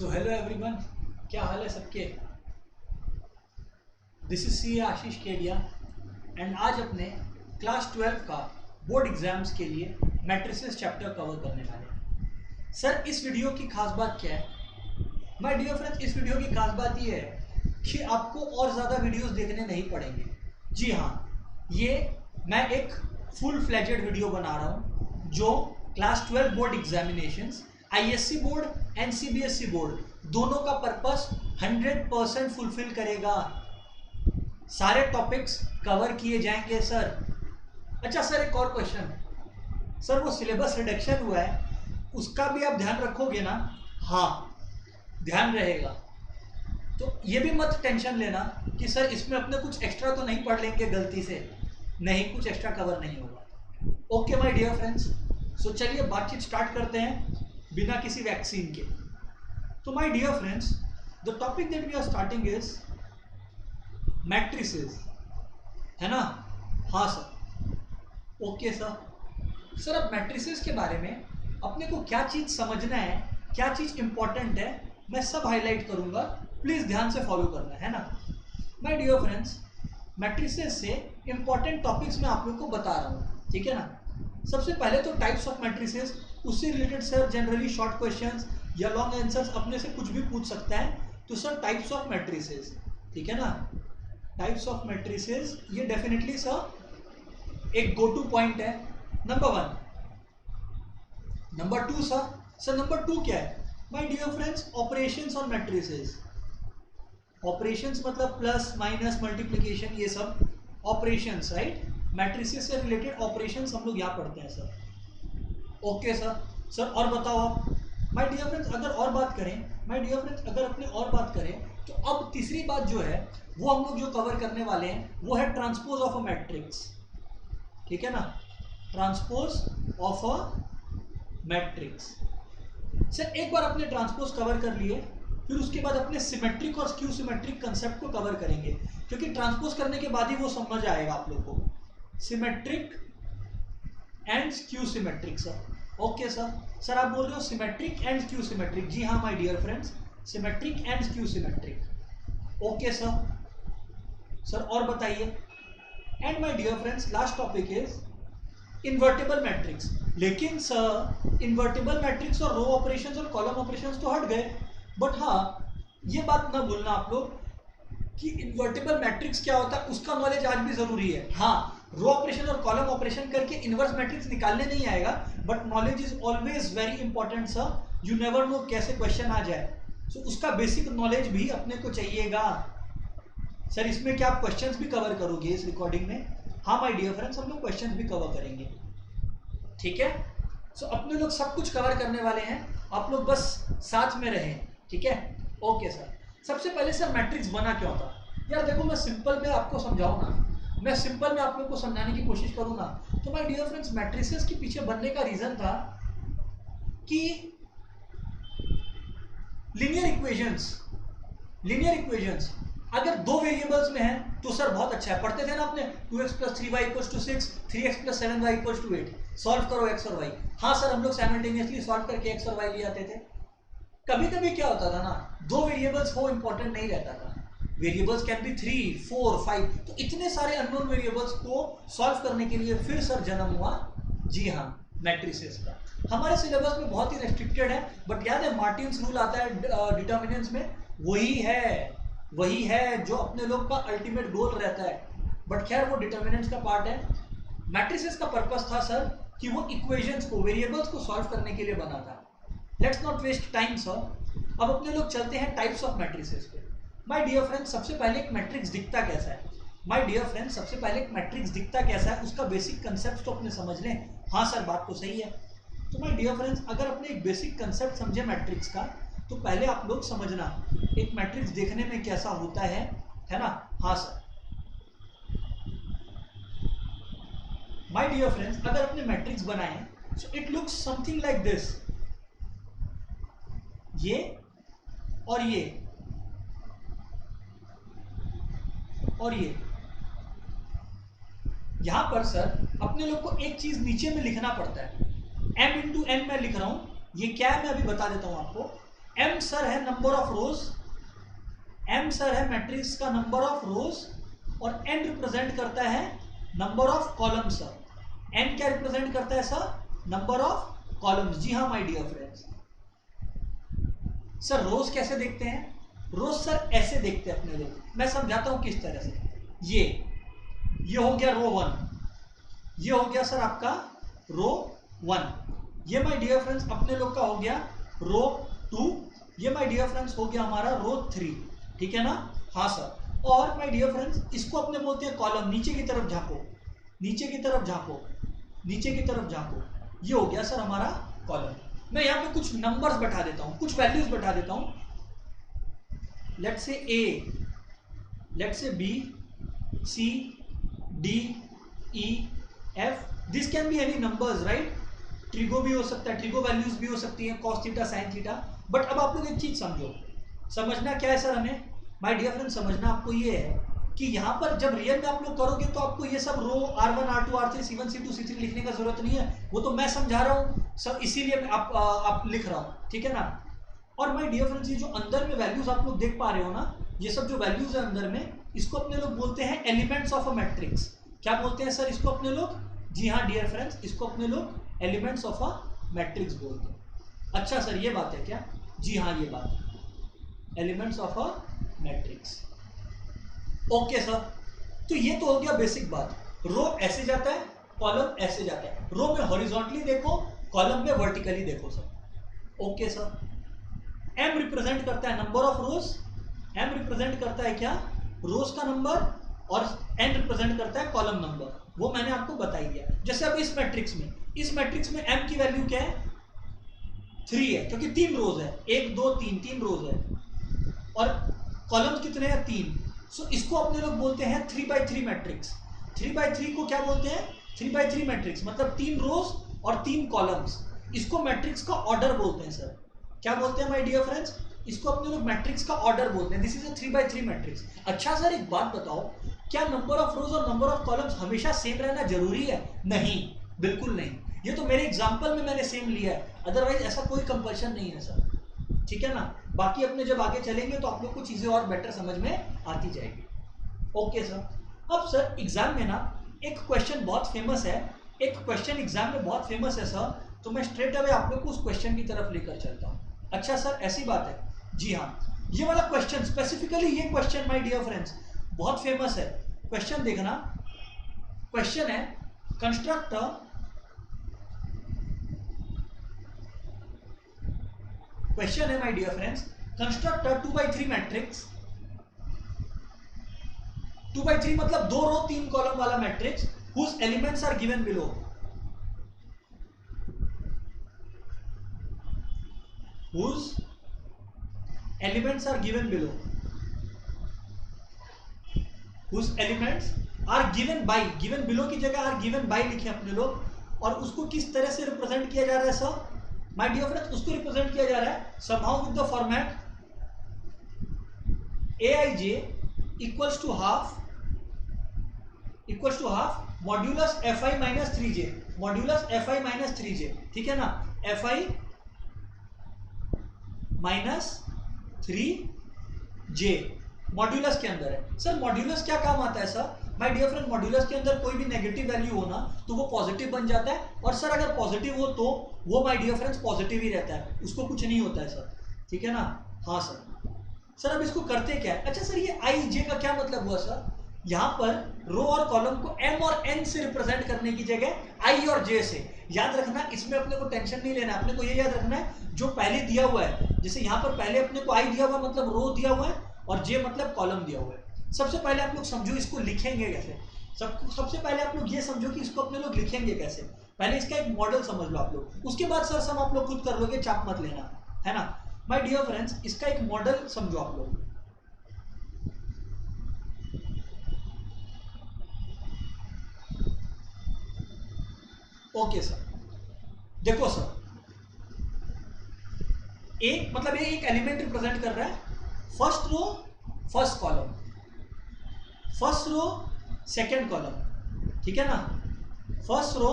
So hello everyone, क्या हाल है सबके। This is C Ashish Kedia and आज अपने क्लास 12 का बोर्ड एग्जाम्स के लिए मैट्रिसेस चैप्टर कवर करने वाले हैं। सर इस वीडियो की खास बात क्या है? माय डियर फ्रेंड्स, इस वीडियो की खास बात ये है कि आपको और ज़्यादा वीडियोस देखने नहीं पड़ेंगे। जी हाँ, ये मैं एक फुल फ्लेजेड वीडियो बना रहा हूँ जो class 12 board examinations ISC board and CBSE board दोनों का पर्पस 100% फुलफिल करेगा। सारे टॉपिक्स कवर किए जाएंगे सर। अच्छा सर, एक और क्वेश्चन। सर वो सिलेबस रिडक्शन हुआ है, उसका भी आप ध्यान रखोगे ना? हाँ, ध्यान रहेगा। तो ये भी मत टेंशन लेना कि सर इसमें अपने कुछ एक्स्ट्रा तो नहीं पढ़ लेंगे गलती से। नहीं, कुछ एक्स्ट्रा कवर नहीं होगा। ओके माय डियर फ्रेंड्स, सो चलिए बातचीत स्टार्ट करते हैं बिना किसी वैक्सीन के। तो my dear friends, the topic that we are starting is matrices, है ना? हाँ सर। Okay sir. सर अब मैट्रिसेस के बारे में अपने को क्या चीज़ समझना है, क्या चीज़ इंपॉर्टेंट है, मैं सब हाईलाइट करूंगा। प्लीज़ ध्यान से फॉलो करना है ना। माय डियर फ्रेंड्स, मैट्रिसेस से इंपॉर्टेंट टॉपिक्स मैं आप लोग को बता रहा हूँ, ठीक है ना। सबसे पहले तो टाइप्स ऑफ मैट्रिसेस, उससे related sir generally short questions या लॉन्ग आंसर्स अपने से कुछ भी पूछ सकता है। तो सर टाइप्स ऑफ मैट्रिसेस, ठीक है ना। टाइप्स ऑफ मैट्रिसेस ये डेफिनेटली सर एक गो टू पॉइंट है, नंबर 1। नंबर 2 सर नंबर 2 क्या है my dear friends? Operations on matrices. Operations मतलब प्लस माइनस मल्टीप्लिकेशन, ये सब ऑपरेशंस, राइट। मैट्रिसेस से रिलेटेड ऑपरेशंस हम लोग यहाँ पढ़ते हैं सर। ओके सर और बताओ आप। माय डियर फ्रेंड्स अगर और बात करें, अगर अपने और बात करें तो अब तीसरी बात जो है वो हम लोग जो कवर करने वाले हैं वो है ट्रांसपोज ऑफ अ मैट्रिक्स, ठीक है ना। Transpose of a matrix. Sir एक बार अपने ट्रांसपोज कवर कर लिए, फिर उसके बाद अपने सिमेट्रिक और स्क्यू सिमेट्रिक कंसेप्ट को कवर करेंगे, क्योंकि ट्रांसपोज करने के बाद ही वो समझ आएगा आप लोग को। Symmetric and skew symmetric sir. Okay sir आप बोल रहे हो सिमेट्रिक एंड स्क्यू सिमेट्रिक? जी हाँ my dear friends, symmetric and skew symmetric. Okay sir और बताइए। And my dear friends last topic is invertible matrix. लेकिन सर इन्वर्टेबल मैट्रिक्स और रो ऑपरेशंस और कॉलम ऑपरेशंस तो हट गए, बट हाँ ये बात ना भूलना आप लोग कि इन्वर्टेबल मैट्रिक्स क्या होता है उसका नॉलेज आज भी जरूरी है। हाँ, रो ऑपरेशन और कॉलम ऑपरेशन करके इनवर्स मैट्रिक्स निकालने नहीं आएगा, but knowledge is always very important sir. You never know कैसे क्वेश्चन आ जाए, सो उसका बेसिक नॉलेज भी अपने को चाहिएगा। सर इसमें क्या आप क्वेश्चंस भी कवर करोगे इस रिकॉर्डिंग में? हाँ माय डियर फ्रेंड्स, हम लोग क्वेश्चंस भी कवर करेंगे, ठीक है। सो अपने लोग सब कुछ कवर करने वाले हैं, आप लोग बस साथ में रहें, ठीक है। Okay sir. सबसे पहले सर मैट्रिक्स बना क्यों था? यार देखो, मैं सिंपल में आपको समझाऊँ ना, मैं सिंपल में आप लोग को समझाने की कोशिश करूंगा। तो माय डियर फ्रेंड्स, मैट्रिसेस के पीछे बनने का रीजन था कि लीनियर इक्वेशंस अगर दो वेरिएबल्स में है तो सर बहुत अच्छा है। पढ़ते थे ना आपने 2x + 3y = 6, 3x + 7y = 8, solve करो x और y। हाँ सर, हम लोग साइमल्टेनियसली सॉल्व करके x और y ले आते थे। कभी कभी क्या होता था ना, दो वेरिएबल्स वो इंपॉर्टेंट नहीं रहता था। वेरिएबल्स कैन बी 3, 4, 5, तो इतने सारे अननोन वेरिएबल्स को सॉल्व करने के लिए फिर सर जन्म हुआ, जी हाँ, मैट्रिसेस का। हमारे सिलेबस में बहुत ही रेस्ट्रिक्टेड है, बट याद है मार्टिन्स रूल आता है डिटर्मिनेंट्स में, वही है जो अपने लोग का अल्टीमेट गोल रहता है। बट खैर वो डिटर्मिनेंट्स का पार्ट है। मैट्रिसेस का पर्पस था सर कि वो इक्वेशंस को, वेरिएबल्स को सॉल्व करने के लिए बना था। Let's not waste time sir. अब अपने लोग चलते हैं टाइप्स ऑफ मैट्रिसेस पे। माय डियर फ्रेंड्स, सबसे पहले एक मैट्रिक्स दिखता कैसा है? उसका बेसिक कंसेप्ट तो अपने समझ लें। हाँ सर, बात तो सही है। तो माय डियर फ्रेंड्स, अगर अपने एक बेसिक कंसेप्ट समझे मैट्रिक्स का, तो पहले आप लोग समझना एक मैट्रिक्स देखने में कैसा होता है ना। हाँ सर। माय डियर फ्रेंड्स, अगर अपने मैट्रिक्स बनाएं so it looks something like this. ये और ये और ये। यहां पर सर अपने लोग को एक चीज नीचे में लिखना पड़ता है। m × n मैं लिख रहा हूं, ये क्या है मैं अभी बता देता हूं आपको। एम सर है number of rows, M sir है मैट्रिक्स का नंबर ऑफ रोज, और एन रिप्रेजेंट करता है number of columns sir. N क्या रिप्रेजेंट करता है सर? Number of columns. जी हाँ my dear friends. Sir rows कैसे देखते हैं? रोज सर ऐसे देखते हैं अपने लोग, मैं समझाता हूं किस तरह से। ये हो गया रो 1, ये हो गया सर आपका रो 1, ये माय डियर फ्रेंड्स अपने लोग का हो गया रो 2, ये माय डियर फ्रेंड्स हो गया हमारा रो 3, ठीक है ना? हाँ सर। और माय डियर फ्रेंड्स इसको अपने बोलते हैं कॉलम। नीचे की तरफ झांको, नीचे की तरफ झांको, नीचे की तरफ झांको, ये हो गया सर हमारा कॉलम। मैं यहाँ पे कुछ नंबर्स बैठा देता हूँ, कुछ वैल्यूज बैठा देता हूँ। Let's say a, let's say b, C, D, E, f, this can be any numbers right. Trigo भी हो सकता है, ट्रिगो वैल्यूज भी हो सकती है, cos theta, sine theta. But अब आप लोग एक चीज समझो, समझना क्या है सर हमें? माय डियर फ्रेंड समझना आपको ये है कि यहाँ पर जब रियल में आप लोग करोगे तो आपको ये सब रो R1, R2, R3, C1, C2, C3 लिखने का जरूरत नहीं है, वो तो मैं समझा रहा हूँ सब, इसीलिए आप लिख रहा हूँ, ठीक है ना? और माय डियर फ्रेंड्स ये जो अंदर में वैल्यूज आप लोग देख पा रहे हो ना, ये सब जो वैल्यूज है अंदर में, इसको अपने लोग बोलते हैं एलिमेंट्स ऑफ अ मैट्रिक्स। क्या बोलते हैं सर इसको अपने लोग? जी हाँ डियर फ्रेंड्स, इसको अपने लोग एलिमेंट्स ऑफ अ मैट्रिक्स बोलते हैं। अच्छा सर ये बात है क्या? जी हाँ ये बात है, elements of a matrix. Okay sir, तो ये तो हो गया बेसिक बात। रो ऐसे जाता है, कॉलम ऐसे जाता है। रो में हॉरिजॉन्टली देखो, कॉलम में वर्टिकली देखो sir. Okay sir. M represent करता है number of rows, m represent करता है क्या? रोज का नंबर, और एन रिप्रेजेंट करता है कॉलम नंबर, वो मैंने आपको बता ही दिया। जैसे अब इस मैट्रिक्स में एम की वैल्यू क्या है? 3 है, क्योंकि 3 रोज है, 1 2 3, 3 रोज है, और कॉलम्स कितने हैं? 3। सो इसको अपने लोग बोलते हैं 3x3 मैट्रिक्स। 3x3 को क्या बोलते हैं? 3x3 मैट्रिक्स, मतलब 3 रोज और 3 कॉलम्स। इसको मैट्रिक्स का ऑर्डर बोलते हैं सर। क्या बोलते हैं माय डियर फ्रेंड्स? इसको अपने लोग मैट्रिक्स का ऑर्डर बोलते हैं। This is a 3x3 matrix. अच्छा सर एक बात बताओ, क्या नंबर ऑफ रोज और नंबर ऑफ कॉलम्स हमेशा सेम रहना जरूरी है? नहीं, बिल्कुल नहीं। ये तो मेरे एग्जांपल में मैंने सेम लिया है, अदरवाइज ऐसा कोई कंपल्शन नहीं है सर, ठीक है ना? बाकी अपने जब आगे चलेंगे तो आप लोग को चीजें और बेटर समझ में आती जाएगी। Okay sir. अब सर एग्जाम में ना एक क्वेश्चन बहुत फेमस है, एक क्वेश्चन एग्जाम में बहुत फेमस है सर, तो मैं स्ट्रेट अवे आप लोग को उस क्वेश्चन की तरफ लेकर चलता हूँ। अच्छा सर ऐसी बात है? जी हाँ, ये वाला क्वेश्चन स्पेसिफिकली, ये क्वेश्चन माय डियर फ्रेंड्स बहुत फेमस है। क्वेश्चन देखना, क्वेश्चन है कंस्ट्रक्ट क्वेश्चन है my dear friends, construct 2x3 matrix. 2x3 मतलब 2 रो 3 कॉलम वाला matrix, whose elements are given below, whose elements are given below, whose elements are given by, given below की जगह are given by लिखे अपने लोग। और उसको किस तरह से रिप्रेजेंट किया जा रहा है सर? माय डियर फ्रेंड्स उसको रिप्रेजेंट किया जा रहा है somehow with the format aij equals to half modulus fi minus 3j, modulus fi minus 3j, ठीक है ना? fi माइनस 3j मॉड्यूलस के अंदर है। सर मॉड्यूलस क्या काम आता है sir? My dear friend modulus के अंदर कोई भी नेगेटिव वैल्यू हो ना तो वो पॉजिटिव बन जाता है, और सर अगर पॉजिटिव हो तो वो माय डियर फ्रेंड्स पॉजिटिव ही रहता है, उसको कुछ नहीं होता है सर, ठीक है ना? हाँ सर। सर अब इसको करते क्या है? अच्छा सर ये आई जे का क्या मतलब हुआ सर? यहाँ पर रो और कॉलम को एम और एन से रिप्रेजेंट करने की जगह आई और जे से। याद रखना, इसमें अपने को टेंशन नहीं लेना, अपने को ये याद रखना है जो पहले दिया हुआ है, जैसे यहाँ पर पहले अपने को आई दिया हुआ मतलब रो दिया हुआ है, और जे मतलब कॉलम दिया हुआ है। सबसे पहले आप लोग समझो इसको लिखेंगे कैसे। सबसे पहले आप लोग ये समझो कि इसको अपने लोग लिखेंगे कैसे। पहले इसका एक मॉडल समझ लो आप लोग, उसके बाद सर सम आप लोग खुद कर लोगे, चाप मत लेना, है ना? माय डियर फ्रेंड्स इसका एक मॉडल समझो आप लोग। ओके सर, देखो सर एक मतलब ये एक एलिमेंट रिप्रेजेंट कर रहा है, first row first column, first row second column, ठीक है ना? First row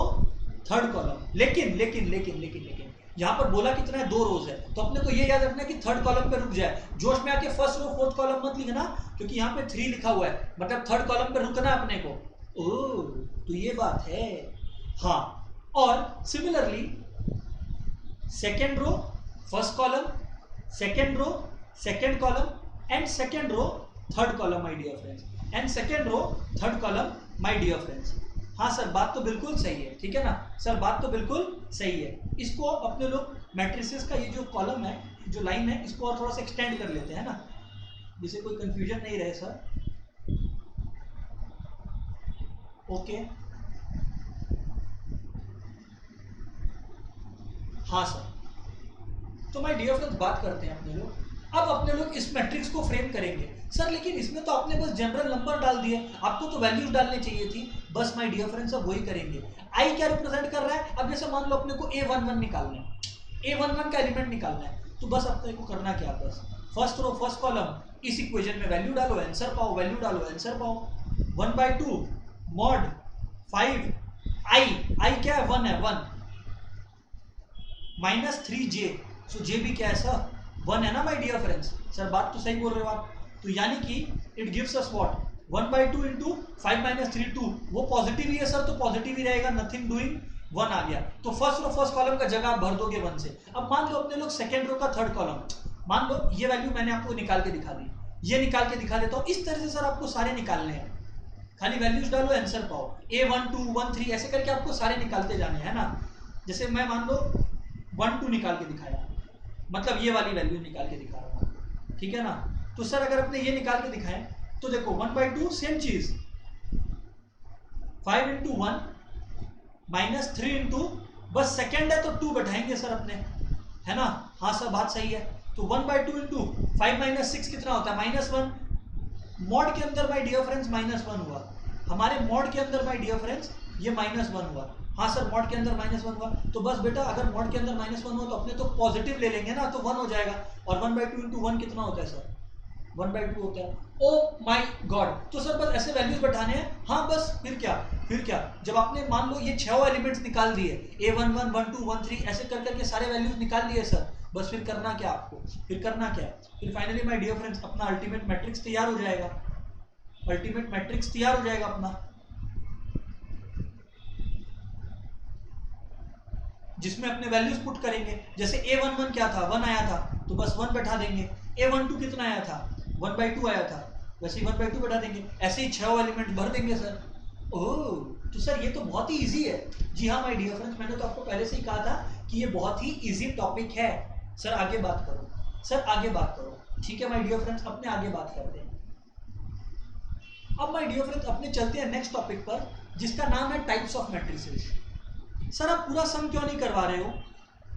third column. लेकिन लेकिन लेकिन लेकिन लेकिन यहाँ पर बोला कितना है, 2 रोज है, तो अपने को ये याद रखना है कि थर्ड कॉलम पे रुक जाए, जोश में आके फर्स्ट रो फोर्थ कॉलम मत लिखना, क्योंकि यहाँ पे 3 लिखा हुआ है, मतलब थर्ड कॉलम पे रुकना है अपने को। ओह, तो ये बात है। हाँ, और similarly second row first column, second row second column and second row third column my dear friends, and second row third column my dear friends. हाँ सर, बात तो बिल्कुल सही है, ठीक है ना सर, बात तो बिल्कुल सही है। इसको अपने लोग मैट्रिसेस का ये जो कॉलम है, जो लाइन है, इसको और थोड़ा सा एक्सटेंड कर लेते हैं ना, जिससे कोई कंफ्यूजन नहीं रहे सर। ओके, हाँ सर, तो माय डियर फ्रेंड्स बात करते हैं अपने लोग। अब अपने लोग इस मैट्रिक्स को फ्रेम करेंगे सर, लेकिन इसमें तो आपने बस जनरल नंबर डाल दिए, आपको तो वैल्यूज डालनी चाहिए थी। बस माय डियर फ्रेंड्स अब वही करेंगे। आई क्या रिप्रेजेंट कर रहा है, अब जैसे मान लो अपने को A11 निकालना है, A11 का एलिमेंट निकालना है, तो बस अपने को करना क्या, बस फर्स्ट रो फर्स्ट कॉलम, इस इक्वेशन में वैल्यू डालो, आंसर पाओ, वैल्यू डालो, आंसर पाओ। 1/2 मॉड 5 आई क्या है, 1 है, 1 -3j, सो जे भी क्या है सर, 1 है ना माय डियर फ्रेंड्स। सर बात तो सही बोल रहे हो आप, तो यानी कि it gives us what, 1/2 into 5 - 3 2, वो पॉजिटिव ही है सर, तो पॉजिटिव ही रहेगा, नथिंग डूइंग, 1 आ गया। तो फर्स्ट रो फर्स्ट कॉलम का जगह आप भर दोगे 1 से। अब मान लो अपने लोग सेकेंड रो का थर्ड कॉलम, मान लो ये वैल्यू मैंने आपको निकाल के दिखा दी, ये निकाल के दिखा देता हूँ। इस तरह से सर आपको सारे निकालने हैं, खाली वैल्यूज डालो, आंसर पाओ। A1 2 1 3 ऐसे करके आपको सारे निकालते जाने हैं ना। जैसे मैं मान लो 1 2 निकाल के दिखाया, मतलब ये वाली वैल्यू निकाल के दिखा रहा हूँ, ठीक है ना। तो सर अगर अपने ये निकाल के दिखाएं तो देखो 1/2 सेम चीज, 5 इंटू 1 -3 इंटू, बस सेकेंड है तो 2 बैठाएंगे सर अपने, है ना। हाँ सर बात सही है। तो 1/2 इंटू 5 - 6 कितना होता है, -1। मॉड के अंदर माय डियर फ्रेंड्स -1 हुआ, हमारे मॉड के अंदर माय डियर फ्रेंड्स ये -1 हुआ। हाँ सर, मॉड के अंदर -1 हुआ, तो बस बेटा अगर मॉड के अंदर -1 हुआ तो अपने तो पॉजिटिव ले लेंगे ना, तो 1 हो जाएगा। और 1/2 इंटू 1 कितना होता है सर, 1/2 होता है। ओ माय गॉड, तो सर बस ऐसे वैल्यूज बैठाने हैं। हाँ बस, फिर क्या, जब आपने मान लो ये 6 एलिमेंट्स निकाल दिए, A11 1 2 1 3 ऐसे कर करके सारे वैल्यूज निकाल दिए सर, बस फिर करना क्या आपको, फिर फाइनली माय डियर फ्रेंड्स अपना अल्टीमेट मैट्रिक्स तैयार हो जाएगा, अल्टीमेट मैट्रिक्स तैयार हो जाएगा अपना, जिसमें अपने वैल्यूज पुट करेंगे। जैसे A11 क्या था, 1 आया था, तो बस 1 बैठा देंगे। A12 कितना आया था, 1/2 आया था, वैसे ही 1/2 बैठा देंगे। ऐसे ही 6 एलिमेंट भर देंगे सर। ओह, तो सर ये तो बहुत ही इजी है। जी हाँ माय डियर फ्रेंड्स, मैंने तो आपको पहले से ही कहा था कि ये बहुत ही इजी टॉपिक है। सर आगे बात करो, सर आगे बात करो, ठीक है माय डियर फ्रेंड्स, अपने आगे बात करते हैं। अब माय डियर फ्रेंड्स अपने चलते हैं नेक्स्ट टॉपिक पर, जिसका नाम है टाइप्स ऑफ मैट्रिसेस। सर आप पूरा सम क्यों नहीं करवा रहे हो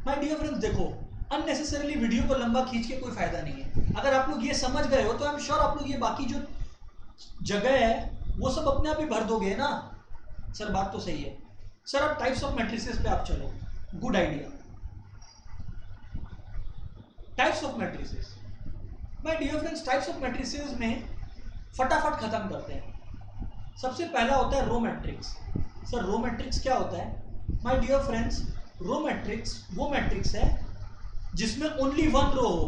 माय डियर फ्रेंड्स, देखो अननेसेसरीली वीडियो को लंबा खींच के कोई फायदा नहीं है। अगर आप लोग ये समझ गए हो तो आई एम श्योर आप लोग ये बाकी जो जगह है वो सब अपने आप ही भर दोगे ना। सर बात तो सही है। सर अब टाइप्स ऑफ मैट्रिसेस पे आप चलो, good idea. Types of matrices my dear friends, types of matrices में फटाफट खत्म करते हैं। सबसे पहला होता है row matrix. Sir row matrix क्या होता है my dear friends, row matrix वो मैट्रिक्स है जिसमें ओनली 1 रो हो,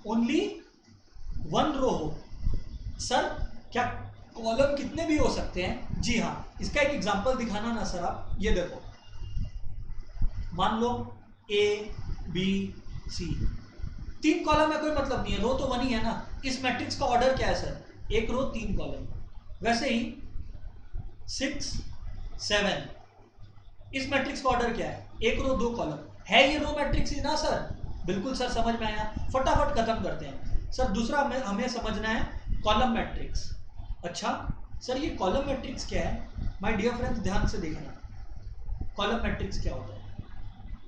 ओनली 1 रो हो। सर क्या कॉलम कितने भी हो सकते हैं? जी हाँ, इसका एक एग्जांपल दिखाना ना सर आप, ये देखो मान लो A B C 3 कॉलम है, कोई मतलब नहीं है, रो तो 1 ही है ना। इस मैट्रिक्स का ऑर्डर क्या है सर, 1 रो 3 कॉलम। वैसे ही 6 7 इस मैट्रिक्स का ऑर्डर क्या है, 1 रो 2 कॉलम। है ये रो मैट्रिक्स ही ना सर? बिल्कुल सर, समझ में आया। फटाफट खत्म करते हैं। सर दूसरा हमें समझना है कॉलम मैट्रिक्स। अच्छा सर ये कॉलम मैट्रिक्स क्या है माय डियर फ्रेंड्स, ध्यान से देखना कॉलम मैट्रिक्स क्या होता है।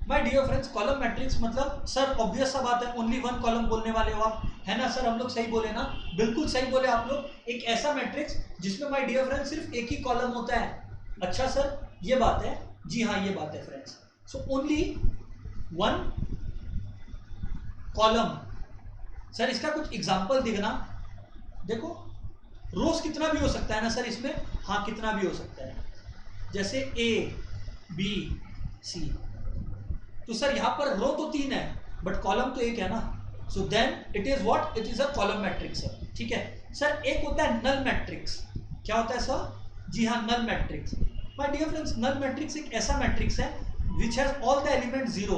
My dear friends column matrix मतलब सर ऑब्वियस सा बात है, ओनली 1 कॉलम बोलने वाले हो आप, है ना सर? हम लोग सही बोले ना, बिल्कुल सही बोले आप लोग। एक ऐसा मैट्रिक्स जिसमें माय डियर फ्रेंड्स सिर्फ एक ही कॉलम होता है। अच्छा सर ये बात है, जी हाँ ये बात है friends. So only 1 column. Sir इसका कुछ एग्जांपल दिखना, देखो रोज कितना भी हो सकता है ना सर इसमें? हाँ कितना भी हो सकता है, जैसे A B C तो सर यहाँ पर रो तो 3 है बट कॉलम तो 1 है ना, so then it is what, it is a column matrix है, ठीक है। सर एक होता है नल मैट्रिक्स, क्या होता है सर? जी हाँ, null matrix. My dear friends, null matrix एक ऐसा मैट्रिक्स है which has all the element zero,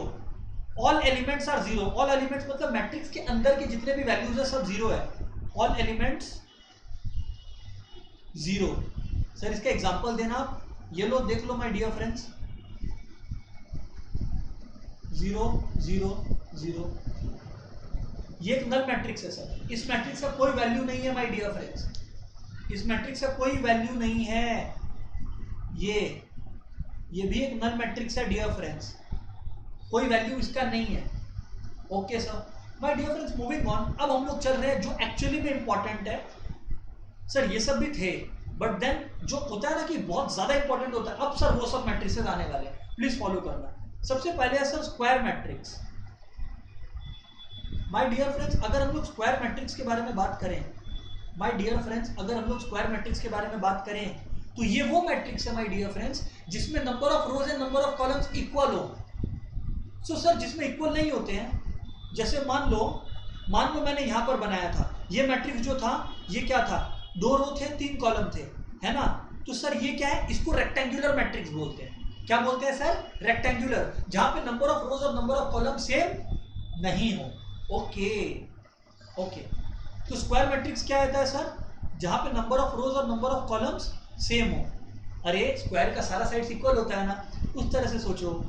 all elements are zero. All elements मतलब मैट्रिक्स के अंदर के जितने भी वैल्यूज है सब जीरो है, ऑल एलिमेंट्स जीरो। सर इसका एग्जांपल देना आप, ये लो देख लो माय डियर फ्रेंड्स, 0 0 0, ये एक नल मैट्रिक्स है सर। इस मैट्रिक्स का कोई वैल्यू नहीं है माय डियर फ्रेंड्स, इस मैट्रिक्स का कोई वैल्यू नहीं है, ये भी एक नल मैट्रिक्स है डियर फ्रेंड्स, कोई वैल्यू इसका नहीं है। Okay sir, my dear friends moving on, अब हम लोग चल रहे हैं जो एक्चुअली में इंपॉर्टेंट है। सर ये सब भी थे बट देन जो होता है ना कि बहुत ज्यादा इंपॉर्टेंट होता है, अब सर वो सब मैट्रिक्सेस आने वाले हैं, प्लीज फॉलो करना। सबसे पहले है sir square matrix. My dear friends अगर हम लोग स्क्वायर मैट्रिक्स के बारे में बात करें, माय डियर फ्रेंड्स अगर हम लोग स्क्वायर मैट्रिक्स के बारे में बात करें तो ये वो मैट्रिक्स है माय डियर फ्रेंड्स जिसमें number of rows and number of columns equal हो। सो सर जिसमें इक्वल नहीं होते हैं, जैसे मान लो मैंने यहां पर बनाया था, ये मैट्रिक्स जो था ये क्या था, 2 रो थे 3 कॉलम थे, है ना। तो सर ये क्या है, इसको रेक्टेंगुलर मैट्रिक्स बोलते हैं। क्या बोलते हैं सर? रेक्टेंगुलर, जहां पे नंबर ऑफ रोज और नंबर ऑफ कॉलम सेम नहीं हो। ओके ओके, तो स्क्वायर मैट्रिक्स क्या होता है सर? जहां पे नंबर ऑफ रोज और नंबर ऑफ कॉलम्स सेम हो। अरे स्क्वायर का सारा साइड्स इक्वल होता है ना, उस तरह से सोचो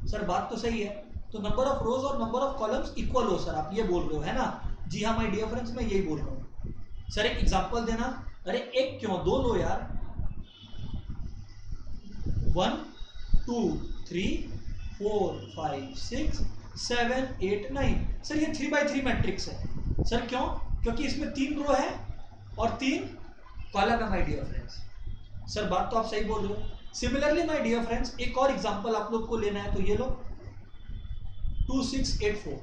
सर, बात तो सही है। तो नंबर ऑफ रोज और नंबर ऑफ कॉलम्स इक्वल हो सर, आप ये बोल रहे हो है ना। जी हाँ माय डियर फ्रेंड्स, मैं यही बोल रहा हूँ। सर एक एग्जांपल देना। अरे एक क्यों, 2 लो यार, 1 2 3 4 5 6 7 8 9। सर ये 3x3 मैट्रिक्स है सर, क्यों? क्योंकि इसमें 3 रो है और 3 कॉलम है माय डियर फ्रेंड्स। सर बात तो आप सही बोल रहे हो। सिमिलरली माय डियर फ्रेंड्स एक और एग्जांपल आप लोग को लेना है, तो ये लो 2 6 8 4,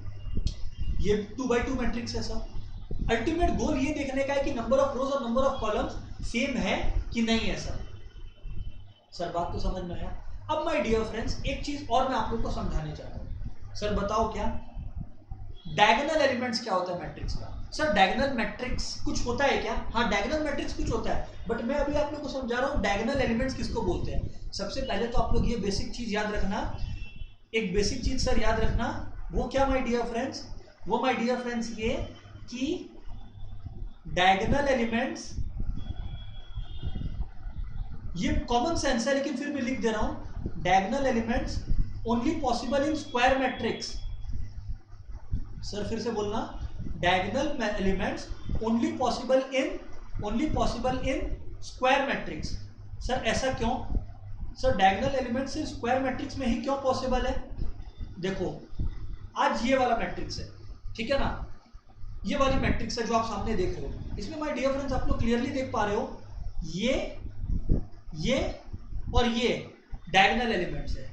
ये 2x2 मैट्रिक्स है सर। अल्टीमेट गोल ये देखने का है कि नंबर ऑफ रोज और नंबर ऑफ कॉलम्स सेम है कि नहीं है सर। सर बात तो समझ में आया। अब माय डियर फ्रेंड्स एक चीज और मैं आप लोग को समझाने चाहता हूं। सर बताओ क्या डायगोनल एलिमेंट्स क्या होता है मैट्रिक्स का? सर डायगोनल मैट्रिक्स कुछ होता है क्या? हाँ डायगोनल मैट्रिक्स कुछ होता है, बट मैं अभी आप लोग को समझा रहा हूँ डायगोनल एलिमेंट्स किसको बोलते हैं। सबसे पहले तो आप लोग ये बेसिक चीज याद रखना, एक बेसिक चीज सर याद रखना, वो क्या माय डियर फ्रेंड्स? वो माय डियर फ्रेंड्स ये कि डायगोनल एलिमेंट्स, ये कॉमन सेंस है लेकिन फिर भी लिख दे रहा हूं, diagonal elements only possible in square matrix. Sir फिर से बोलना, diagonal elements only possible in square matrix. Sir ऐसा क्यों? सर डायगोनल एलिमेंट्स सिर्फ स्क्वायर मैट्रिक्स में ही क्यों पॉसिबल है? देखो आज ये वाला मैट्रिक्स है, ठीक है ना, ये वाली मैट्रिक्स है जो आप सामने देख रहे हो। इसमें माय डियर फ्रेंड्स आप लोग क्लियरली देख पा रहे हो, ये और ये डायगोनल एलिमेंट्स है,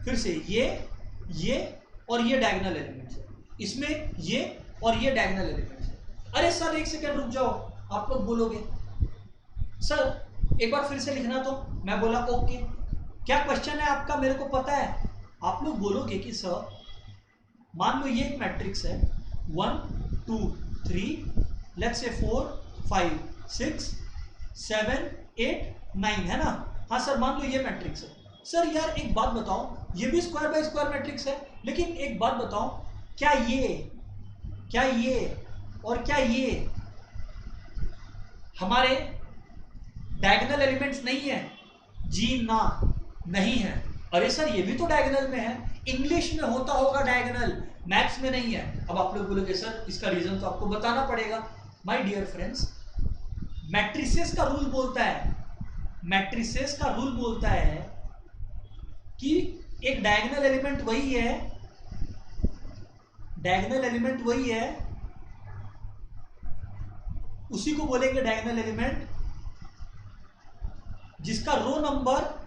फिर से ये और ये डायगोनल एलिमेंट्स है, इसमें ये और ये डायगोनल एलिमेंट्स है। अरे सर एक सेकंड रुक जाओ, आप लोग बोलोगे सर एक बार फिर से लिखना, तो मैं बोला ओके। क्या क्वेश्चन है आपका मेरे को पता है। आप लोग बोलोगे कि सर मान लो ये एक मैट्रिक्स है 1 2 3 लेट्स से 4 5 6 7 8 9 है ना। हाँ सर मान लो ये मैट्रिक्स है। सर यार एक बात बताओ, ये भी स्क्वायर बाय स्क्वायर मैट्रिक्स है, लेकिन एक बात बताओ, क्या ये और क्या ये हमारे डायगोनल एलिमेंट्स नहीं है? जी ना, नहीं है। अरे सर ये भी तो डायगोनल में है, इंग्लिश में होता होगा डायगोनल, मैथ्स में नहीं है। अब आप लोग बोलोगे सर इसका रीजन तो आपको बताना पड़ेगा। माय डियर फ्रेंड्स मैट्रिसेस का रूल बोलता है कि एक डायगोनल एलिमेंट वही है, उसी को बोलेंगे डायगोनल एलिमेंट जिसका row number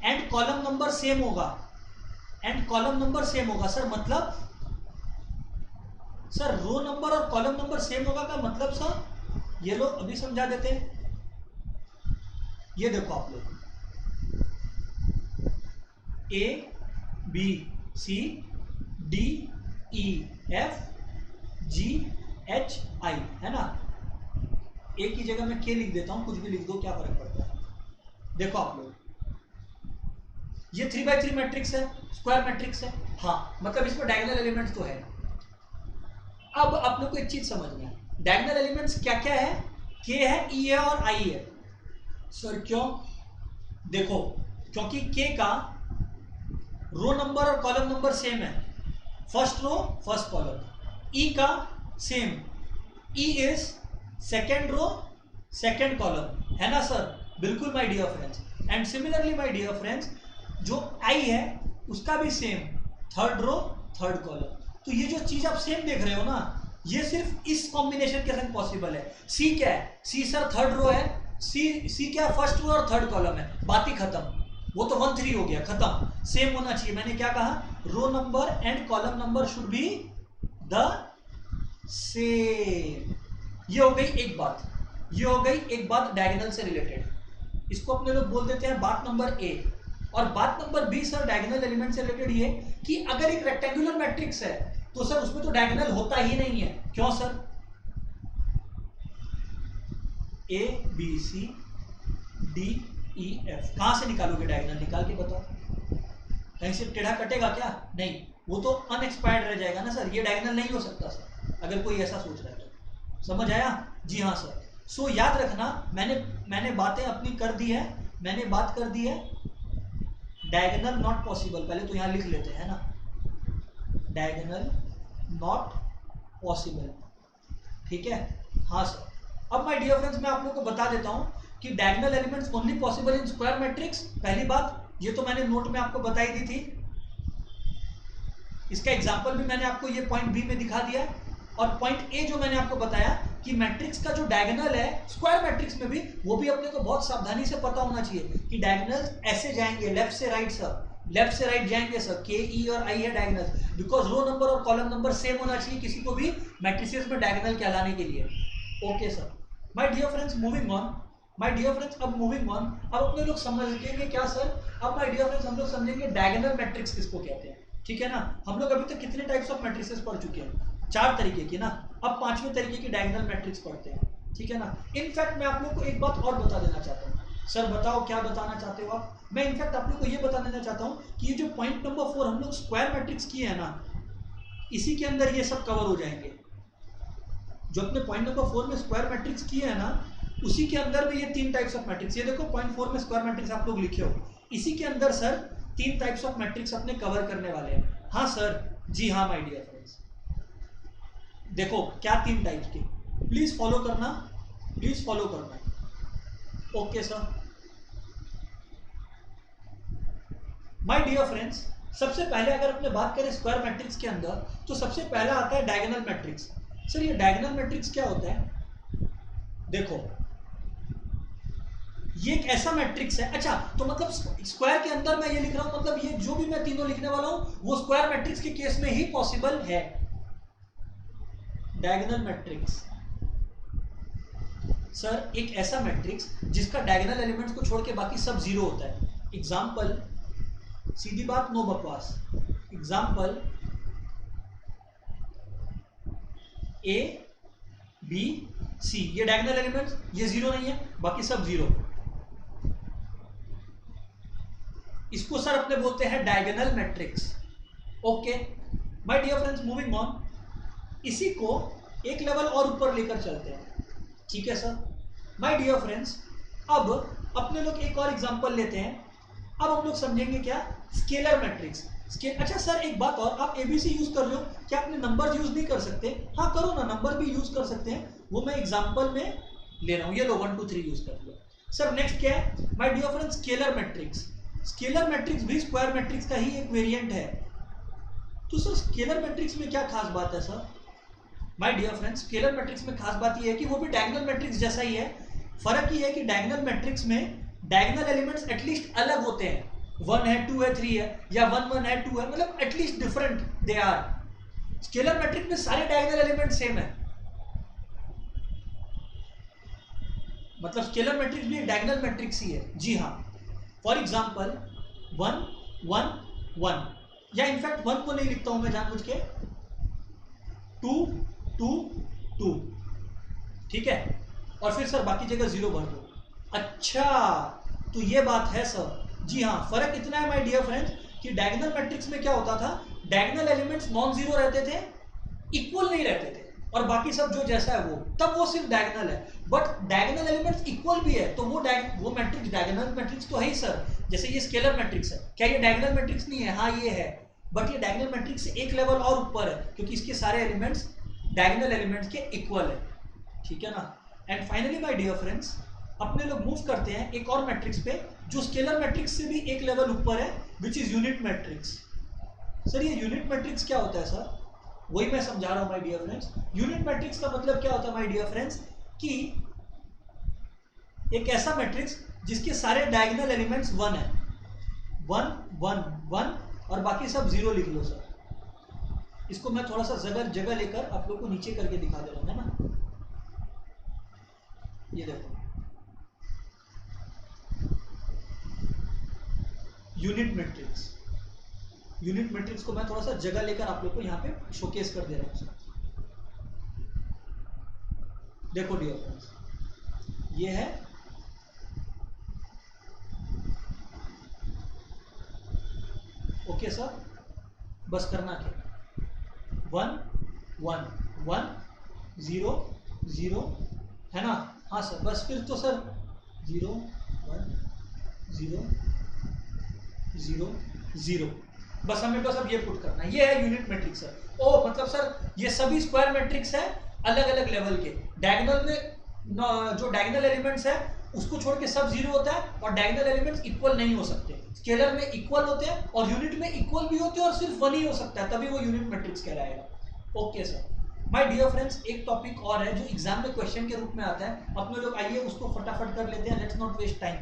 and column number same होगा। सर मतलब सर रो नंबर और कॉलम नंबर सेम होगा का मतलब सर ये लोग अभी समझा देते हैं। ये देखो आप लोग A B C D E F G H I, है ना। एक की जगह मैं के लिख देता हूं, कुछ भी लिख दो, क्या फर्क पड़ता है। देखो आप लोग, ये 3x3 मैट्रिक्स है, स्क्वायर मैट्रिक्स है, हाँ, मतलब इसमें डायगोनल एलिमेंट्स तो है। अब आप लोग को एक चीज समझना है, डायगोनल एलिमेंट्स क्या क्या है, के है, ई है और आई है। सर क्यों? देखो, क्योंकि के का रो नंबर और कॉलम नंबर सेम है, first row first column. E का same, E is second row second column, है ना सर। बिल्कुल my dear friends. And similarly my dear friends, जो आई है उसका भी same, third row third column. तो ये जो चीज आप सेम देख रहे हो ना, ये सिर्फ इस कॉम्बिनेशन के संग पॉसिबल है। सी क्या है? सी सर थर्ड रो है, सी क्या, फर्स्ट रो और थर्ड कॉलम है, बात ही खत्म। वो तो 1 3 हो गया, खत्म। सेम होना चाहिए। मैंने क्या कहा? Row number and column number should be the same. ये हो गई एक बात, ये हो गई एक बात डायगोनल से रिलेटेड। इसको अपने लोग बोल देते हैं बात नंबर ए। और बात number B sir diagonal element से रिलेटेड ये कि अगर एक रेक्टेंगुलर मैट्रिक्स है तो सर उसमें तो डायगोनल होता ही नहीं है। क्यों sir? A B C D E F, कहां से निकालोगे डायगोनल? निकाल के बताओ। कहीं से टेढ़ा कटेगा क्या? नहीं, वो तो अनएक्सपायर्ड रह जाएगा ना सर, ये डायगोनल नहीं हो सकता सर, अगर कोई ऐसा सोच रहा है तो। समझ आया? जी हाँ सर। सो याद रखना, मैंने बातें अपनी कर दी है, मैंने बात कर दी है। डायगोनल नॉट पॉसिबल, पहले तो यहां लिख लेते हैं ना, डायगोनल नॉट पॉसिबल, ठीक है। हाँ सर। अब माय डियर फ्रेंड्स, मैं आप लोगों को बता देता हूं कि diagonal elements only possible in square matrix. पहली बात, ये तो मैंने नोट में आपको बताई दी थी, इसका एग्जांपल भी मैंने आपको ये पॉइंट बी में दिखा दिया। और पॉइंट ए जो मैंने आपको बताया कि मैट्रिक्स का जो डायगोनल है स्क्वायर मैट्रिक्स में भी, वो भी अपने को बहुत सावधानी से पता होना चाहिए कि डायगोनल ऐसे जाएंगे, लेफ्ट से राइट सर, लेफ्ट से राइट जाएंगे सर। के ई और आई है डायगोनल, बिकॉज रो नंबर और कॉलम नंबर सेम होना चाहिए किसी को भी मैट्रिसेस में डायगोनल कहलाने के लिए। Okay sir. My dear friends, moving on, my dear friends, अब मूविंग ऑन, अब अपने लोग समझेंगे क्या सर? अब माय डियर फ्रेंड्स, हम लोग समझेंगे डायगोनल मैट्रिक्स किसको कहते हैं, ठीक है ना। हम लोग अभी तक कितने टाइप्स ऑफ मैट्रिसेस पढ़ चुके हैं? 4 तरीके की ना। अब 5वें तरीके की डायगोनल मैट्रिक्स पढ़ते हैं, ठीक है ना। इनफैक्ट मैं आप लोग को एक बात और बता देना चाहता हूँ। सर बताओ क्या बताना चाहते हो आप? मैं इनफैक्ट आप लोग को ये बता देना चाहता हूँ कि ये जो पॉइंट नंबर 4 हम लोग स्क्वायर मैट्रिक्स किए हैं ना, इसी के अंदर ये सब कवर हो जाएंगे। जो अपने पॉइंट नंबर 4 में स्क्वायर मैट्रिक्स किए हैं ना, उसी के अंदर में ये 3 टाइप्स ऑफ मैट्रिक्स, ये देखो पॉइंट 4 में स्क्वायर मैट्रिक्स आप लोग लिखे हो, इसी के अंदर सर 3 टाइप्स ऑफ मैट्रिक्स अपने कवर करने वाले हैं। हाँ सर, जी हाँ माय डियर फ्रेंड्स। देखो क्या 3 टाइप्स के, प्लीज फॉलो करना, प्लीज फॉलो करना। Okay sir. My dear friends, सबसे पहले अगर अपने बात करें स्क्वायर मैट्रिक्स के अंदर, तो सबसे पहला आता है डायगोनल मैट्रिक्स। सर ये डायगोनल मैट्रिक्स क्या होता है? देखो ये एक ऐसा मैट्रिक्स है, अच्छा तो मतलब स्क्वायर के अंदर मैं ये लिख रहा हूं, मतलब ये जो भी मैं तीनों लिखने वाला हूं वो स्क्वायर मैट्रिक्स के केस में ही पॉसिबल है। डायगोनल मैट्रिक्स सर एक ऐसा मैट्रिक्स जिसका डायगोनल एलिमेंट्स को छोड़ के बाकी सब जीरो होता है। एग्जाम्पल, सीधी बात, नो बकवास। एग्जाम्पल ए बी सी, ये डायगोनल एलिमेंट्स, ये जीरो नहीं है, बाकी सब जीरो। इसको सर अपने बोलते हैं diagonal matrix. Okay my dear friends, moving on, इसी को एक लेवल और ऊपर लेकर चलते हैं, ठीक है सर। माय डियर फ्रेंड्स, अब अपने लोग एक और एग्जांपल लेते हैं। अब हम लोग समझेंगे क्या? Scalar matrix. अच्छा सर एक बात और, आप एबीसी यूज कर रहे हो, क्या अपने नंबर यूज नहीं कर सकते? हाँ करो ना, नंबर भी यूज कर सकते हैं, वो मैं एग्जांपल में ले रहा हूं। ये लो 1 2 3 यूज कर लो सर। नेक्स्ट क्या है my dear friends? Scalar matrix. Scalar matrix भी स्क्वायर मैट्रिक्स का ही एक वेरिएंट है। तो सर स्केलर मैट्रिक्स में क्या खास बात है sir? My dear friends, scalar matrix में खास बात ये है कि वो भी डायगोनल मैट्रिक्स जैसा ही है। फर्क ये है कि डायगोनल मैट्रिक्स में डायगोनल एलिमेंट्स एटलीस्ट अलग होते हैं, 1 है 2 है 3 है, या 1 1 है 2 है, मतलब at least different they are. Scalar matrix में सारे डायगोनल एलिमेंट सेम है, मतलब स्केलर मैट्रिक्स भी डायगोनल मैट्रिक्स ही है। जी हाँ। फॉर एग्जांपल 1 1 1, या इनफैक्ट 1 को नहीं लिखता हूं मैं जानबूझ के, 2 2 2, ठीक है, और फिर सर बाकी जगह 0 भर दो। अच्छा, तो ये बात है सर। जी हाँ, फर्क इतना है माय डियर फ्रेंड्स कि डायगोनल मैट्रिक्स में क्या होता था, डायगोनल एलिमेंट्स नॉन जीरो रहते थे, इक्वल नहीं रहते थे, और बाकी सब जो जैसा है वो, तब वो सिर्फ डायगोनल है। बट डायगोनल एलिमेंट्स इक्वल भी है, तो वो मैट्रिक्स डायगोनल मैट्रिक्स तो है ही सर। जैसे ये स्केलर मैट्रिक्स है, क्या ये डायगोनल मैट्रिक्स नहीं है? हाँ ये है, बट ये डायगोनल मैट्रिक्स से एक लेवल और ऊपर है, क्योंकि इसके सारे एलिमेंट्स डायगोनल एलिमेंट्स के इक्वल है, ठीक है ना। And finally my dear friends, अपने लोग मूव करते हैं एक और मैट्रिक्स पे जो स्केलर मैट्रिक्स से भी एक लेवल ऊपर है, which is unit matrix. Sir ये यूनिट मैट्रिक्स क्या होता है सर? वही मैं समझा रहा हूं my dear friends. Unit matrix का मतलब क्या होता है माय डियर फ्रेंड्स, कि एक ऐसा मैट्रिक्स जिसके सारे डायगोनल एलिमेंट्स 1 है, 1 1 1, और बाकी सब 0 लिख लो सर। इसको मैं थोड़ा सा जगह लेकर आप लोग को नीचे करके दिखा दे रहा हूं, है ना। ये देखो यूनिट मैट्रिक्स, यूनिट मैट्रिक्स को मैं थोड़ा सा जगह लेकर आप लोग को यहाँ पे शोकेस कर दे रहा हूँ। देखो डियर फ्रेंड्स, ये है ओके सर, बस करना क्या, 1 1 1 0 0, है ना। हाँ सर, बस फिर तो सर 0 1 0 0 0, बस हमें बस अब ये पुट करना है। ये है यूनिट मैट्रिक्स सर। ओ मतलब सर ये सभी स्क्वायर मैट्रिक्स है अलग अलग लेवल के। डायगोनल में जो डायगोनल एलिमेंट्स है उसको छोड़ के सब 0 होता है, और डायगोनल एलिमेंट्स इक्वल नहीं हो सकते। स्केलर में इक्वल होते हैं और यूनिट में इक्वल भी होते हैं, और सिर्फ 1 ही हो सकता है, तभी वो यूनिट मैट्रिक्स कहलाएगा। Okay sir. My dear friends, एक टॉपिक और है जो एग्जाम में क्वेश्चन के रूप में आता है, अपने लोग आइए उसको फटाफट कर लेते हैं, let's not waste time.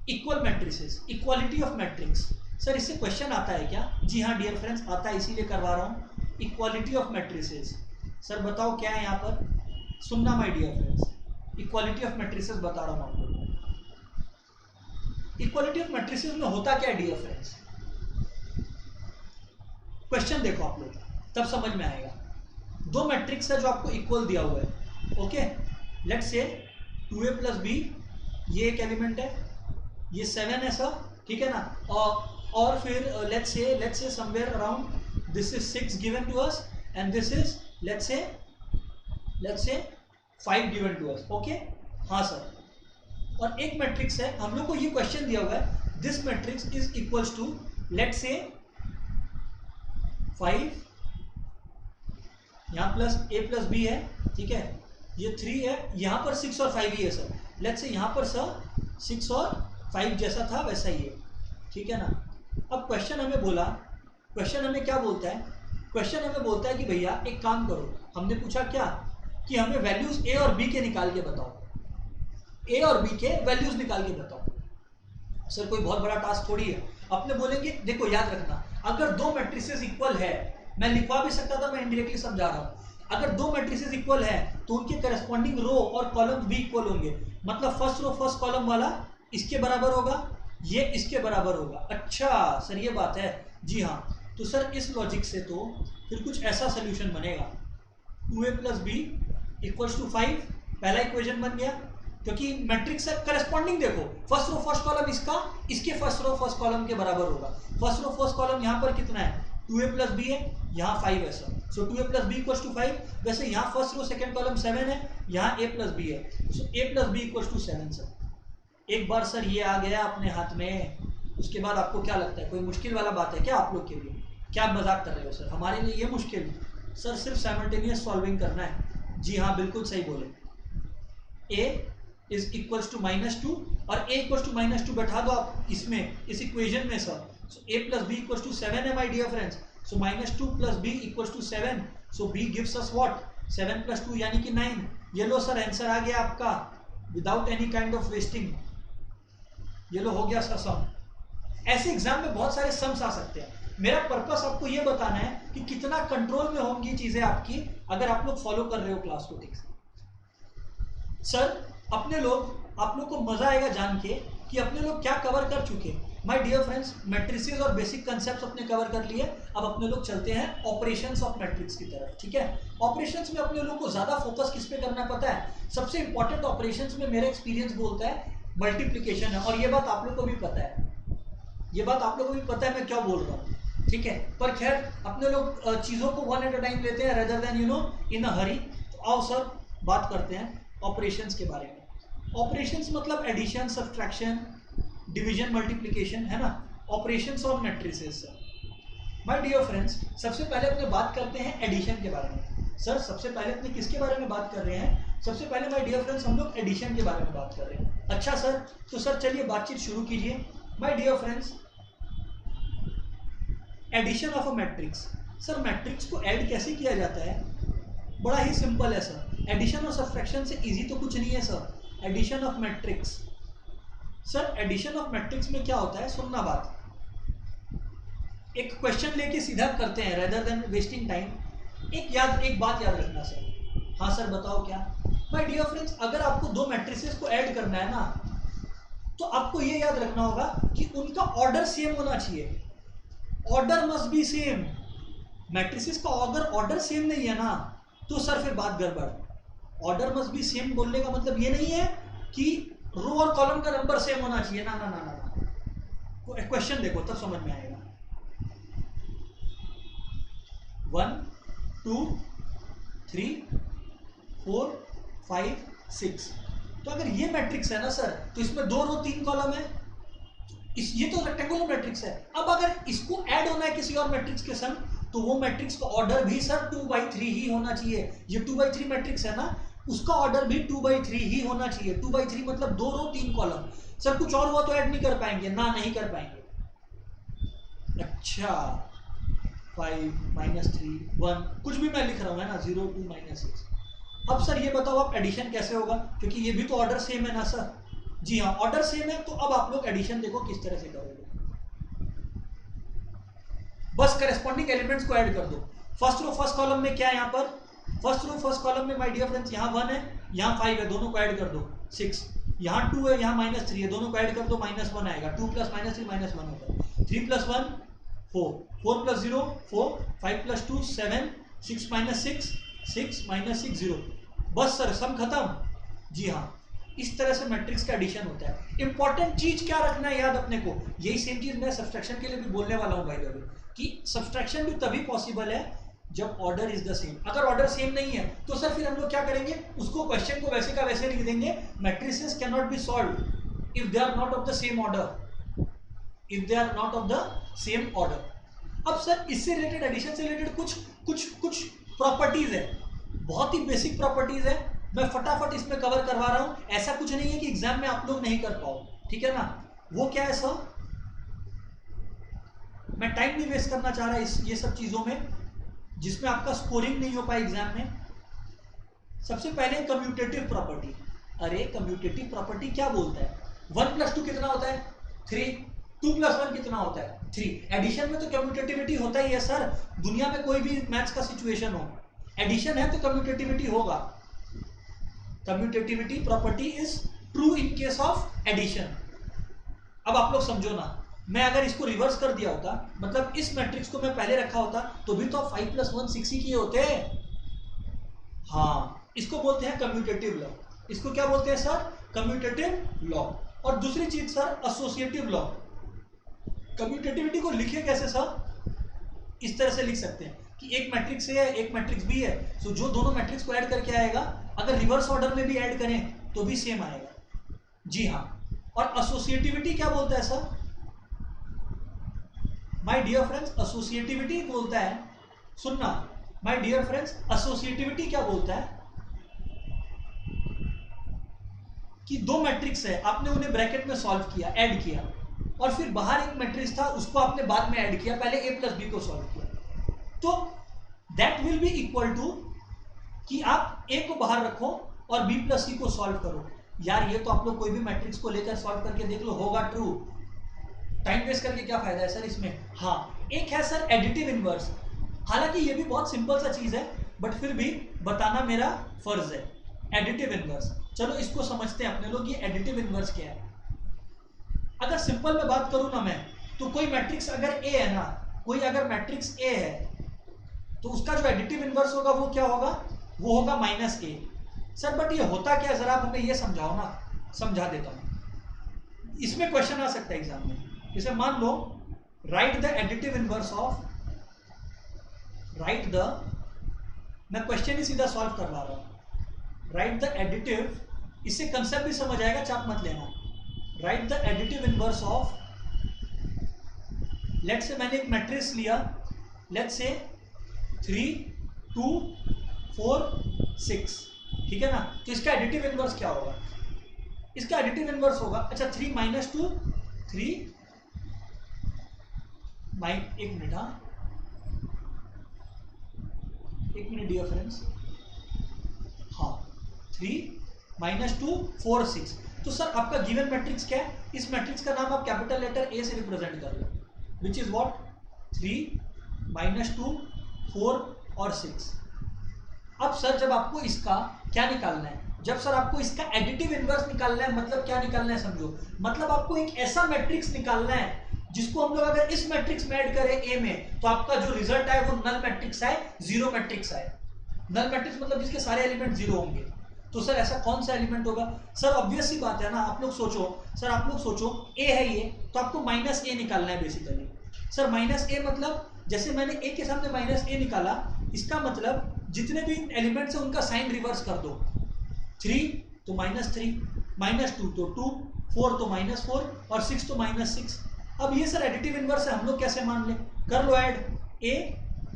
Equal matrices, equality of matrix. Sir इससे क्वेश्चन आता है क्या? जी हाँ डियर फ्रेंड्स, आता है, इसीलिए करवा रहा हूँ। इक्वालिटी ऑफ मैट्रिसेस, सर बताओ क्या है यहाँ पर? सुनना my dear friends, equality of matrices बता रहा हूँ आपको। इक्वालिटी ऑफ मैट्रिसेस में होता क्या है डियर फ्रेंड्स? क्वेश्चन देखो आप लोग, तब समझ में आएगा। दो मैट्रिक्स है जो आपको इक्वल दिया हुआ है, okay. Let's say 2a plus B, ये एक एलिमेंट है, ये 7 है सर, ठीक है ना। और फिर let's say somewhere around this is 6 given to us, and this is let's say 5 given to us, okay. हाँ सर, और एक मैट्रिक्स है, हम लोग को ये क्वेश्चन दिया हुआ है, this matrix is equals to let's say 5, यहाँ प्लस a प्लस बी है, ठीक है, ये 3 है, यहाँ पर 6 और 5 ही है सर। लेट्स से यहाँ पर सर 6 और 5 जैसा था वैसा ही है, ठीक है ना। अब क्वेश्चन हमें बोला, क्वेश्चन हमें क्या बोलता है? क्वेश्चन हमें बोलता है कि भैया एक काम करो, हमने पूछा क्या कि हमें वैल्यूज a और b के निकाल के बताओ, a और b के वैल्यूज निकाल के बताओ। सर कोई बहुत बड़ा टास्क थोड़ी है। अपने बोलेंगे देखो याद रखना, अगर दो मैट्रिसेस इक्वल है, मैं लिखवा भी सकता था, मैं इनडायरेक्टली समझा रहा हूँ, अगर दो मैट्रिसेस इक्वल है तो उनके करस्पॉन्डिंग रो और कॉलम भी इक्वल होंगे। मतलब फर्स्ट रो फर्स्ट कॉलम वाला इसके बराबर होगा, ये इसके बराबर होगा। अच्छा सर ये बात है, जी हाँ। तो सर इस लॉजिक से तो फिर कुछ ऐसा सोल्यूशन बनेगा, 2a plus B equals to 5, पहला इक्वेशन बन गया, क्योंकि मैट्रिक्स है करस्पॉन्डिंग। देखो फर्स्ट रो फर्स्ट कॉलम इसका, इसके फर्स्ट रो फर्स्ट कॉलम के बराबर होगा। फर्स्ट रो फर्स्ट कॉलम यहाँ पर कितना है? 2a प्लस बी है, यहाँ 5 है sir, so 2a plus B equals to 5। वैसे यहाँ फर्स्ट रो सेकंड कॉलम 7 है, यहाँ a प्लस बी है, so a plus B equals to 7 sir. एक बार सर ये आ गया अपने हाथ में, उसके बाद आपको क्या लगता है कोई मुश्किल वाला बात है क्या आप लोग के लिए? क्या मजाक कर रहे हो सर? हमारे लिए ये मुश्किल सर सिर्फ साइमल्टेनियस सॉल्विंग करना है। जी हाँ बिल्कुल सही बोले, a इज इक्वल्स टू -2 और a इक्वल्स टू -2 बैठा दो आप इसमें, इस इक्वेशन में sir. So a plus B equals to 7 है my dear friends. So -2 plus b equals to 7, so b gives us what? 7 plus 2 यानी कि 9। ये लो सर आंसर आ गया आपका without any kind of wasting. ये लो हो गया सर सम। ऐसे एग्जाम में बहुत सारे सम्स आ सकते हैं। मेरा पर्पस आपको ये बताना है कि कितना कंट्रोल में होंगी चीजें आपकी अगर आप लोग फॉलो कर रहे हो क्लास को ठीक से। सर अपने लोग, आप लोग को मजा आएगा जान के कि अपने लोग क्या कवर कर चुके हैं। माय डियर फ्रेंड्स, मैट्रिसेस और बेसिक कंसेप्ट्स अपने कवर कर लिए। अब अपने लोग चलते हैं ऑपरेशंस ऑफ मैट्रिक्स की तरफ, ठीक है। ऑपरेशंस में अपने लोग को ज्यादा फोकस किस पे करना पता है? सबसे इंपॉर्टेंट ऑपरेशंस में मेरा एक्सपीरियंस बोलता है मल्टीप्लीकेशन है, और ये बात आप लोग को भी पता है, ये बात आप लोग को भी पता है मैं क्या बोल रहा हूँ, ठीक है। पर खैर अपने लोग चीजों को वन एट अ टाइम लेते हैं रेदर देन इन अ हरी। तो आओ सर बात करते हैं ऑपरेशंस के बारे में। ऑपरेशंस मतलब एडिशन, सब्ट्रैक्शन, डिवीजन, मल्टीप्लिकेशन, है ना। Operations on matrices sir. My dear friends, सबसे पहले अपने बात करते हैं एडिशन के बारे में। सर सबसे पहले अपने किसके बारे में बात कर रहे हैं? सबसे पहले माय डियर फ्रेंड्स हम लोग एडिशन के बारे में बात कर रहे हैं। अच्छा सर, तो सर चलिए बातचीत शुरू कीजिए। My dear friends, addition of a matrix. Sir matrix को ऐड कैसे किया जाता है? बड़ा ही सिंपल है सर। एडिशन और सब्ट्रैक्शन से इजी तो कुछ नहीं है sir. Addition of matrix, sir addition of matrix में क्या होता है, सुनना बात। एक क्वेश्चन लेके सीधा करते हैं रेदर देन वेस्टिंग टाइम। एक बात याद रखना सर। हाँ सर बताओ क्या? माय डियर फ्रेंड्स, अगर आपको दो मैट्रिसेस को ऐड करना है ना, तो आपको ये याद रखना होगा कि उनका ऑर्डर सेम होना चाहिए। Order must be same. Matrices का अगर ऑर्डर सेम नहीं है ना, तो सर फिर बात गड़बड़। ऑर्डर मस्ट बी सेम बोलने का मतलब ये नहीं है कि रो और कॉलम का नंबर सेम होना चाहिए, ना ना ना ना ना। क्वेश्चन देखो तब समझ में आएगा। 1 2 3 4 5 6। तो अगर ये मैट्रिक्स है ना सर, तो इसमें 2 रो 3 कॉलम है। ये तो रेक्टेंगुलर मैट्रिक्स है। अब अगर इसको ऐड होना है किसी और मैट्रिक्स के संग, तो वो मैट्रिक्स का ऑर्डर भी सर 2/3 ही होना चाहिए। ये 2/3 मैट्रिक्स है ना, उसका ऑर्डर भी 2/3 ही होना चाहिए। 2/3 मतलब 2 रो 3 कॉलम। सर कुछ और हुआ तो ऐड नहीं कर पाएंगे ना, नहीं कर पाएंगे। अच्छा 5 -3 1 कुछ भी मैं लिख रहा हूँ है ना, 0 2 -6। अब सर ये बताओ आप एडिशन कैसे होगा, क्योंकि ये भी तो ऑर्डर सेम है ना सर। जी हाँ ऑर्डर सेम है। तो अब आप लोग एडिशन देखो किस तरह से करोगे। बस करेस्पॉन्डिंग एलिमेंट्स को ऐड कर दो। फर्स्ट रो फर्स्ट कॉलम में क्या है यहाँ पर? फर्स्ट रो फर्स्ट कॉलम में माय डियर फ्रेंड्स यहाँ 1 है, यहाँ 5 है, दोनों को ऐड कर दो 6। यहाँ 2 है, यहाँ -3 है, दोनों को ऐड कर दो -1 आएगा। 2 + -3 -1 होगा। 3 + 1 4, 4 + 0 4, 5 + 2 7, 6 - 6 6 -6 0। बस सर सम खत्म। जी हाँ इस तरह से मैट्रिक्स का एडिशन होता है। इंपॉर्टेंट चीज क्या रखना है याद अपने को, यही सेम चीज मैं सब्ट्रैक्शन के लिए भी बोलने वाला हूँ बाय द वे, कि सब्ट्रैक्शन भी तभी पॉसिबल है जब ऑर्डर इज द सेम। अगर ऑर्डर सेम नहीं है तो सर फिर हम लोग क्या करेंगे, उसको क्वेश्चन को वैसे का वैसे लिख देंगे। Matrices can not be solved if they are not of the same order, if they are not of the same order. अब सर इससे रिलेटेड, एडिशन से रिलेटेड कुछ प्रॉपर्टीज है, बहुत ही बेसिक प्रॉपर्टीज है। मैं फटाफट इसमें कवर करवा रहा हूं। ऐसा कुछ नहीं है कि एग्जाम में आप लोग नहीं कर पाओ, ठीक है ना। वो क्या है सर, मैं टाइम नहीं वेस्ट करना चाह रहा ये सब चीजों में जिसमें आपका स्कोरिंग नहीं हो पाए एग्जाम में। सबसे पहले कम्यूटेटिव प्रॉपर्टी। अरे कम्यूटेटिव प्रॉपर्टी क्या बोलता है? 1 + 2 कितना होता है? 3। 2 + 1 कितना होता है? 3। एडिशन में तो कम्यूटेटिविटी होता ही है सर। दुनिया में कोई भी मैथ्स का सिचुएशन हो, एडिशन है तो कम्यूटेटिविटी होगा। Commutativity property is true in case of addition. अब आप लोग समझो ना, मैं अगर इसको रिवर्स कर दिया होता, मतलब इस मैट्रिक्स को मैं पहले रखा होता, तो भी तो 5 + 1 6 ही किए होते। हाँ इसको बोलते हैं कम्यूटेटिव लॉ। इसको क्या बोलते हैं सर? Commutative law. और दूसरी चीज सर एसोसिएटिव लॉ। कम्यूटेटिविटी को लिखे कैसे सर? इस तरह से लिख सकते हैं कि एक मैट्रिक्स ए है एक मैट्रिक्स बी है, तो जो दोनों मैट्रिक्स को ऐड करके आएगा, अगर रिवर्स ऑर्डर में भी ऐड करें तो भी सेम आएगा। जी हाँ। और एसोसिएटिविटी क्या बोलता है sir? My dear friends associativity बोलता है, सुनना माय डियर फ्रेंड्स, एसोसिएटिविटी क्या बोलता है कि दो मैट्रिक्स है, आपने उन्हें ब्रैकेट में सॉल्व किया, ऐड किया, और फिर बाहर एक मैट्रिक्स था उसको आपने बाद में ऐड किया, पहले a + b को सॉल्व किया, तो that will be equal to कि आप a को बाहर रखो और b + c को सॉल्व करो। यार ये तो आप लोग कोई भी मैट्रिक्स को लेकर सॉल्व करके देख लो, होगा ट्रू। टाइम वेस्ट करके क्या फायदा है सर इसमें। हाँ एक है सर एडिटिव इनवर्स। हालांकि ये भी बहुत सिंपल सा चीज है, बट फिर भी बताना मेरा फर्ज है। एडिटिव इनवर्स, चलो इसको समझते हैं अपने लोग, ये एडिटिव इनवर्स क्या है। अगर सिंपल में बात करूं ना मैं, तो कोई मैट्रिक्स अगर ए है ना, कोई अगर मैट्रिक्स ए है तो उसका जो एडिटिव इनवर्स होगा वो क्या होगा, वो होगा माइनस ए। सर बट ये होता क्या, जरा आप हमें ये समझाओ ना। समझा देता हूं, इसमें क्वेश्चन आ सकता है एग्जाम में। जैसे मान लो write the additive inverse of, write the, मैं क्वेश्चन ही सीधा सॉल्व करवा रहा हूं। राइट द एडिटिव, इससे कंसेप्ट भी समझ आएगा, चाप मत लेना। Write the additive inverse of, let's say मैंने एक मैट्रिक्स लिया, लेट्स से 3 2 4 6, ठीक है ना। तो इसका एडिटिव इनवर्स क्या होगा, इसका एडिटिव इनवर्स होगा, अच्छा 3 - 2 3 एक मिनट, हाँ एक मिनट डियर फ्रेंड्स, हाँ 3 - 2 4 6। तो सर आपका गिवन मैट्रिक्स क्या है, इस मैट्रिक्स का नाम आप कैपिटल लेटर ए से रिप्रेजेंट कर लो, विच इज व्हाट 3 - 2 4 और 6। अब सर जब आपको इसका क्या निकालना है, जब सर आपको इसका एडिटिव इनवर्स निकालना है, मतलब क्या निकालना है समझो, मतलब आपको एक ऐसा मैट्रिक्स निकालना है जिसको हम लोग अगर इस मैट्रिक्स में ऐड करें ए में, तो आपका जो रिजल्ट आए वो नल मैट्रिक्स आए, जीरो मैट्रिक्स आए। नल मैट्रिक्स मतलब जिसके सारे एलिमेंट जीरो होंगे। तो सर ऐसा कौन सा एलिमेंट होगा, सर ऑब्वियस सी बात है ना, आप लोग सोचो, सर आप लोग सोचो ए है ये, तो आपको माइनस ए निकालना है बेसिकली। सर माइनस ए मतलब, जैसे मैंने ए के सामने माइनस ए निकाला, इसका मतलब जितने भी एलिमेंट्स हैं उनका साइन रिवर्स कर दो। 3 तो -3, -2 तो 2, 4 तो -4 और 6 तो -6। अब ये सर एडिटिव इनवर्स है, हम लोग कैसे मान लें, कर लो ऐड, a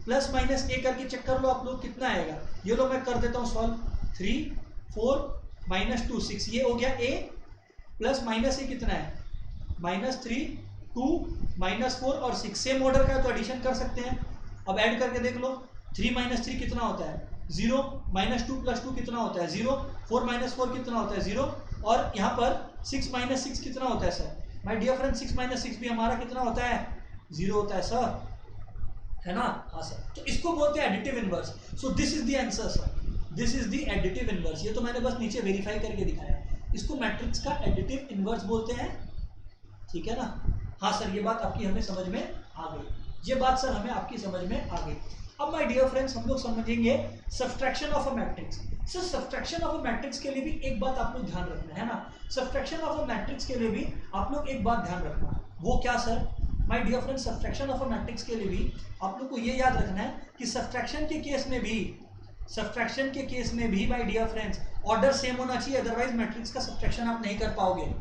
प्लस माइनस ए करके चेक कर लो आप लोग कितना आएगा। ये लो मैं कर देता हूँ सॉल्व, 3 4 -2 6, ये हो गया a प्लस माइनस ए कितना है -3 2 -4 और 6, सेम ऑर्डर का तो एडिशन कर सकते हैं। अब ऐड करके देख लो, 3 - 3 कितना होता है 0, -2 + 2 कितना होता है 0, 4 - 4 कितना होता है 0, और यहाँ पर 6 - 6 कितना होता है सर, माय डियर फ्रेंड 6 - 6 भी हमारा कितना होता है 0 होता है सर, है ना। हाँ सर, तो इसको बोलते हैं additive inverse. So this is the answer sir, this is the additive inverse. ये तो मैंने बस नीचे वेरीफाई करके दिखाया, इसको मैट्रिक्स का एडिटिव इनवर्स बोलते हैं, ठीक है ना। हाँ सर, ये बात आपकी हमें समझ में आ गई, ये बात सर हमें आपकी समझ में आ गई। अब माय डियर फ्रेंड्स हम लोग समझेंगे subtraction of a matrix. Sir subtraction of a matrix के लिए भी एक बात आप लोग ध्यान रखना है ना, सब्ट्रैक्शन ऑफ अ मैट्रिक्स के लिए भी आप लोग एक बात ध्यान रखना, वो क्या sir, my dear friends subtraction of a matrix के लिए भी आप लोग को ये याद रखना है कि सब्ट्रैक्शन के केस में भी, सब्ट्रैक्शन के केस में भी my dear friends order same होना चाहिए, अदरवाइज मैट्रिक्स का सब्ट्रैक्शन आप नहीं कर पाओगे।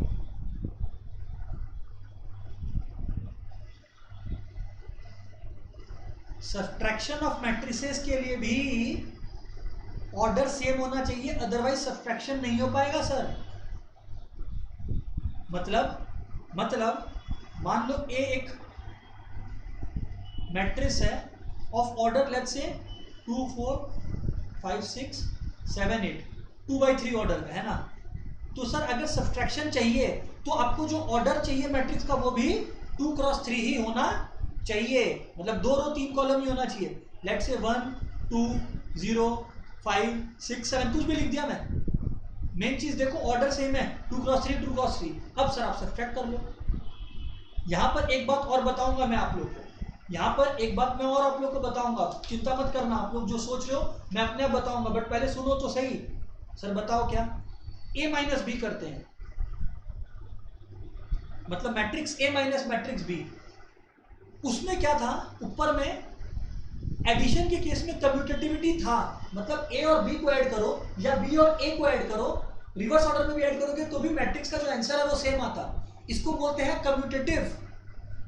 सब्ट्रैक्शन ऑफ मैट्रिसेस के लिए भी ऑर्डर सेम होना चाहिए, अदरवाइज सब्ट्रैक्शन नहीं हो पाएगा सर। मतलब मान लो ए एक मैट्रिक्स है of order let's say 2 4 5 6 7 8, 2/3 order का है ना। तो सर अगर सब्ट्रैक्शन चाहिए तो आपको जो ऑर्डर चाहिए मैट्रिक्स का वो भी 2 × 3 ही होना चाहिए, मतलब 2 रो 3 कॉलम ही होना चाहिए। लेट्स से 1 2 0 5 6 7 कुछ भी लिख दिया मैं, मेन चीज देखो ऑर्डर सेम है, 2 × 3 2 × 3। अब सर आप सब्ट्रैक्ट कर लो। यहाँ पर एक बात और बताऊंगा मैं आप लोग को, यहाँ पर एक बात मैं और आप लोग को बताऊंगा, चिंता मत करना, आप लोग जो सोच रहे हो मैं अपने आप बताऊंगा, बट पहले सुनो तो सही। सर बताओ क्या, a - b करते हैं, मतलब मैट्रिक्स a - मैट्रिक्स b, उसमें क्या था ऊपर में एडिशन के केस में कम्यूटेटिविटी था, मतलब a और b को ऐड करो या b और a को ऐड करो, रिवर्स ऑर्डर में भी ऐड करोगे तो भी मैट्रिक्स का जो आंसर है वो सेम आता, इसको बोलते हैं कम्यूटेटिव।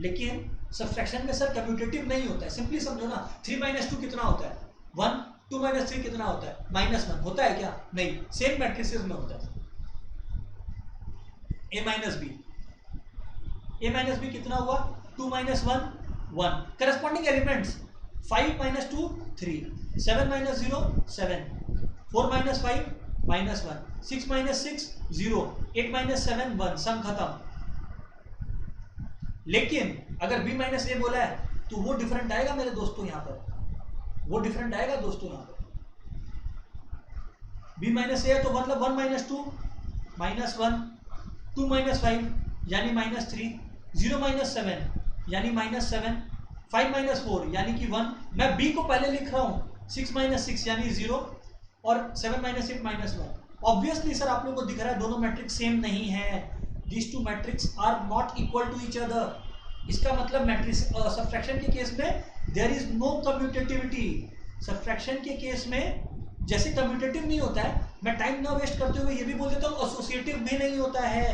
लेकिन सब्ट्रैक्शन में सर कम्यूटेटिव नहीं होता है, सिंपली समझो ना, 3 - 2 कितना होता है 1, 2 - 3 कितना होता है -1 होता है क्या, नहीं, सेम मैट्रिसेस में होता है। a - b कितना हुआ 2 - 1 1, करस्पॉन्डिंग एलिमेंट्स 5 - 2 3, 7 - 0 7, 4 - 5 -1, 6 - 6 0, 8 - 7 1, सम खत्म। लेकिन अगर b - a बोला है तो वो डिफरेंट आएगा मेरे दोस्तों, यहाँ पर वो डिफरेंट आएगा दोस्तों, यहाँ पर b - a है तो मतलब 1 - 2 -1, 2 - 5 यानी -3, 0 - 7 यानी -7, 5 - 4 यानी कि 1। मैं b को पहले लिख रहा हूँ, 6 - 6 यानी 0 और 7 - 8 -1। ऑब्वियसली सर आप लोगों को दिख रहा है दोनों मैट्रिक्स सेम नहीं है। These two matrix are not equal to each other. इसका मतलब मैट्रिक्स सब्ट्रैक्शन के केस में देयर इज नो कम्यूटेटिविटी। सब्ट्रैक्शन के केस में जैसे कम्यूटेटिव नहीं होता है, मैं टाइम ना वेस्ट करते हुए ये भी बोल देता हूँ एसोसिएटिव भी नहीं होता है।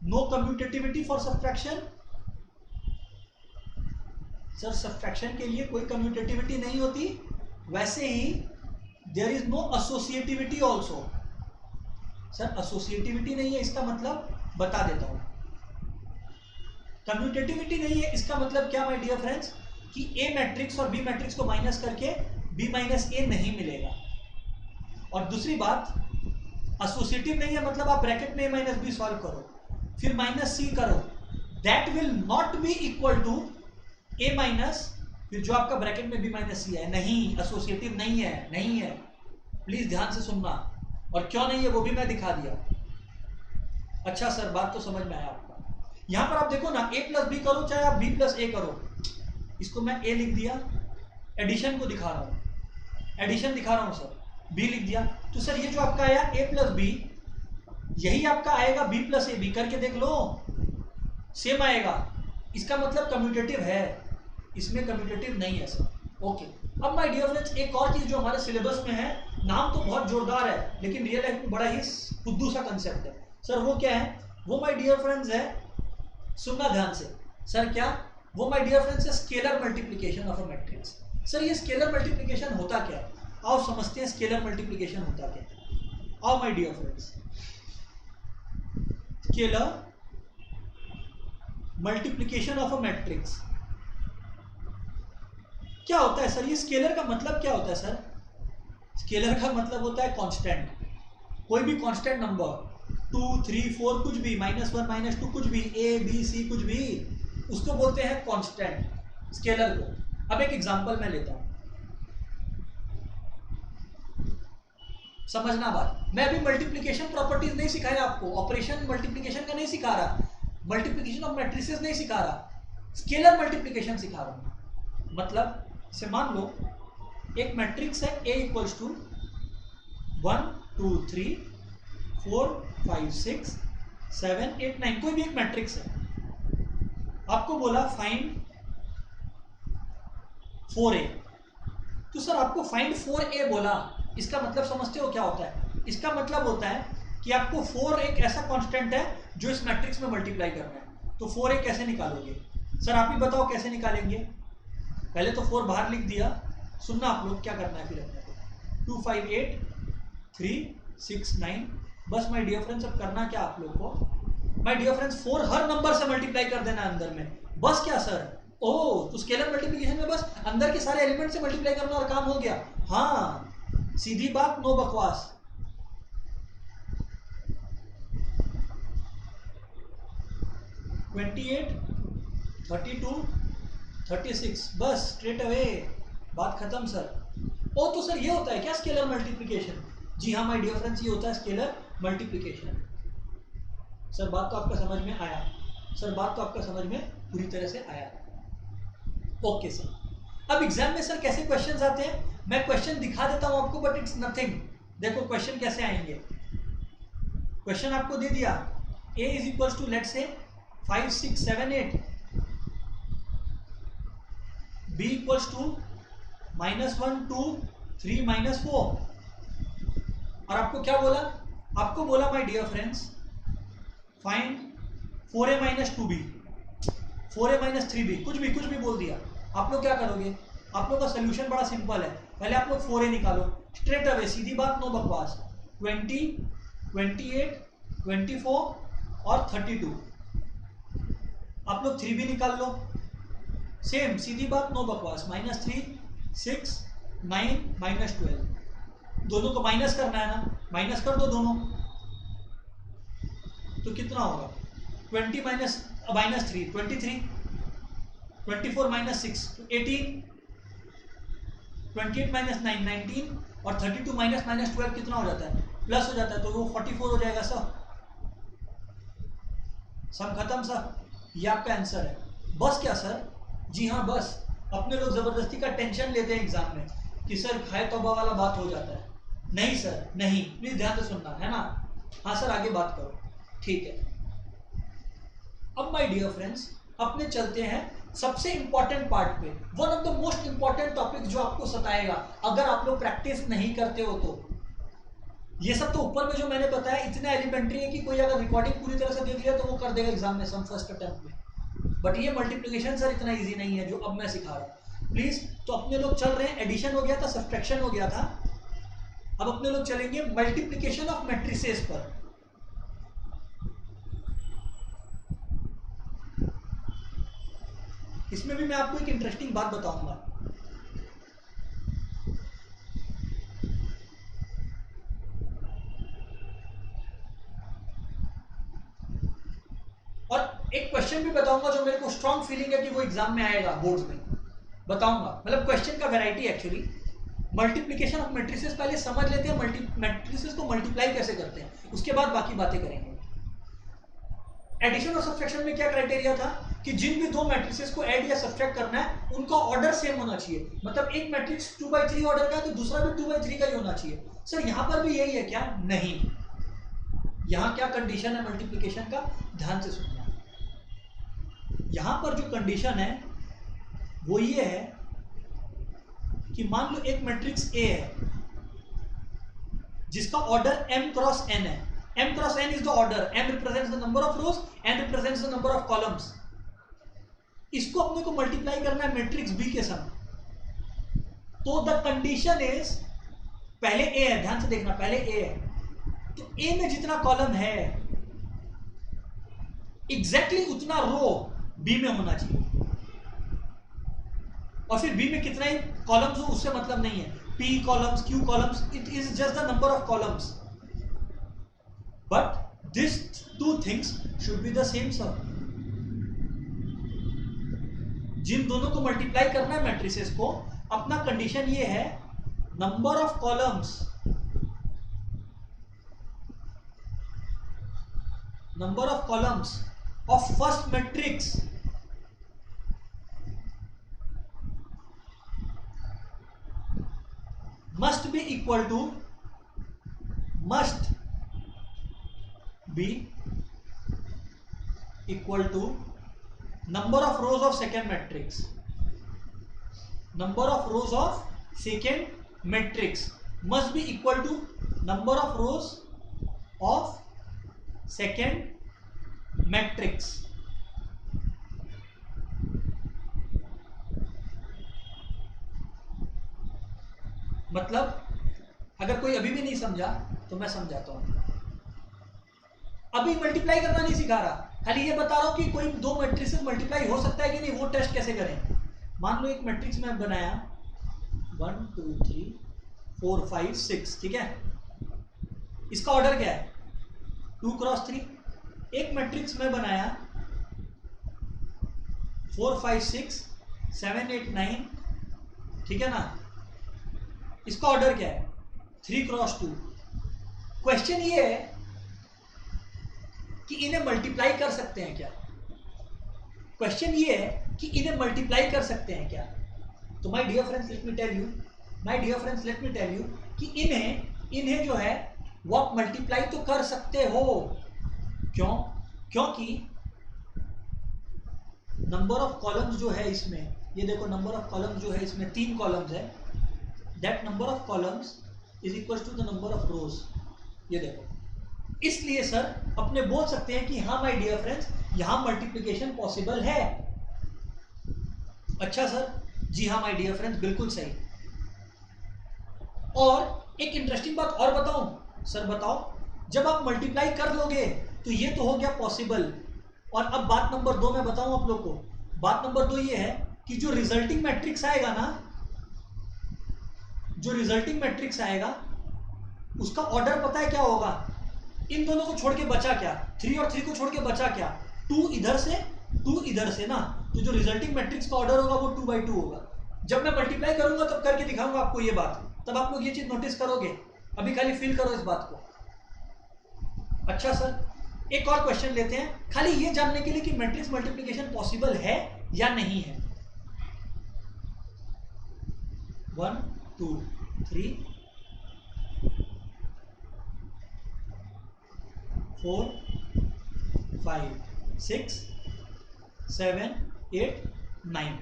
No commutativity for subtraction. Sir subtraction के लिए कोई कम्यूटेटिविटी नहीं होती, वैसे ही there is no associativity also. Sir associativity नहीं है इसका मतलब बता देता हूं। कम्यूटेटिविटी नहीं है इसका मतलब क्या माय डियर फ्रेंड्स, कि ए मैट्रिक्स और बी मैट्रिक्स को माइनस करके बी माइनस ए नहीं मिलेगा। और दूसरी बात, एसोसिएटिव नहीं है मतलब आप ब्रैकेट में ए माइनस बी सॉल्व करो, फिर माइनस सी करो, that will not be equal to A minus फिर जो आपका ब्रैकेट में बी माइनस सी है। नहीं, एसोसिएटिव नहीं है, नहीं है। प्लीज ध्यान से सुनना, और क्यों नहीं है वो भी मैं दिखा दिया। अच्छा सर बात तो समझ में आया आपका। यहां पर आप देखो ना, ए प्लस बी करो चाहे आप बी प्लस ए करो, इसको मैं ए लिख दिया, एडिशन को दिखा रहा हूं, एडिशन दिखा रहा हूं सर, बी लिख दिया। तो सर ये जो आपका आया ए प्लस बी, यही आपका आएगा बी प्लस ए बी, करके देख लो सेम आएगा। इसका मतलब कम्यूटेटिव है, इसमें कम्यूटेटिव नहीं है सर। ओके, अब माय डियर फ्रेंड्स एक और चीज जो हमारे सिलेबस में है, नाम तो बहुत जोरदार है लेकिन रियल लाइफ में बड़ा ही फुद्दू सा कंसेप्ट है सर। वो क्या है? वो माय डियर फ्रेंड्स है, सुनना ध्यान से सर, क्या वो माय डियर फ्रेंड्स है scalar multiplication of a matrix. Sir ये स्केलर मल्टीप्लिकेशन होता क्या है? आओ समझते हैं स्केलर मल्टीप्लिकेशन होता क्या है। आओ my dear friends, scalar multiplication of a matrix क्या होता है सर? ये स्केलर का मतलब क्या होता है सर? स्केलर का मतलब होता है कांस्टेंट। कोई भी कांस्टेंट नंबर 2, 3, 4 कुछ भी, -1, -2 कुछ भी, a, b, c कुछ भी, उसको बोलते हैं कांस्टेंट, स्केलर को। अब एक एग्जांपल मैं लेता हूं, समझना बात। मैं अभी मल्टीप्लिकेशन प्रॉपर्टीज नहीं सिखाया आपको, ऑपरेशन मल्टीप्लिकेशन का नहीं सिखा रहा, मल्टीप्लिकेशन ऑफ मैट्रिसेस नहीं सिखा रहा, स्केलर मल्टीप्लिकेशन सिखा रहा हूं। मतलब से मान लो एक मैट्रिक्स है A इक्वल्स टू 1, 2, 3, 4, 5, 6, 7, 8, 9, कोई भी एक मैट्रिक्स है। आपको बोला फाइंड 4A, तो सर आपको फाइंड 4A बोला, इसका मतलब समझते हो क्या होता है? इसका मतलब होता है कि आपको 4 एक ऐसा कांस्टेंट है जो इस मैट्रिक्स में मल्टीप्लाई करना है। तो 4A कैसे निकालोगे? सर आप ही बताओ कैसे निकालेंगे। पहले तो 4 बाहर लिख दिया, सुनना आप लोग क्या करना है फिर अपने को। 2, 5, 8, 3, 6, 9, बस माय डियर फ्रेंड्स अब करना क्या आप लोग को, माय डियर फ्रेंड्स 4 हर नंबर से मल्टीप्लाई कर देना अंदर में। बस क्या सर? ओह, तो स्केलर मल्टीप्लिकेशन में बस अंदर के सारे एलिमेंट से मल्टीप्लाई करना और काम हो गया। हाँ, सीधी बात, नो बकवास। (28, 32, 36), बस स्ट्रेट अवे बात खत्म सर। ओ तो सर ये होता है क्या स्केलर मल्टीप्लिकेशन? जी हाँ माय डियर फ्रेंड्स, ये होता है स्केलर मल्टीप्लिकेशन। सर बात तो आपका समझ में आया? सर बात तो आपका समझ में पूरी तरह से आया? Okay sir. अब एग्जाम में सर कैसे क्वेश्चंस आते हैं, मैं क्वेश्चन दिखा देता हूं आपको, बट इट्स नथिंग। देखो क्वेश्चन कैसे आएंगे। क्वेश्चन आपको दे दिया, a is equals to let's say 5, 6, 7, 8, b equals to -1, 2, 3, -4, और आपको क्या बोला? आपको बोला my dear friends find 4a - 2b, 4a - 3b, कुछ भी बोल दिया। आप लोग क्या करोगे? आप लोग का सोल्यूशन बड़ा सिंपल है, पहले आप लोग 4a निकालो, स्ट्रेट अवे, सीधी बात, नो बकवास। 20, 28, 24 और 32, आप लोग 3b निकाल लो, सेम सीधी बात, नो बकवास। -3, 6, 9, -12, दोनों को माइनस करना है ना, माइनस कर दो दोनों, तो कितना होगा? 20 -3, 23, 24 - 6, 18, 28 - 9, 19, और 32 -12 कितना हो जाता है? प्लस हो जाता है, तो वो 44 हो जाएगा सर। सम खत्म सर, ये आपका आंसर है। बस क्या सर? जी हाँ बस। अपने लोग जबरदस्ती का टेंशन लेते हैं एग्जाम में कि सर खाए तौबा वाला बात हो जाता है। नहीं सर नहीं, प्लीज ध्यान से सुनना है ना। हाँ सर आगे बात करो, ठीक है। अब माय डियर फ्रेंड्स अपने चलते हैं सबसे इंपॉर्टेंट पार्ट पे, one of the most important topic जो आपको सताएगा अगर आप लोग प्रैक्टिस नहीं करते हो तो। ये सब तो ऊपर में जो मैंने बताया इतना एलिमेंट्री है कि कोई अगर रिकॉर्डिंग पूरी तरह से देख लिया तो वो कर देगा एग्जाम में सम फर्स्ट अटेम्प्ट में। बट ये मल्टीप्लिकेशन सर इतना इजी नहीं है जो अब मैं सिखा रहा हूँ, प्लीज। तो अपने लोग चल रहे हैं, एडिशन हो गया था, सब्ट्रैक्शन हो गया था, अब अपने लोग चलेंगे मल्टीप्लिकेशन ऑफ मैट्रिसेस पर। इसमें भी मैं आपको एक इंटरेस्टिंग बात बताऊंगा। और एक क्वेश्चन भी बताऊंगा जो मेरे को स्ट्रॉन्ग फीलिंग है कि वो एग्जाम में आएगा, बोर्ड्स में बताऊंगा। मतलब क्वेश्चन का variety actually. Multiplication of matrices पहले समझ लेते हैं, मैट्रिसेस को मल्टीप्लाई कैसे करते हैं, उसके बाद बाकी बातें करेंगे। एडिशन और सब्ट्रैक्शन में क्या क्राइटेरिया था कि जिन भी दो मैट्रिसेस को ऐड या सब्ट्रैक्ट करना है उनका ऑर्डर सेम होना चाहिए। मतलब एक मैट्रिक्स 2/3 ऑर्डर का है तो दूसरा भी 2/3 का ही होना चाहिए। सर यहां पर भी यही है क्या? नहीं। यहां क्या कंडीशन है मल्टीप्लिकेशन का, ध्यान से सुनना। यहां पर जो कंडीशन है वो ये है कि मान लो एक मैट्रिक्स ए है जिसका ऑर्डर m क्रॉस n है। m cross n is the order, m represents the number of rose, n represents the number of columns. इसको अपने को मल्टीप्लाई करना है मैट्रिक्स b के साथ। तो द कंडीशन इज, पहले a है, ध्यान से देखना, पहले a है तो a में जितना कॉलम है एग्जैक्टली उतना रो b में होना चाहिए। और फिर b में कितना ही कॉलम्स हो उससे मतलब नहीं है, p columns, q columns, it is just the number of columns. But this two things should be the same sir. जिन दोनों को मल्टीप्लाई करना है मैट्रिसेस को, अपना कंडीशन ये है number of columns, number of columns of first matrix must be equal to number of rows of second matrix. Number of rows of second matrix must be equal to number of rows of second matrix. मतलब अगर कोई अभी भी नहीं समझा तो मैं समझाता हूं। अभी मल्टीप्लाई करना नहीं सिखा रहा, खाली ये बता रहा हूं कि कोई दो मैट्रिक्स मल्टीप्लाई हो सकता है कि नहीं, वो टेस्ट कैसे करें। मान लो एक मैट्रिक्स में बनाया 1 2 3 4 5 6, ठीक है। इसका ऑर्डर क्या है 2 क्रॉस 3। एक मैट्रिक्स में बनाया 4 5 6 7 8 9, ठीक है ना। इसका ऑर्डर क्या है 3 क्रॉस 2। क्वेश्चन ये है कि इन्हें मल्टीप्लाई कर सकते हैं क्या। क्वेश्चन ये है कि इन्हें मल्टीप्लाई कर सकते हैं क्या। तो my dear friends let me tell you कि इन्हें जो है वो आप मल्टीप्लाई तो कर सकते हो। क्यों? क्योंकि नंबर ऑफ कॉलम्स जो है इसमें, ये देखो नंबर ऑफ कॉलम्स जो है इसमें 3 कॉलम्स है, that number of columns is equal to the number of rows. ये देखो, इसलिए सर अपने बोल सकते हैं कि हाँ माय डियर फ्रेंड्स यहां मल्टीप्लिकेशन पॉसिबल है। अच्छा सर, जी हाँ माय डियर फ्रेंड्स बिल्कुल सही। और एक इंटरेस्टिंग बात और बताऊं सर, बताओ, जब आप मल्टीप्लाई कर लोगे तो ये तो हो गया पॉसिबल। और अब बात नंबर 2 मैं बताऊं आप लोग को। बात नंबर 2 ये है कि जो रिजल्टिंग मैट्रिक्स आएगा ना, जो रिजल्टिंग मैट्रिक्स आएगा उसका ऑर्डर पता है क्या होगा। इन दोनों को छोड़ के बचा क्या, 3 और 3 को छोड़ के बचा क्या, 2 इधर से 2 इधर से ना। तो जो रिजल्टिंग मैट्रिक्स का ऑर्डर होगा वो 2/2 होगा। जब मैं मल्टीप्लाई करूंगा तब करके दिखाऊंगा आपको ये बात, तब आप लोग ये चीज नोटिस करोगे। अभी खाली फील करो इस बात को। अच्छा सर, एक और क्वेश्चन लेते हैं खाली ये जानने के लिए कि मैट्रिक्स मल्टीप्लिकेशन पॉसिबल है या नहीं है। 1 2 3 4 5 6 7 8 9,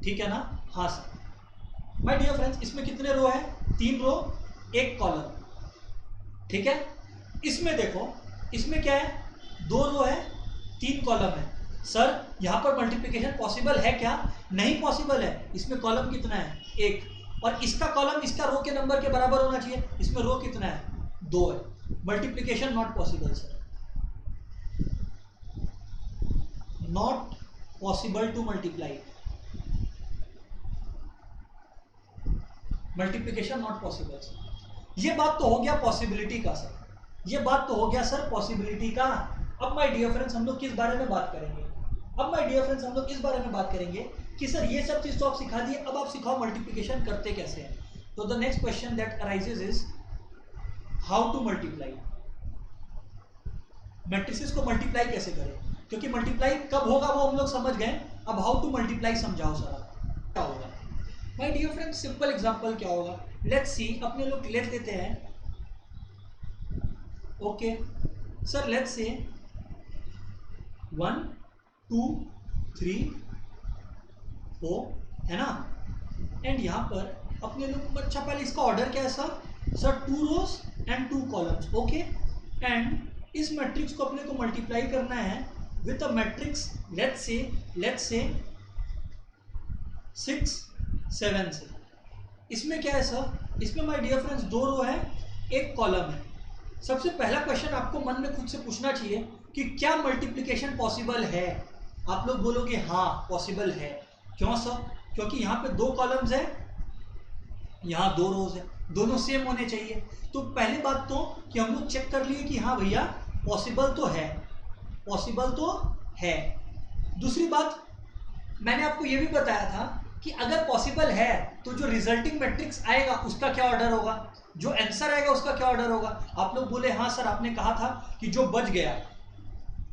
ठीक है ना? हाँ सर। माय डियर फ्रेंड्स, इसमें कितने रो है? 3 रो 1 कॉलम, ठीक है। इसमें देखो, इसमें क्या है? 2 रो है 3 कॉलम है। सर यहाँ पर मल्टीप्लिकेशन पॉसिबल है क्या? नहीं पॉसिबल है। इसमें कॉलम कितना है? 1, और इसका कॉलम इसका रो के नंबर के बराबर होना चाहिए। इसमें रो कितना है? 2 है। Multiplication not possible sir, not possible to multiply. Multiplication not possible sir. ये बात तो हो गया पॉसिबिलिटी का सर, ये बात तो हो गया सर पॉसिबिलिटी का। अब माय डियर फ्रेंड्स हम लोग किस बारे में बात करेंगे? अब माय डियर फ्रेंड्स हम लोग इस बारे में बात करेंगे कि सर ये सब चीज तो आप सिखा दिए, अब आप सिखाओ मल्टीप्लिकेशन करते कैसे हैं। तो the next question that arises is how to multiply. Matrices को मल्टीप्लाई कैसे करें? क्योंकि मल्टीप्लाई कब होगा वो हम लोग समझ गए, अब हाउ टू मल्टीप्लाई समझाओ सर। क्या होगा my dear friends? Simple example क्या होगा, लेट्स सी। अपने लोग लेट लेते हैं, ओके सर, लेट्स से 1 2 3 4 है ना। एंड यहाँ पर अपने लोग, अच्छा पहले इसका ऑर्डर क्या है sir? Sir 2 rows and 2 columns, okay. And इस मैट्रिक्स को अपने को मल्टीप्लाई करना है with a matrix let's say 6 7 से। इसमें क्या है सर? इसमें माय डियर फ्रेंड्स 2 रो है 1 कॉलम है। सबसे पहला क्वेश्चन आपको मन में खुद से पूछना चाहिए कि क्या मल्टीप्लिकेशन पॉसिबल है? आप लोग बोलोगे हाँ पॉसिबल है। क्यों सर? क्योंकि यहाँ पे 2 कॉलम्स है, यहाँ 2 रोज है, दोनों सेम होने चाहिए। तो पहली बात तो कि हम लोग चेक कर लिए कि हाँ भैया पॉसिबल तो है, पॉसिबल तो है। दूसरी बात, मैंने आपको ये भी बताया था कि अगर पॉसिबल है तो जो रिजल्टिंग मैट्रिक्स आएगा उसका क्या ऑर्डर होगा, जो आंसर आएगा उसका क्या ऑर्डर होगा। आप लोग बोले हाँ सर, आपने कहा था कि जो बच गया,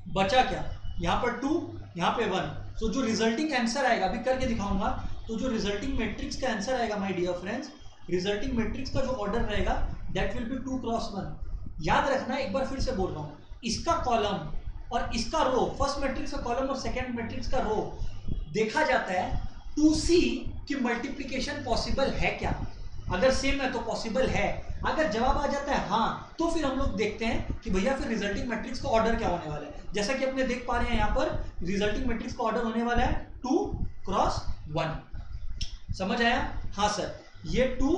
बचा क्या? यहाँ पर 2, यहाँ पे 1, तो जो रिजल्टिंग आंसर आएगा, अभी करके दिखाऊंगा, तो जो रिजल्टिंग मैट्रिक्स का आंसर आएगा my dear friends, resulting matrix का जो ऑर्डर रहेगा दैट विल बी 2 क्रॉस 1। याद रखना, एक बार फिर से बोल रहा हूँ, इसका कॉलम और इसका रो, फर्स्ट मैट्रिक्स का कॉलम और सेकेंड मैट्रिक्स का रो देखा जाता है टू सी कि मल्टीप्लिकेशन पॉसिबल है क्या। अगर सेम है तो पॉसिबल है, अगर जवाब आ जाता है हाँ, तो फिर हम लोग देखते हैं कि भैया फिर रिजल्टिंग मैट्रिक्स का ऑर्डर क्या होने वाला है। जैसा कि अपने देख पा रहे हैं यहाँ पर रिजल्टिंग मैट्रिक्स का ऑर्डर होने वाला है 2 क्रॉस 1। समझ आया? हाँ सर, ये 2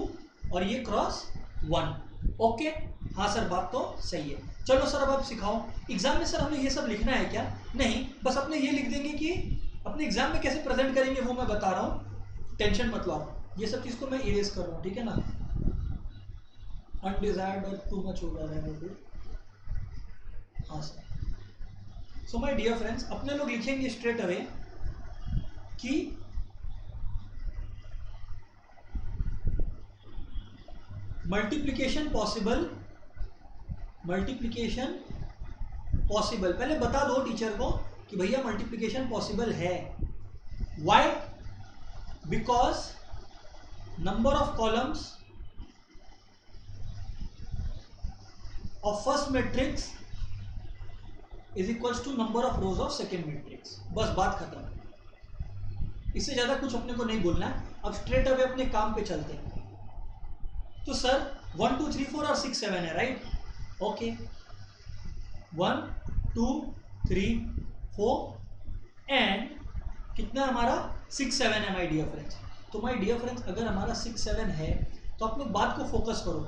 और ये क्रॉस 1, ओके। हाँ सर, बात तो सही है। चलो सर अब आप सिखाओ। एग्जाम में सर हमें ये सब लिखना है क्या? नहीं, बस अपने ये लिख देंगे कि अपने एग्जाम में कैसे प्रेजेंट करेंगे वो मैं बता रहा हूँ, टेंशन मत लो। ये सब चीज़ को मैं इरेज कर रहा हूँ, ठीक है ना। अनडिजायर्ड और टू मच हो रहा है फिर। हाँ sir. So my dear friends, अपने लोग लिखेंगे स्ट्रेट अवे कि मल्टीप्लिकेशन पॉसिबल, मल्टीप्लिकेशन पॉसिबल। पहले बता दो टीचर को कि भैया मल्टीप्लिकेशन पॉसिबल है। Why? Because number of columns of first matrix is equals to number of rows of second matrix. बस बात खत्म, इससे ज्यादा कुछ अपने को नहीं बोलना है। अब स्ट्रेट अवे अपने काम पे चलते हैं। तो सर 1 2 3 4 और 6 7 है, राइट? ओके, 1 2 3 4 एंड कितना हमारा 6 7 है माय डियर फ्रेंड्स। तो माय डियर फ्रेंड्स, अगर हमारा 6 7 है तो आप लोग बात को फोकस करो,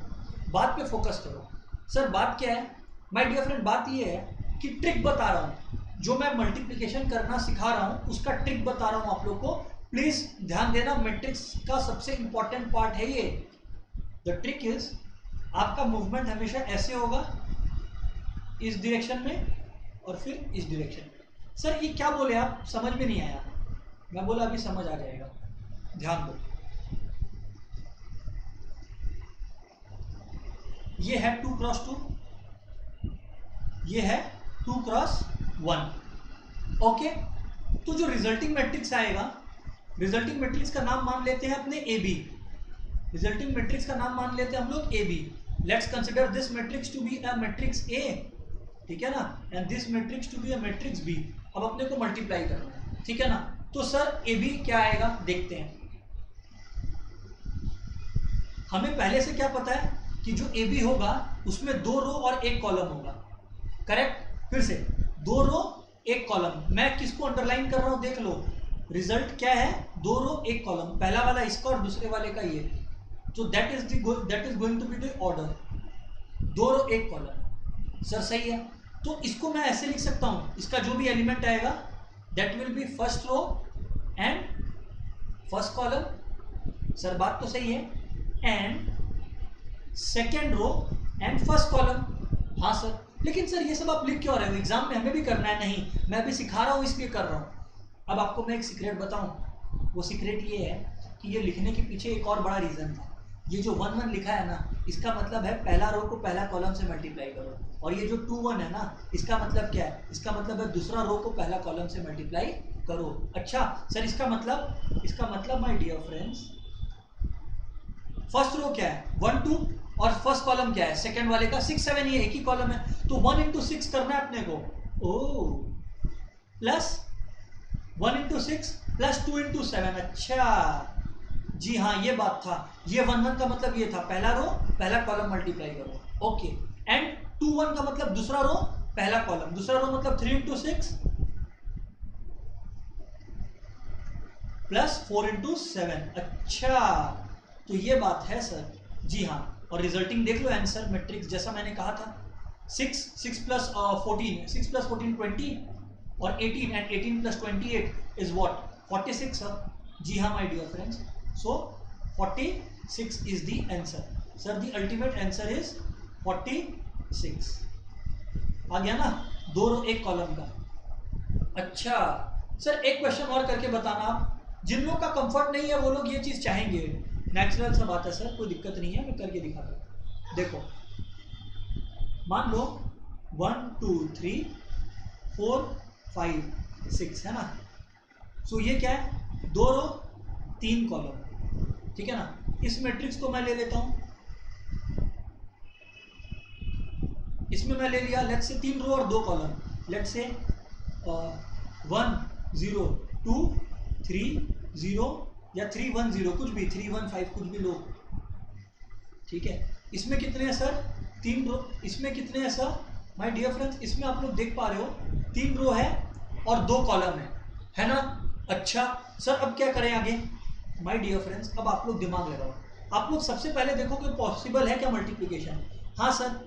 बात पे फोकस करो। सर बात क्या है माय डियर फ्रेंड? बात ये है कि ट्रिक बता रहा हूँ, जो मैं मल्टीप्लिकेशन करना सिखा रहा हूँ उसका ट्रिक बता रहा हूँ आप लोग को। प्लीज ध्यान देना, मैट्रिक्स का सबसे इंपॉर्टेंट पार्ट है ये। द ट्रिक इज, आपका मूवमेंट हमेशा ऐसे होगा, इस डायरेक्शन में और फिर इस डायरेक्शन में। सर ये क्या बोले आप? समझ में नहीं आया। मैं बोला अभी समझ आ जाएगा, ध्यान दो। ये है 2 क्रॉस 2, ये है 2 क्रॉस 1। ओके, तो जो रिजल्टिंग मैट्रिक्स आएगा, रिजल्टिंग मैट्रिक्स का नाम मान लेते हैं अपने ए बी। रिजल्टिंग मैट्रिक्स का नाम मान लेते हैं हम लोग A B. Let's consider this matrix to be a matrix A, ठीक है ना, and this matrix to be a matrix B. अब अपने को मल्टीप्लाई करना है, ठीक है ना। तो सर ए बी क्या आएगा देखते हैं। हमें पहले से क्या पता है कि जो ए बी होगा उसमें 2 रो और 1 कॉलम होगा, करेक्ट। फिर से 2 रो 1 कॉलम। मैं किसको अंडरलाइन कर रहा हूं देख लो, रिजल्ट क्या है, 2 रो 1 कॉलम, पहला वाला इसका और दूसरे वाले का ये। तो that is going to be the order, 2 row 1 column. Sir सही है, तो इसको मैं ऐसे लिख सकता हूं, इसका जो भी एलिमेंट आएगा that will be first row and first column. Sir बात तो सही है, and second row and first column. हाँ सर, लेकिन सर ये सब आप लिख क्यों रहे हो, एग्जाम में हमें भी करना है। नहीं, मैं अभी सिखा रहा हूँ इसलिए कर रहा हूँ। अब आपको मैं एक सीक्रेट बताऊं, वो सीक्रेट ये है कि ये लिखने के पीछे एक और बड़ा रीजन था। ये जो 1 1 लिखा है ना, इसका मतलब है पहला रो को पहला कॉलम से मल्टीप्लाई करो, और ये जो 2 1 है ना, इसका मतलब क्या है, इसका मतलब है दूसरा रो को पहला कॉलम से मल्टीप्लाई करो। अच्छा सर, इसका मतलब my dear friends, first row क्या है 1 2 और फर्स्ट कॉलम क्या है सेकंड वाले का 6 7, ये एक ही कॉलम है, तो 1 into 6 करना है अपने को। O plus 1 into 6 plus 2 into 7। अच्छा जी हाँ, ये बात था। ये 1 1 का मतलब ये था पहला रो पहला कॉलम मल्टीप्लाई करो। ओके, एंड 2 1 का मतलब दूसरा रो पहला कॉलम, दूसरा रो मतलब 3 into 6 प्लस 4 into 7। अच्छा, तो ये बात है सर, जी हाँ। और रिजल्टिंग देख लो आंसर मैट्रिक्स, जैसा मैंने कहा था 6 प्लस 14 20 और 18 and 18 plus 28 is what 46 sir. जी हाँ my dear friends, so 46 is the answer sir, the ultimate answer is 46। आ गया ना, 2 रो 1 कॉलम का। अच्छा सर, एक क्वेश्चन और करके बताना आप, जिन लोगों का कंफर्ट नहीं है वो लोग ये चीज चाहेंगे, नेचुरल सा बात है सर, कोई दिक्कत नहीं है, मैं करके दिखा रहा हूं। देखो मान लो 1 2 3 4 5 6 है ना, सो ये क्या है 2 रो 3 कॉलम, ठीक है ना। इस मैट्रिक्स को मैं ले लेता हूं, इसमें मैं ले लिया लेट्स से 3 रो और 2 कॉलम, लेट्स से 1 0 2 3 0 या 3 1 0, कुछ भी 3 1 5 कुछ भी लो, ठीक है। इसमें कितने हैं सर 3 रो, इसमें कितने हैं सर माय डियर फ्रेंड्स, इसमें आप लोग देख पा रहे हो 3 रो है और 2 कॉलम है ना। अच्छा सर, अब क्या करें आगे माय डियर फ्रेंड्स, अब आप लोग दिमाग लगाओ। आप लोग सबसे पहले देखो कि पॉसिबल है क्या मल्टीप्लिकेशन। हाँ सर,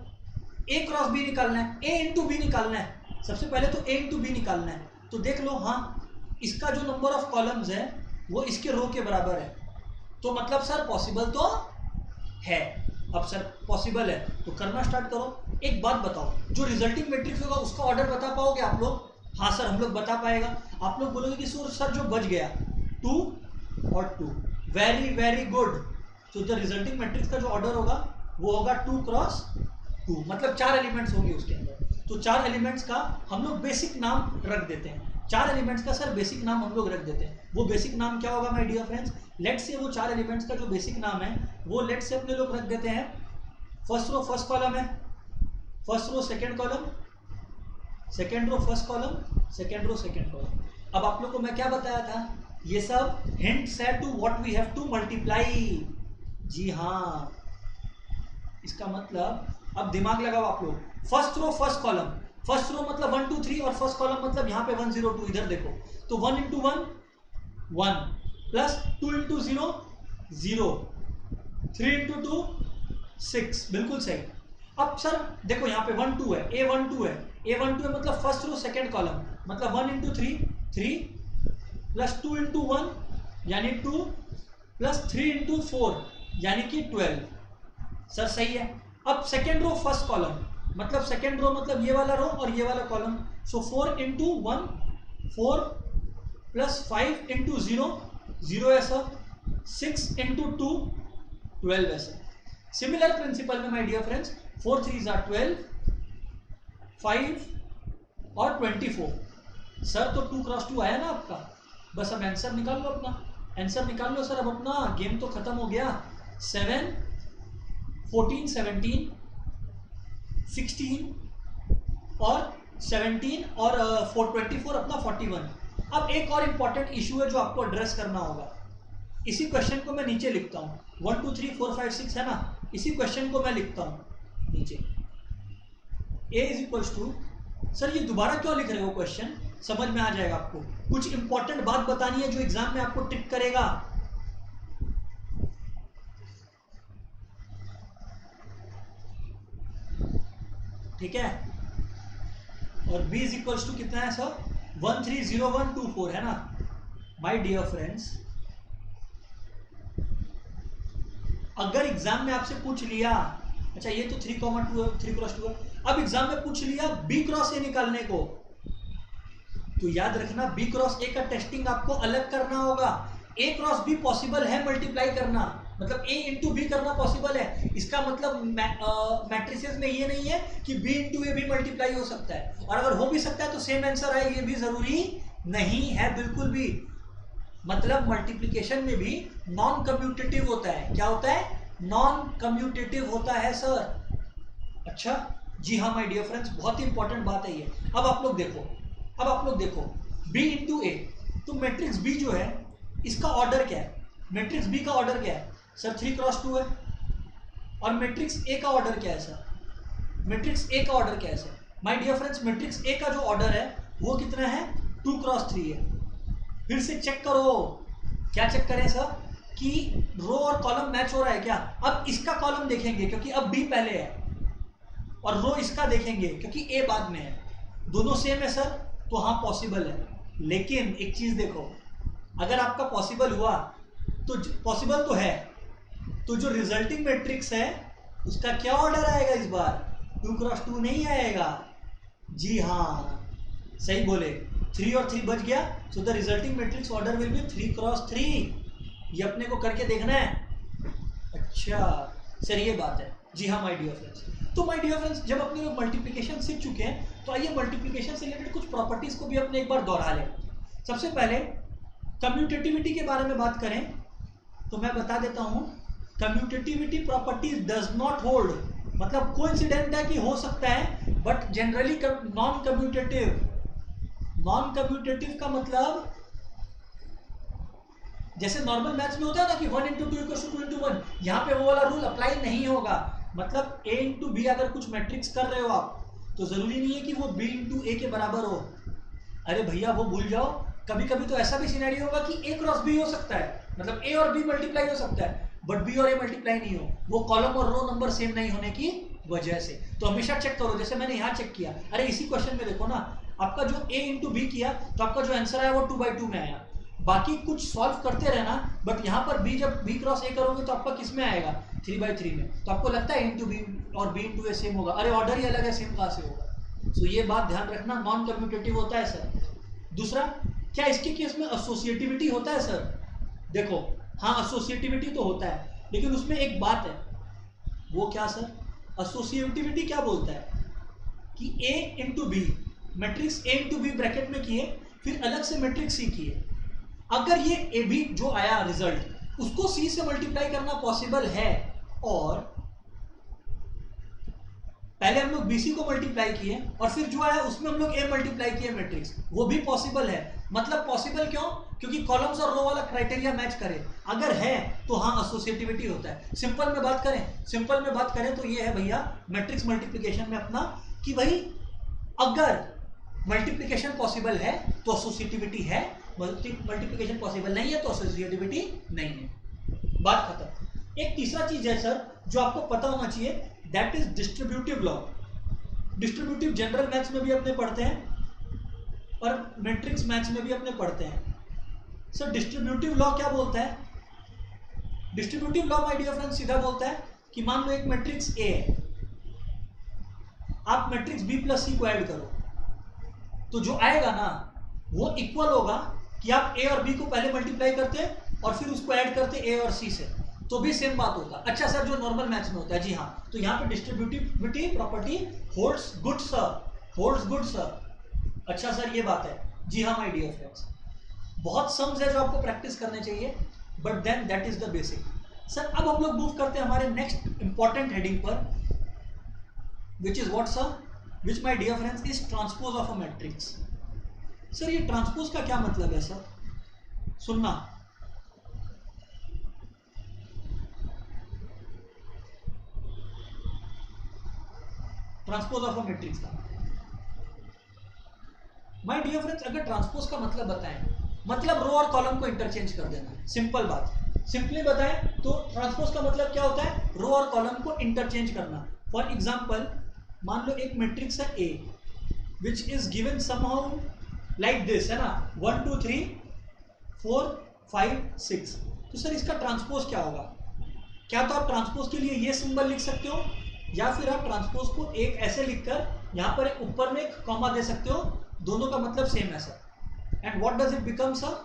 ए क्रॉस बी निकालना है, ए इंटू बी निकालना है, सबसे पहले तो ए इंटू बी निकालना है। तो देख लो, हाँ इसका जो नंबर ऑफ कॉलम्स है वो इसके रो के बराबर है, तो मतलब सर पॉसिबल तो है। अब सर पॉसिबल है तो करना स्टार्ट करो। एक बात बताओ, जो रिजल्टिंग मैट्रिक्स होगा उसका ऑर्डर बता पाओगे आप लोग। हाँ सर, हम लोग बता पाएगा। आप लोग बोलोगे कि सर जो बच गया 2 और 2, वेरी वेरी गुड। तो द रिजल्टिंग मैट्रिक्स का जो ऑर्डर होगा वो होगा 2 क्रॉस 2, मतलब 4 एलिमेंट्स होंगे उसके अंदर। तो 4 एलिमेंट्स का हम लोग बेसिक नाम रख देते हैं, 4 एलिमेंट्स का सर बेसिक नाम हम लोग रख देते हैं। वो बेसिक नाम क्या होगा my dear friends, let's say वो 4 एलिमेंट्स का जो बेसिक नाम है वो लेट्स से अपने लोग रख देते हैं, फर्स्ट रो फर्स्ट कॉलम है, first row second column, second row first column, second row second column. अब आप लोग को मैं क्या बताया था, ये सब हिंट्स है to what we have to multiply. जी हाँ, इसका मतलब अब दिमाग लगाओ आप लोग, first row first column, first row मतलब 1 2 3 और फर्स्ट कॉलम मतलब यहाँ पे 1 0 2, इधर देखो तो 1 into 1 1 प्लस 2 into 0 0, 3 into 2 6, बिल्कुल सही। अब सर देखो यहाँ पे 1 2 है, a 1 2 है, a 1 2 है मतलब फर्स्ट रो सेकंड कॉलम, मतलब 1 into 3 3 प्लस 2 into 1 यानी 2 प्लस 3 into 4 यानी कि 12। सर सही है। अब सेकेंड रो फर्स्ट कॉलम, मतलब सेकेंड रो मतलब ये वाला रो और ये वाला कॉलम, सो 4 into 1 4 प्लस 5 into 0 0 ऐसा, 6 into 2 12 ऐसा। सिमिलर प्रिंसिपल में my dear friends, 4 3s are 12, 5 और 24। सर तो 2 क्रॉस 2 आया ना आपका, बस अब आंसर निकाल लो अपना, आंसर निकाल लो सर अब अपना, गेम तो खत्म हो गया। 7 14 17 16 और 17 और 24 अपना 41। अब एक और इंपॉर्टेंट इशू है जो आपको एड्रेस करना होगा। इसी क्वेश्चन को मैं नीचे लिखता हूँ, 1 2 3 4 5 6 है ना, इसी क्वेश्चन को मैं लिखता हूँ नीचे। a is equals to, sir ये दोबारा क्यों लिख रहे हो क्वेश्चन, समझ में आ जाएगा आपको। कुछ इंपॉर्टेंट बात बतानी है जो एग्जाम में आपको टिक करेगा। ठीक है, और b इज इक्वल्स टू कितना है सर, 130124 है ना। माय डियर फ्रेंड्स, अगर एग्जाम में आपसे पूछ लिया, अच्छा ये तो 3,2 है, 3 क्रॉस 2 है, अब एग्जाम में पूछ लिया b क्रॉस a निकालने को, तो याद रखना b क्रॉस a का टेस्टिंग आपको अलग करना होगा। a क्रॉस b पॉसिबल है मल्टीप्लाई करना, मतलब a इंटू बी करना पॉसिबल है। इसका मतलब मैट्रिसेस में ये नहीं है कि b इंटू ए भी मल्टीप्लाई हो सकता है, और अगर हो भी सकता है तो सेम आंसर आए, ये भी जरूरी नहीं है बिल्कुल भी। मतलब मल्टीप्लिकेशन में भी नॉन कम्यूटेटिव होता है। क्या होता है, नॉन कम्यूटेटिव होता है सर। अच्छा जी हाँ माय डियर फ्रेंड्स, बहुत ही इंपॉर्टेंट बात है ये। अब आप लोग देखो, अब आप लोग देखो b इंटू ए, तो मैट्रिक्स b जो है इसका ऑर्डर क्या है, मैट्रिक्स b का ऑर्डर क्या है सर, 3 क्रॉस 2 है। और मैट्रिक्स a का ऑर्डर क्या है सर, मैट्रिक्स a का ऑर्डर क्या है sir my dear friends, matrix a का जो ऑर्डर है वो कितना है, 2 क्रॉस 3 है। फिर से चेक करो, क्या चेक करें सर, कि रो और कॉलम मैच हो रहा है क्या। अब इसका कॉलम देखेंगे क्योंकि अब b पहले है, और रो इसका देखेंगे क्योंकि a बाद में है। दोनों सेम है सर, तो हाँ पॉसिबल है। लेकिन एक चीज देखो, अगर आपका पॉसिबल हुआ तो पॉसिबल तो है, तो जो रिजल्टिंग मैट्रिक्स है उसका क्या ऑर्डर आएगा इस बार, 2 क्रॉस 2 नहीं आएगा। जी हाँ सही बोले, 3 और 3 बच गया, so the resulting matrix order will be 3 cross 3। ये अपने को करके देखना है। अच्छा सर ये बात है, जी हाँ माय डियर फ्रेंड्स। तो माय डियर फ्रेंड्स, जब अपने लोग मल्टीप्लिकेशन सीख चुके हैं तो आइए मल्टीप्लिकेशन से रिलेटेड कुछ प्रॉपर्टीज को भी अपने एक बार दोहरा लें। सबसे पहले कम्यूटेटिविटी के बारे में बात करें तो मैं बता देता हूं, commutativity property does not hold, मतलब कोइंसिडेंट है कि हो सकता है, but generally non commutative. Non commutative का मतलब जैसे नॉर्मल मैथ्स में होता है ना कि 1 इंटू 2 इक्वल्स टू 2 इंटू 1, यहाँ पे वो वाला रूल अप्लाई नहीं होगा। मतलब a इंटू बी अगर कुछ मैट्रिक्स कर रहे हो आप, तो जरूरी नहीं है कि वो b इंटू ए के बराबर हो। अरे भैया वो भूल जाओ, कभी कभी तो ऐसा भी सिनेरियो होगा कि a क्रॉस b हो सकता है, मतलब a और b मल्टीप्लाई हो सकता है, बट b और a मल्टीप्लाई नहीं हो, वो कॉलम और रो नंबर सेम नहीं होने की वजह से। तो हमेशा चेक करो, जैसे मैंने यहाँ चेक किया, अरे इसी क्वेश्चन में देखो ना, आपका जो a इंटू बी किया तो आपका जो आंसर आया वो 2/2 में आया। बाकी कुछ सॉल्व करते रहना, बट यहाँ पर b जब b क्रॉस a करोगे तो आपका किस में आएगा, 3/3 में। तो आपको लगता है इंटू बी और b इंटू ए सेम होगा, अरे ऑर्डर ही अलग है, सेम कहाँ से होगा। सो ये बात ध्यान रखना, नॉन कम्यूटेटिव होता है सर। दूसरा, क्या इसके केस में एसोसिएटिविटी होता है सर, देखो हाँ एसोसिएटिविटी तो होता है, लेकिन उसमें एक बात है, वो क्या सर, एसोसिएटिविटी क्या बोलता है कि a इंटू बी, मैट्रिक्स a इंटू बी ब्रैकेट में किए, फिर अलग से मैट्रिक्स c किए, अगर ये ए बी जो आया रिजल्ट उसको सी से मल्टीप्लाई करना पॉसिबल है, और पहले हम लोग बीसी को मल्टीप्लाई किए और फिर जो आया उसमें हम लोग ए मल्टीप्लाई किए मैट्रिक्स, वो भी पॉसिबल है। मतलब पॉसिबल क्यों, क्योंकि कॉलम्स और रो वाला क्राइटेरिया मैच करे, अगर है तो हाँ एसोसिएटिविटी होता है। सिंपल में बात करें, सिंपल में बात करें तो ये है भैया मैट्रिक्स मल्टीप्लिकेशन में अपना, कि भाई अगर मल्टीप्लिकेशन पॉसिबल है तो एसोसिएटिविटी है, मल्टीप्लिकेशन पॉसिबल नहीं है तो एसोसिएटिविटी नहीं है, बात खत्म। एक तीसरा चीज है सर जो आपको पता होना चाहिए, that is distributive law. Distributive general maths में भी अपने पढ़ते हैं और मैट्रिक्स मैथ्स में भी अपने पढ़ते हैं। सर डिस्ट्रीब्यूटिव लॉ क्या बोलता है, distributive law my dear friends सीधा बोलता है कि मान लो एक मैट्रिक्स ए है, आप मैट्रिक्स बी प्लस सी को ऐड करो, तो जो आएगा ना वो इक्वल होगा कि आप ए और बी को पहले मल्टीप्लाई करते और फिर उसको ऐड करते ए और सी से, तो भी सेम बात होता। अच्छा सर जो नॉर्मल मैथ्स में होता है, जी हाँ, तो यहाँ पे distributivity property holds good sir, holds good sir. अच्छा सर ये बात है, जी हाँ माय डियर फ्रेंड्स, बहुत सम्स है जो आपको प्रैक्टिस करने चाहिए, but then that is the basic. Sir अब हम लोग मूव करते हैं हमारे नेक्स्ट इंपॉर्टेंट हेडिंग पर, which is what sir, which my dear friends is transpose of a matrix. Sir ये ट्रांसपोज का क्या मतलब है सर, सुनना। ट्रांसपोज ऑफ अ मैट्रिक्स का, माय डियर फ्रेंड्स अगर ट्रांसपोज का मतलब बताएं, मतलब रो और कॉलम को इंटरचेंज कर देना, सिंपल बात। सिंपली बताएं तो ट्रांसपोज का मतलब क्या होता है, रो और कॉलम को इंटरचेंज करना। फॉर एग्जांपल मान लो एक मैट्रिक्स है A which is given somehow like this, है ना, 1 2 3 4 5 6। तो सर इसका ट्रांसपोज क्या होगा, क्या तो आप ट्रांसपोज के लिए ये सिंबल लिख सकते हो, या फिर आप ट्रांसपोज को एक ऐसे लिखकर यहाँ पर एक ऊपर में एक कॉमा दे सकते हो, दोनों का मतलब सेम है sir. And what does it become sir,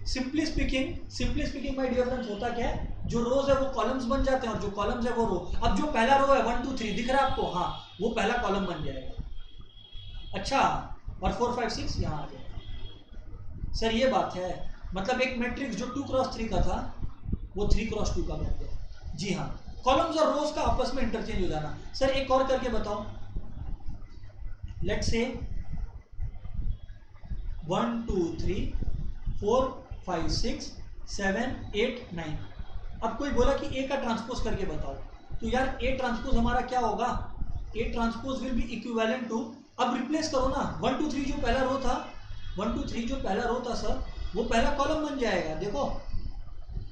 simply speaking my dear friends होता क्या है, जो रोज है वो कॉलम्स बन जाते हैं और जो कॉलम्स है वो रो। अब जो पहला रो है 1 2 3 दिख रहा है आपको, हाँ वो पहला कॉलम बन जाएगा। अच्छा, और 4 5 6 यहाँ आ गया। सर ये बात है, मतलब एक मैट्रिक्स जो 2 क्रॉस 3 का था वो 3 क्रॉस 2 का बन गया। जी हाँ, कॉलम्स और रोज का आपस में इंटरचेंज हो जाना। सर एक और करके बताओ, लेट्स से 1 2 3 4 5 6 7 8 9। अब कोई बोला कि ए का ट्रांसपोज करके बताओ, तो यार ए ट्रांसपोज हमारा क्या होगा, A transpose will be equivalent to, अब रिप्लेस करो ना, 1 2 3 जो पहला रो था, 1 2 3 जो पहला रो था सर वो पहला कॉलम बन जाएगा, देखो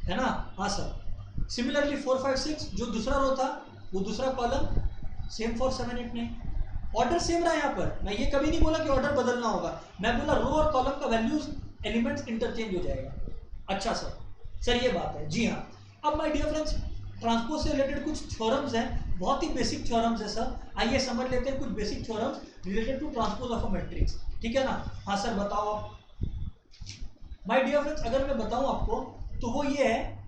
है ना, हाँ सर। सिमिलरली 4 5 6 जो दूसरा रो था वो दूसरा column, same for 7 8 9। Order same रहा यहाँ पर, मैं ये कभी नहीं बोला कि ऑर्डर बदलना होगा, मैं बोला रो और कॉलम का वैल्यूज एलिमेंट्स इंटरचेंज हो जाएगा। अच्छा सर ये बात है, जी हाँ। अब माय डियर फ्रेंड्स ट्रांसपोज से रिलेटेड कुछ थ्योरम्स हैं, बहुत ही बेसिक थ्योरम्स है सर, आइए समझ लेते हैं कुछ basic theorems related to transpose of a matrix, ठीक है ना। हाँ सर बताओ आप। माय डियर फ्रेंड्स अगर मैं बताऊं आपको तो वो ये है,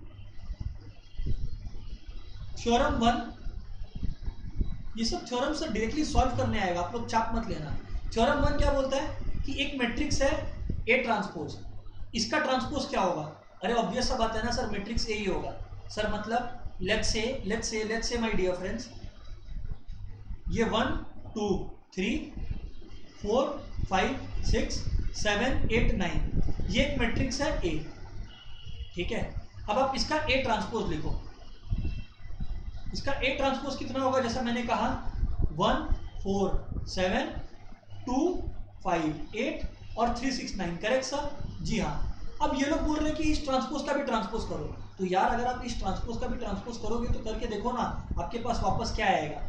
थ्योरम 1, ये सब थ्योरम सर डायरेक्टली सॉल्व करने आएगा, आप लोग चाप मत लेना। थ्योरम 1 क्या बोलता है कि एक मैट्रिक्स है ए ट्रांसपोज, इसका ट्रांसपोज क्या होगा, अरे ऑब्वियस सा बात है ना सर, मैट्रिक्स ए ही होगा सर। मतलब let's say my dear friends ये 1 2 3 4 5 6 7 8 9 ये एक मैट्रिक्स है ए, ठीक है। अब आप इसका ए ट्रांसपोज लिखो, इसका ए ट्रांसपोज कितना होगा, जैसा मैंने कहा 1 4 7 2 5 8 और 3 6 9, करेक्ट सर, जी हाँ। अब ये लोग बोल रहे हैं कि इस ट्रांसपोज का भी ट्रांसपोज करो, तो यार अगर आप इस ट्रांसपोज का भी ट्रांसपोज करोगे तो करके देखो ना आपके पास वापस क्या आएगा,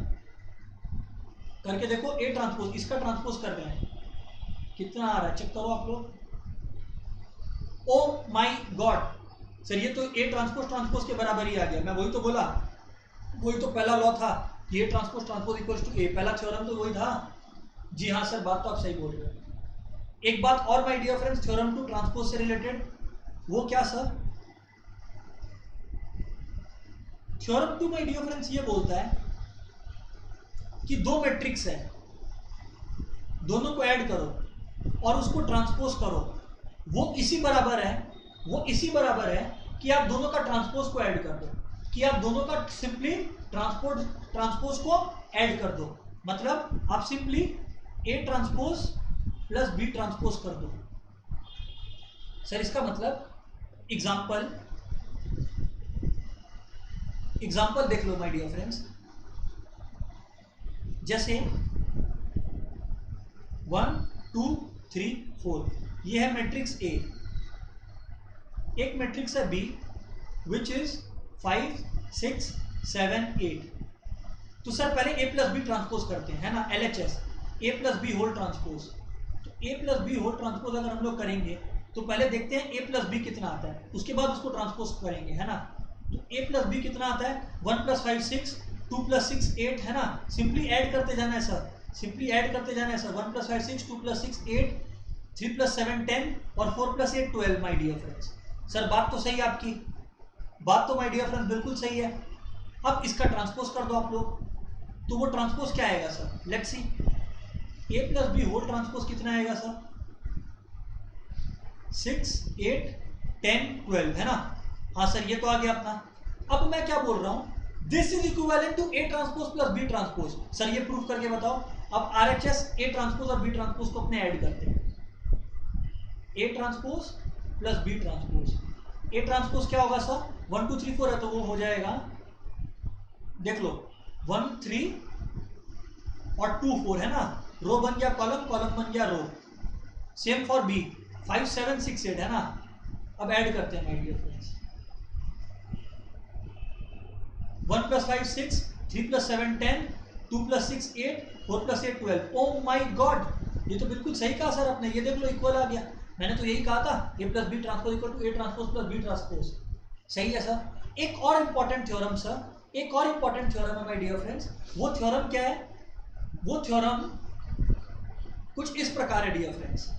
करके देखो ए ट्रांसपोज, इसका ट्रांसपोज कर रहे हैं, कितना आ रहा है चेक करो आप लोग। ओ माय गॉड सर ये तो ए ट्रांसपोज के बराबर ही आ गया, मैं वही तो बोला, वही तो पहला लॉ था, ये ट्रांसपोज इक्वल्स टू ए, पहला थ्योरम तो वही था। जी हाँ सर बात तो आप सही बोल रहे हो। एक बात और my dear friends theorem two transpose से रिलेटेड, वो क्या sir, theorem two my dear friends ये बोलता है कि दो मैट्रिक्स है, दोनों को ऐड करो और उसको ट्रांसपोज करो, वो इसी बराबर है कि आप दोनों का ट्रांसपोज को ऐड कर दो, कि आप दोनों का सिंपली ट्रांसपोज को ऐड कर दो, मतलब आप simply A transpose plus B transpose कर दो। सर इसका मतलब एग्जाम्पल देख लो माय डियर फ्रेंड्स, जैसे 1 2 3 4 ये है मैट्रिक्स ए, एक मैट्रिक्स है बी विच इज 5 6 7 8। तो सर पहले ए प्लस बी ट्रांसपोज करते हैं, है ना, LHS ए प्लस बी होल ट्रांसपोज। तो ए प्लस बी होल ट्रांसपोज अगर हम लोग करेंगे तो पहले देखते हैं ए प्लस बी कितना आता है, उसके बाद उसको ट्रांसपोज करेंगे, है ना। तो ए प्लस बी कितना आता है, 1 + 5 6 2 + 6 8, है ना, सिंपली ऐड करते जाना है सर, 1 + 5 6 2 + 6 8 3 + 7 10 और 4 + 8 12 माय डियर फ्रेंड्स। सर बात तो सही है आपकी, बात तो माय डियर फ्रेंड्स बिल्कुल सही है। अब इसका ट्रांसपोज कर दो आप लोग, तो वो ट्रांसपोज क्या आएगा sir, let's see. A plus B whole transpose कितना आएगा सर? 6, 8, 10, 12 है ना? हाँ सर, ये तो आ गया अपना। अब मैं क्या बोल रहा हूं, this is equivalent to A transpose plus B transpose. Sir ये प्रूफ करके बताओ। अब आरएचएस ए ट्रांसपोज और बी ट्रांसपोज को अपने ऐड करते हैं, A transpose plus B transpose. A transpose क्या होगा सर? 1 2 3 4 है तो वो हो जाएगा, देख लो 1 3 और 2 4 है ना, रो बन गया कॉलम, कॉलम बन गया रो। सेम फॉर बी, 5 7 6 8 है ना। अब ऐड करते हैं my dear friends, 1 + 5 6, 3 + 7 10, 2 + 6 8, 4 + 8 12। Oh my God, ये तो बिल्कुल सही कहा सर आपने, ये देख लो इक्वल आ गया। मैंने तो यही कहा था, A plus B transpose equal to A transpose plus B transpose. सही है सर। एक और इंपॉर्टेंट थ्योरम सर, एक और इंपॉर्टेंट थ्योरम है माय डियर फ्रेंड्स। वो थ्योरम क्या है? वो थ्योरम कुछ इस प्रकार है डियर फ्रेंड्स,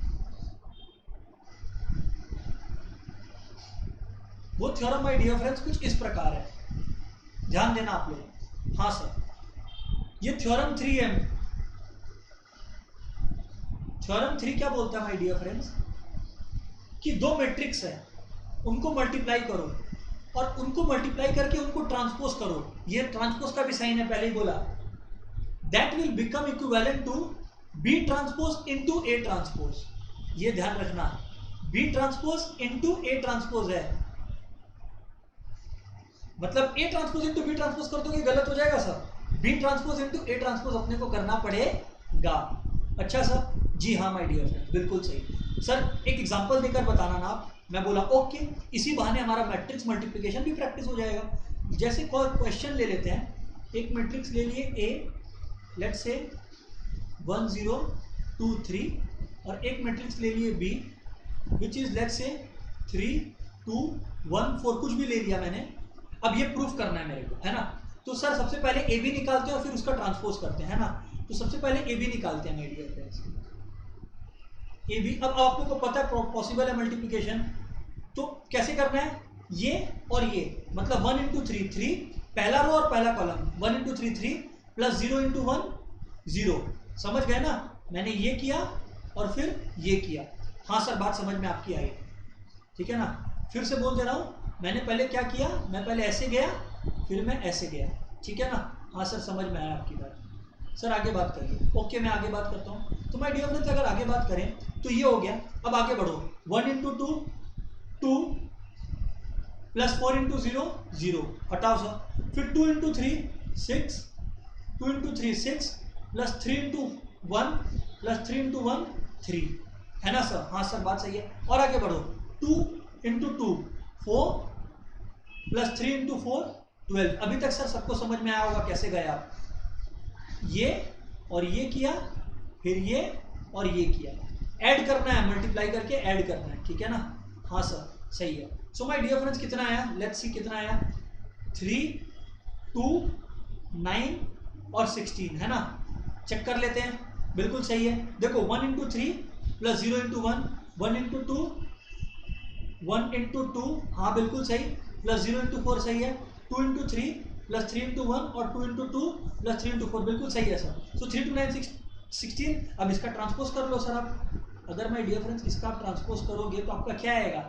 वो थ्योरम माय डियर फ्रेंड्स कुछ इस प्रकार है, ध्यान देना आप लोग। हाँ सर, ये थ्योरम 3M, थ्योरम 3 क्या बोलता है माय डियर फ्रेंड्स, कि दो मैट्रिक्स है, उनको मल्टीप्लाई करो और उनको मल्टीप्लाई करके उनको ट्रांसपोज करो। ये ट्रांसपोज का भी साइन है, पहले ही बोला। That will become equivalent to B transpose into A transpose. ये ध्यान रखना, B transpose into A transpose है, मतलब A transpose into B transpose कर दोगे गलत हो जाएगा sir. B transpose into A transpose अपने को करना पड़ेगा। अच्छा सर, जी हाँ माय डियर फ्रेंड, बिल्कुल सही सर। एक एग्जांपल देकर बताना ना आप। मैं बोला ओके, इसी बहाने हमारा मैट्रिक्स मल्टीप्लिकेशन भी प्रैक्टिस हो जाएगा। जैसे क्वेश्चन ले लेते हैं, एक मैट्रिक्स ले लिए ए, लेट्स से 1 0 2 3, और एक मैट्रिक्स ले लिए बी विच इज लेट्स से 3 2 1 4, कुछ भी ले लिया मैंने। अब ये प्रूफ करना है मेरे को, है ना। तो सर सबसे पहले ए बी निकालते हैं और फिर उसका ट्रांसपोज करते हैं, है ना। तो सबसे पहले ए बी निकालते हैं मेरे डियर फ्रेंड्स, ए बी। अब आप लोग को पता है पॉसिबल है मल्टीप्लिकेशन, तो कैसे करना है, ये और ये, मतलब 1 × 3 3, पहला रो और पहला कॉलम, 1 × 3 3 प्लस 0 × 1 0। समझ गए ना, मैंने ये किया और फिर ये किया। हाँ सर, बात समझ में आपकी आई, ठीक है ना। फिर से बोल दे रहा हूँ, मैंने पहले क्या किया, मैं पहले ऐसे गया फिर मैं ऐसे गया, ठीक है ना। हाँ सर, समझ में आया आपकी बात। सर आगे बात करिए। ओके, मैं आगे बात करता हूँ। तो माय डियर फ्रेंड्स, अगर आगे बात करें तो ये हो गया। अब आगे बढ़ो, 1 × 2 2 प्लस 4 × 0 0, हटाओ सर। फिर 2 × 3 6, 2 × 3 6 प्लस 3 × 1 प्लस 3 × 1 3, है ना सर। हाँ सर, बात सही है। और आगे बढ़ो, 2 × 2 4 प्लस 3 × 4 12। अभी तक सर सबको समझ में आया होगा कैसे गए आप। ये और ये किया, फिर ये और ये किया, ऐड करना है, मल्टीप्लाई करके ऐड करना है, ठीक है ना। हाँ सर, सही है। सो माय डियर फ्रेंड्स, कितना आया, लेट्स सी कितना आया, 3 2 9 और 16, है ना। चेक कर लेते हैं, बिल्कुल सही है। देखो 1 × 3 प्लस 0 × 1, 1 × 2 1 × 2, हाँ बिल्कुल सही, प्लस 0 × 4 सही है, 2 × 3 प्लस 3 × 1 और 2 × 2 प्लस 3 × 4 बिल्कुल सही है सर। सो 3 2 9 16। अब इसका ट्रांसपोज कर लो सर आप। अगर माय डियर फ्रेंड्स इसका आप ट्रांसपोज करोगे तो आपका क्या आएगा,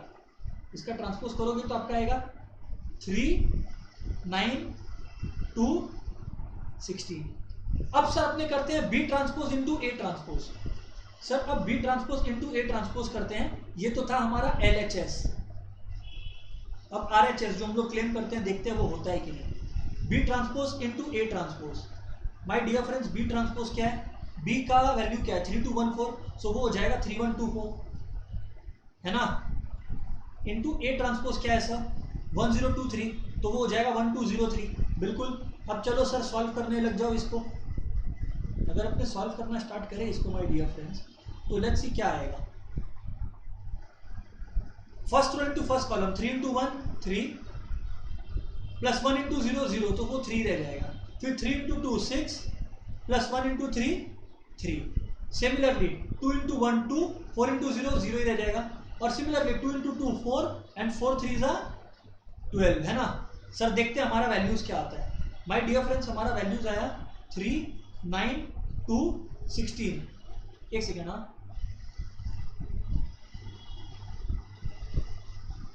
इसका ट्रांसपोज करोगे तो आपका आएगा 3 9 2 16। अब सर अपने करते हैं B transpose into A transpose. Sir अब B transpose into A transpose करते हैं। ये तो था हमारा LHS। अब RHS जो हम लोग क्लेम करते हैं, देखते हैं वो होता है कि नहीं। B transpose into A transpose. My dear friends, B transpose क्या है, बी का वैल्यू क्या है, 3 2 1 4, सो वो हो जाएगा 3 1 2 4, है ना। इंटू ए ट्रांसपोज क्या है सर, 1 0 2 3, तो वो हो जाएगा 1 2 0 3, बिल्कुल। अब चलो सर सॉल्व करने लग जाओ इसको। अगर अपने सॉल्व करना स्टार्ट करें इसको माय डियर फ्रेंड्स, तो लेट्स सी क्या आएगा। First row into first column, 3 × 1 3 plus 1 × 0 0, तो वो 3 रह जाएगा। फिर 3 × 2 6 प्लस 1 × 3 3। सिमिलरली 2 × 1 2, 4 × 0 0 ही रह जाएगा। और सिमिलरली 2 × 2 4 एंड 4 3 12, है ना। सर देखते हैं हमारा वैल्यूज क्या आता है। माय डियर फ्रेंड्स, हमारा वैल्यूज आया 3 9 2 16। एक सेकेंड। हाँ,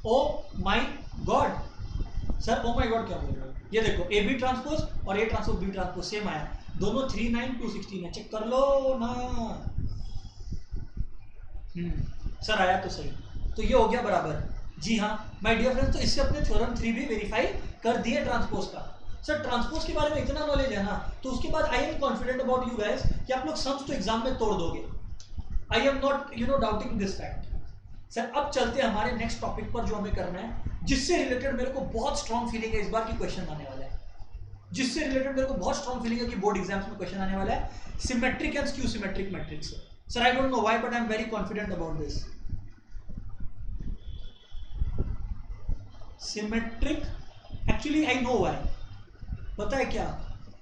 ओ माई गॉड सर, ओ माई गॉड क्या बोल रहे हो? ये देखो ए बी ट्रांसपोज और A transpose B transpose same आया, दोनों 3 9 2 16 है, चेक कर लो ना। सर आया तो सही, तो ये हो गया बराबर। जी हाँ माय डियर फ्रेंड्स, तो इससे अपने थ्योरम 3 भी वेरीफाई कर दिए ट्रांसपोज का। सर ट्रांसपोज के बारे में इतना नॉलेज है ना, तो उसके बाद I am confident about you guys कि आप लोग सम्स तो एग्जाम में तोड़ दोगे। I am not doubting this fact. Sir अब चलते हैं हमारे नेक्स्ट टॉपिक पर जो हमें करना है, जिससे रिलेटेड मेरे को बहुत स्ट्रॉन्ग फीलिंग है इस बार की क्वेश्चन आने वाला है, जिससे रिलेटेड मेरे को बहुत स्ट्रॉन्ग फीलिंग है कि बोर्ड एग्जाम्स में क्वेश्चन आने वाला है, symmetric and skew symmetric matrix. Sir I don't know why but I am very confident about this. Symmetric, actually I know why, पता है क्या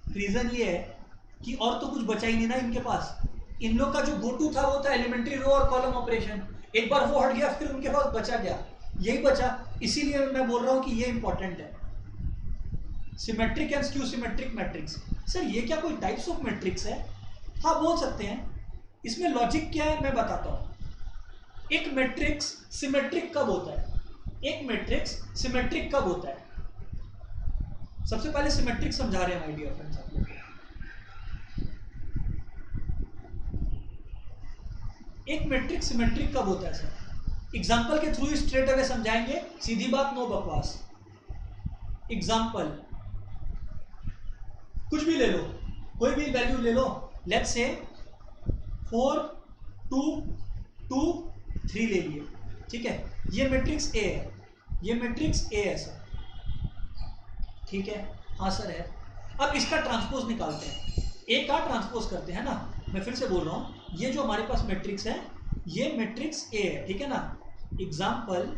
रीजन? ये है कि और तो कुछ बचा ही नहीं ना इनके पास। इन लोग का जो गो टू था वो था एलिमेंट्री रो और कॉलम ऑपरेशन, एक बार वो हट गया फिर उनके पास बचा गया, यही बचा। इसीलिए मैं बोल रहा हूं कि ये इंपॉर्टेंट है, symmetric and skew symmetric matrix. Sir ये क्या कोई टाइप्स ऑफ मैट्रिक्स है? हाँ बोल सकते हैं। इसमें लॉजिक क्या है मैं बताता हूं। एक मैट्रिक्स सिमेट्रिक कब होता है? एक मैट्रिक्स सिमेट्रिक कब होता है? सबसे पहले सिमेट्रिक समझा रहे हैं माय डियर फ्रेंड्स आप लोग। एक मैट्रिक्स सिमेट्रिक कब होता है सर? एग्जाम्पल के थ्रू स्ट्रेट अवे समझाएंगे, सीधी बात, नो बकवास। एग्जाम्पल कुछ भी ले लो, कोई भी वैल्यू ले लो, लेट्स से 4 2 2 3 ले लिए, ठीक है। ये मैट्रिक्स ए है, ये मैट्रिक्स ए है सर, ठीक है। हाँ सर है। अब इसका ट्रांसपोज निकालते हैं, ए का ट्रांसपोज करते हैं ना। मैं फिर से बोल रहा हूँ, ये जो हमारे पास मैट्रिक्स है ये मैट्रिक्स ए है, ठीक है ना। एग्जाम्पल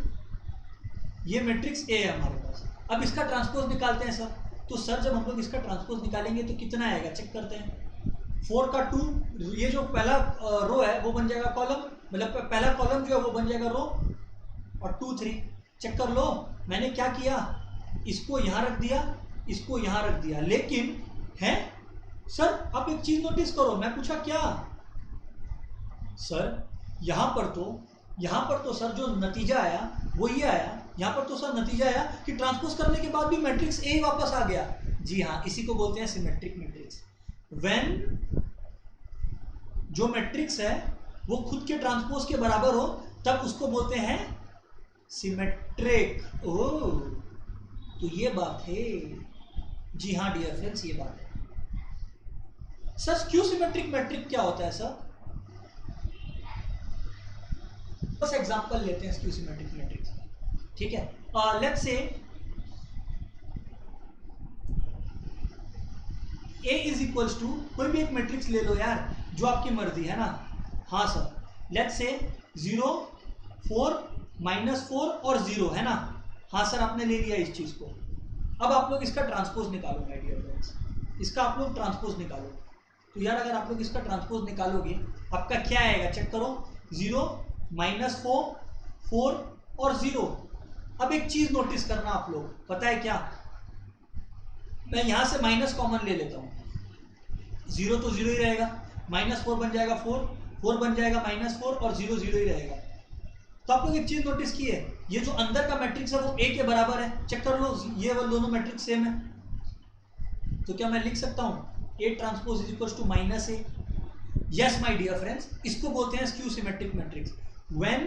ये मैट्रिक्स ए है हमारे पास। अब इसका ट्रांसपोज निकालते हैं सर। तो सर जब हम लोग इसका ट्रांसपोज निकालेंगे तो कितना आएगा चेक करते हैं। 4 का 2, ये जो पहला रो है वो बन जाएगा कॉलम, मतलब पहला कॉलम जो है वो बन जाएगा रो, और 2 3 चेक कर लो। मैंने क्या किया, इसको यहाँ रख दिया, इसको यहाँ रख दिया, लेकिन है सर आप एक चीज नोटिस करो। मैं पूछा क्या सर, यहाँ पर तो सर जो नतीजा आया वो ये आया, यहाँ पर तो सर नतीजा आया कि ट्रांसपोज करने के बाद भी मैट्रिक्स ए वापस आ गया। जी हाँ, इसी को बोलते हैं सिमेट्रिक मैट्रिक्स। व्हेन जो मैट्रिक्स है वो खुद के ट्रांसपोज के बराबर हो तब उसको बोलते हैं सिमेट्रिक। ओह तो ये बात है। जी हाँ डियर फ्रेंड्स, ये बात है। सर स्क्यू सिमेट्रिक मैट्रिक क्या होता है सर? बस एग्जांपल लेते हैं स्क्यू सिमेट्रिक मैट्रिक्स, ठीक है। Let's say A is equals to, कोई भी एक मैट्रिक्स ले लो यार जो आपकी मर्जी है ना। हाँ सर, लेट्स से 0 4 -4 और 0 है ना। हाँ सर आपने ले लिया इस चीज को। अब आप लोग इसका ट्रांसपोज निकालो माय डियर फ्रेंड्स, इसका आप लोग ट्रांसपोज निकालो। तो यार अगर आप लोग इसका ट्रांसपोज निकालोगे आपका क्या आएगा चेक करो, 0 -4 4 और 0। अब एक चीज नोटिस करना आप लोग, पता है क्या, मैं यहां से माइनस कॉमन ले लेता हूं, 0 तो 0 ही रहेगा, -4 बन जाएगा 4 4 बन जाएगा -4 और 0 0 ही रहेगा। तो आप लोग एक चीज नोटिस की है, ये जो अंदर का मैट्रिक्स है वो ए के बराबर है, चेक कर लो ये वाले दोनों मैट्रिक्स सेम है। तो क्या मैं लिख सकता हूं A transpose is equal to -a? Yes my dear friends, इसको बोलते हैं skew symmetric matrix. When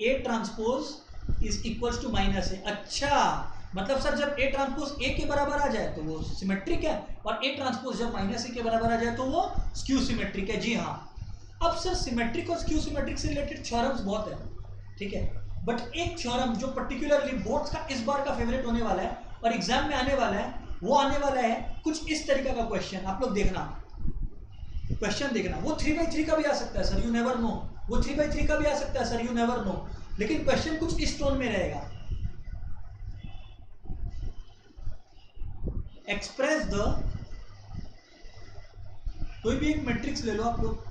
A transpose is equal to -a। अच्छा मतलब सर जब ए ट्रांसपोज ए के बराबर आ जाए तो वो सिमेट्रिक है, और ए ट्रांसपोज जब -a के बराबर आ जाए तो वो स्क्यू सिमेट्रिक है। जी हाँ। अब सर सिमेट्रिक और स्क्यू सिमेट्रिक से रिलेटेड थ्योरम्स बहुत है, ठीक है, बट एक थ्योरम जो पर्टिकुलरली बोर्ड्स का इस बार का फेवरेट होने वाला है और एग्जाम में आने वाला है, वो आने वाला है कुछ इस तरीके का क्वेश्चन। आप लोग देखना, क्वेश्चन देखना, वो 3/3 का भी आ सकता है सर, यू नेवर नो। वो 3/3 का भी आ सकता है सर, यू नेवर नो। लेकिन क्वेश्चन कुछ इस टोन में रहेगा, एक्सप्रेस द, कोई भी एक मैट्रिक्स ले लो आप लोग,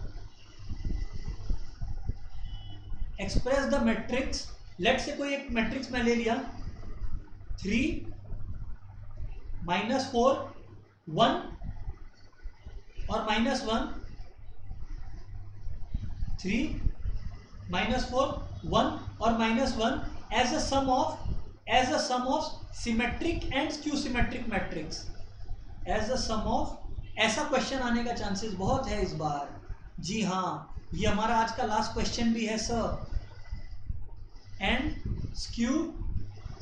एक्सप्रेस द मैट्रिक्स, लेट से कोई एक मैट्रिक्स मैं ले लिया 3 -4 1 और -1 3 -4 1 और -1 as a sum of symmetric and skew symmetric matrix, as a sum of. ऐसा क्वेश्चन आने का चांसेस बहुत है इस बार। जी हाँ, ये हमारा आज का लास्ट क्वेश्चन भी है sir. And skew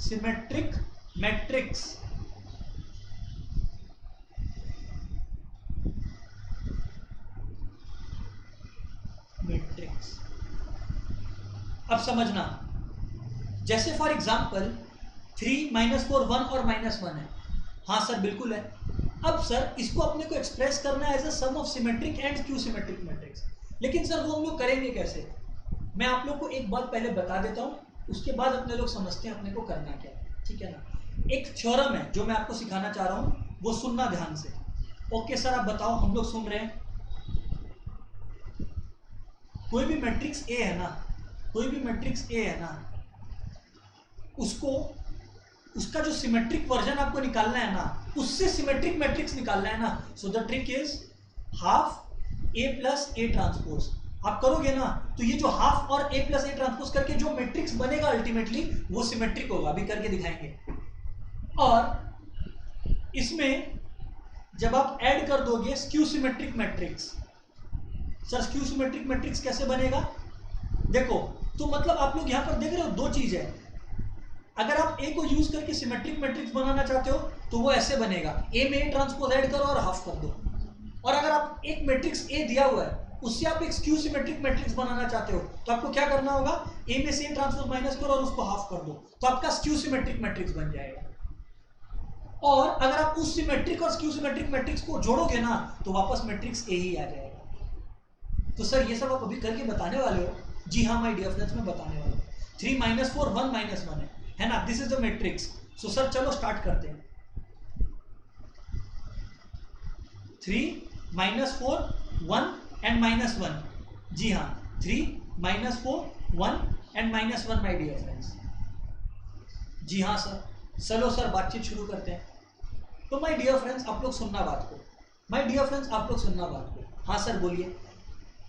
symmetric matrix, अब समझना, जैसे फॉर एग्जांपल 3 -4 1 और -1 है। हाँ सर बिल्कुल है। अब सर इसको अपने को एक्सप्रेस करना है as a sum of symmetric and skew symmetric matrix. लेकिन सर वो हम लोग करेंगे कैसे? मैं आप लोग को एक बात पहले बता देता हूँ, उसके बाद अपने लोग समझते हैं अपने को करना क्या है, ठीक है ना। एक थ्योरम है जो मैं आपको सिखाना चाह रहा हूँ, वो सुनना ध्यान से। ओके सर आप बताओ, हम लोग सुन रहे हैं। कोई भी मैट्रिक्स ए है ना, कोई भी मैट्रिक्स ए है ना, उसको उसका जो सिमेट्रिक वर्जन आपको निकालना है ना, उससे सिमेट्रिक मैट्रिक्स निकालना है ना। So the trick is half A plus A transpose. आप करोगे ना तो ये जो हाफ और ए प्लस ए ट्रांसपोज करके जो मैट्रिक्स बनेगा अल्टीमेटली वो सिमेट्रिक होगा। अभी करके दिखाएंगे। और इसमें जब आप ऐड कर दोगे skew symmetric matrix, sir skew symmetric matrix कैसे बनेगा? देखो, तो मतलब आप लोग यहां पर देख रहे हो दो चीज है। अगर आप ए को यूज करके सिमेट्रिक मैट्रिक्स बनाना चाहते हो तो वो ऐसे बनेगा, ए में ए ट्रांसपोज ऐड करो और हाफ कर दो। और अगर आप एक मैट्रिक्स ए दिया हुआ है उससे आप एक स्क्यू सिमेट्रिक मैट्रिक्स बनाना चाहते हो तो आपको क्या करना होगा, ए में से ए ट्रांसपोज माइनस करो और उसको हाफ कर दो, तो आपका स्क्यू सिमेट्रिक मैट्रिक्स बन जाएगा। और अगर आप उस सिमेट्रिक और स्क्यू सिमेट्रिक मैट्रिक्स को जोड़ोगे ना तो वापस मैट्रिक्स ए ही आ जाएगा। तो सर ये सब आप अभी करके बताने वाले हो? जी हाँ माय डियर फ्रेंड्स, मैं बताने वाला हूँ। 3 -4 1 -1 है ना, this is the matrix. So sir चलो स्टार्ट करते हैं। 3 -4 1 एंड -1। जी हाँ, 3 -4 1 एंड -1 माय डियर फ्रेंड्स। जी हाँ सर, चलो सर बातचीत शुरू करते हैं। तो माय डियर फ्रेंड्स आप लोग सुनना बात को, माय डियर फ्रेंड्स आप लोग सुनना बात को। हाँ सर बोलिए।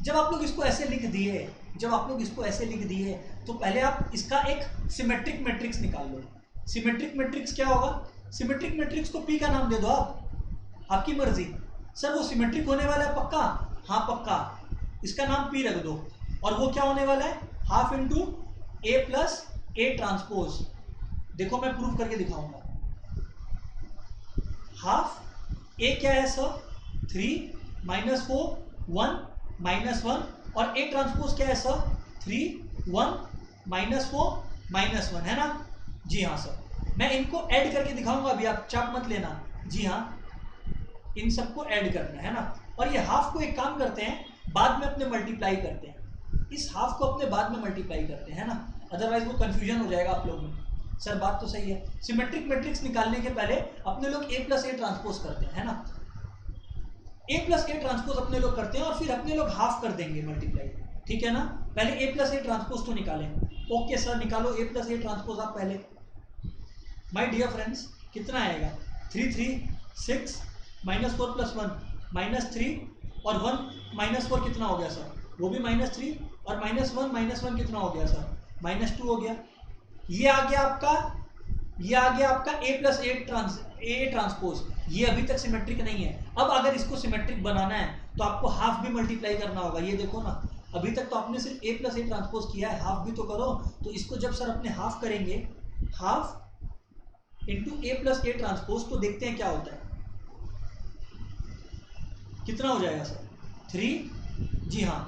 जब आप लोग इसको ऐसे लिख दिए, जब आप लोग इसको ऐसे लिख दिए तो पहले आप इसका एक सिमेट्रिक मैट्रिक्स निकाल लो। सिमेट्रिक मैट्रिक्स क्या होगा? सिमेट्रिक मैट्रिक्स को पी का नाम दे दो आप, आपकी मर्जी। सर वो सिमेट्रिक होने वाला है पक्का? हाँ पक्का, इसका नाम पी रख दो। और वो क्या होने वाला है? Half into A plus A transpose. देखो मैं प्रूफ करके दिखाऊंगा। हाफ ए क्या है सर? 3 -4 1 -1 और ए ट्रांसपोज क्या है सर? 3 1 -4 -1 है ना। जी हाँ सर, मैं इनको ऐड करके दिखाऊंगा अभी, आप चाप मत लेना। जी हाँ, इन सबको ऐड करना है ना। और ये हाफ को एक काम करते हैं, बाद में अपने मल्टीप्लाई करते हैं। इस हाफ को अपने बाद में मल्टीप्लाई करते हैं ना, अदरवाइज वो कंफ्यूजन हो जाएगा आप लोग में। सर बात तो सही है। सिमेट्रिक मैट्रिक्स निकालने के पहले अपने लोग ए प्लस ए ट्रांसपोज करते हैं, है ना। ए प्लस ए ट्रांसपोज अपने लोग करते हैं और फिर अपने लोग हाफ कर देंगे मल्टीप्लाई, ठीक है ना। पहले ए प्लस ए ट्रांसपोज तो निकालें। ओके सर निकालो ए प्लस ए ट्रांसपोज आप पहले। माय डियर फ्रेंड्स कितना आएगा? 3 3 6 -4 + 1 -3 और 1 -4 कितना हो गया सर? वो भी -3 और -1 कितना हो गया सर? -2 हो गया। ये आ गया आपका ए प्लस ए ट्रांसपोज। ये अभी तक सिमेट्रिक नहीं है। अब अगर इसको सिमेट्रिक बनाना है तो आपको हाफ भी मल्टीप्लाई करना होगा। ये देखो ना, अभी तक तो आपने सिर्फ ए प्लस ए ट्रांसपोज किया है, हाफ भी तो करो। तो इसको जब सर अपने हाफ करेंगे, half into A plus A transpose, तो देखते हैं क्या होता है, कितना हो जाएगा सर? 3। जी हाँ,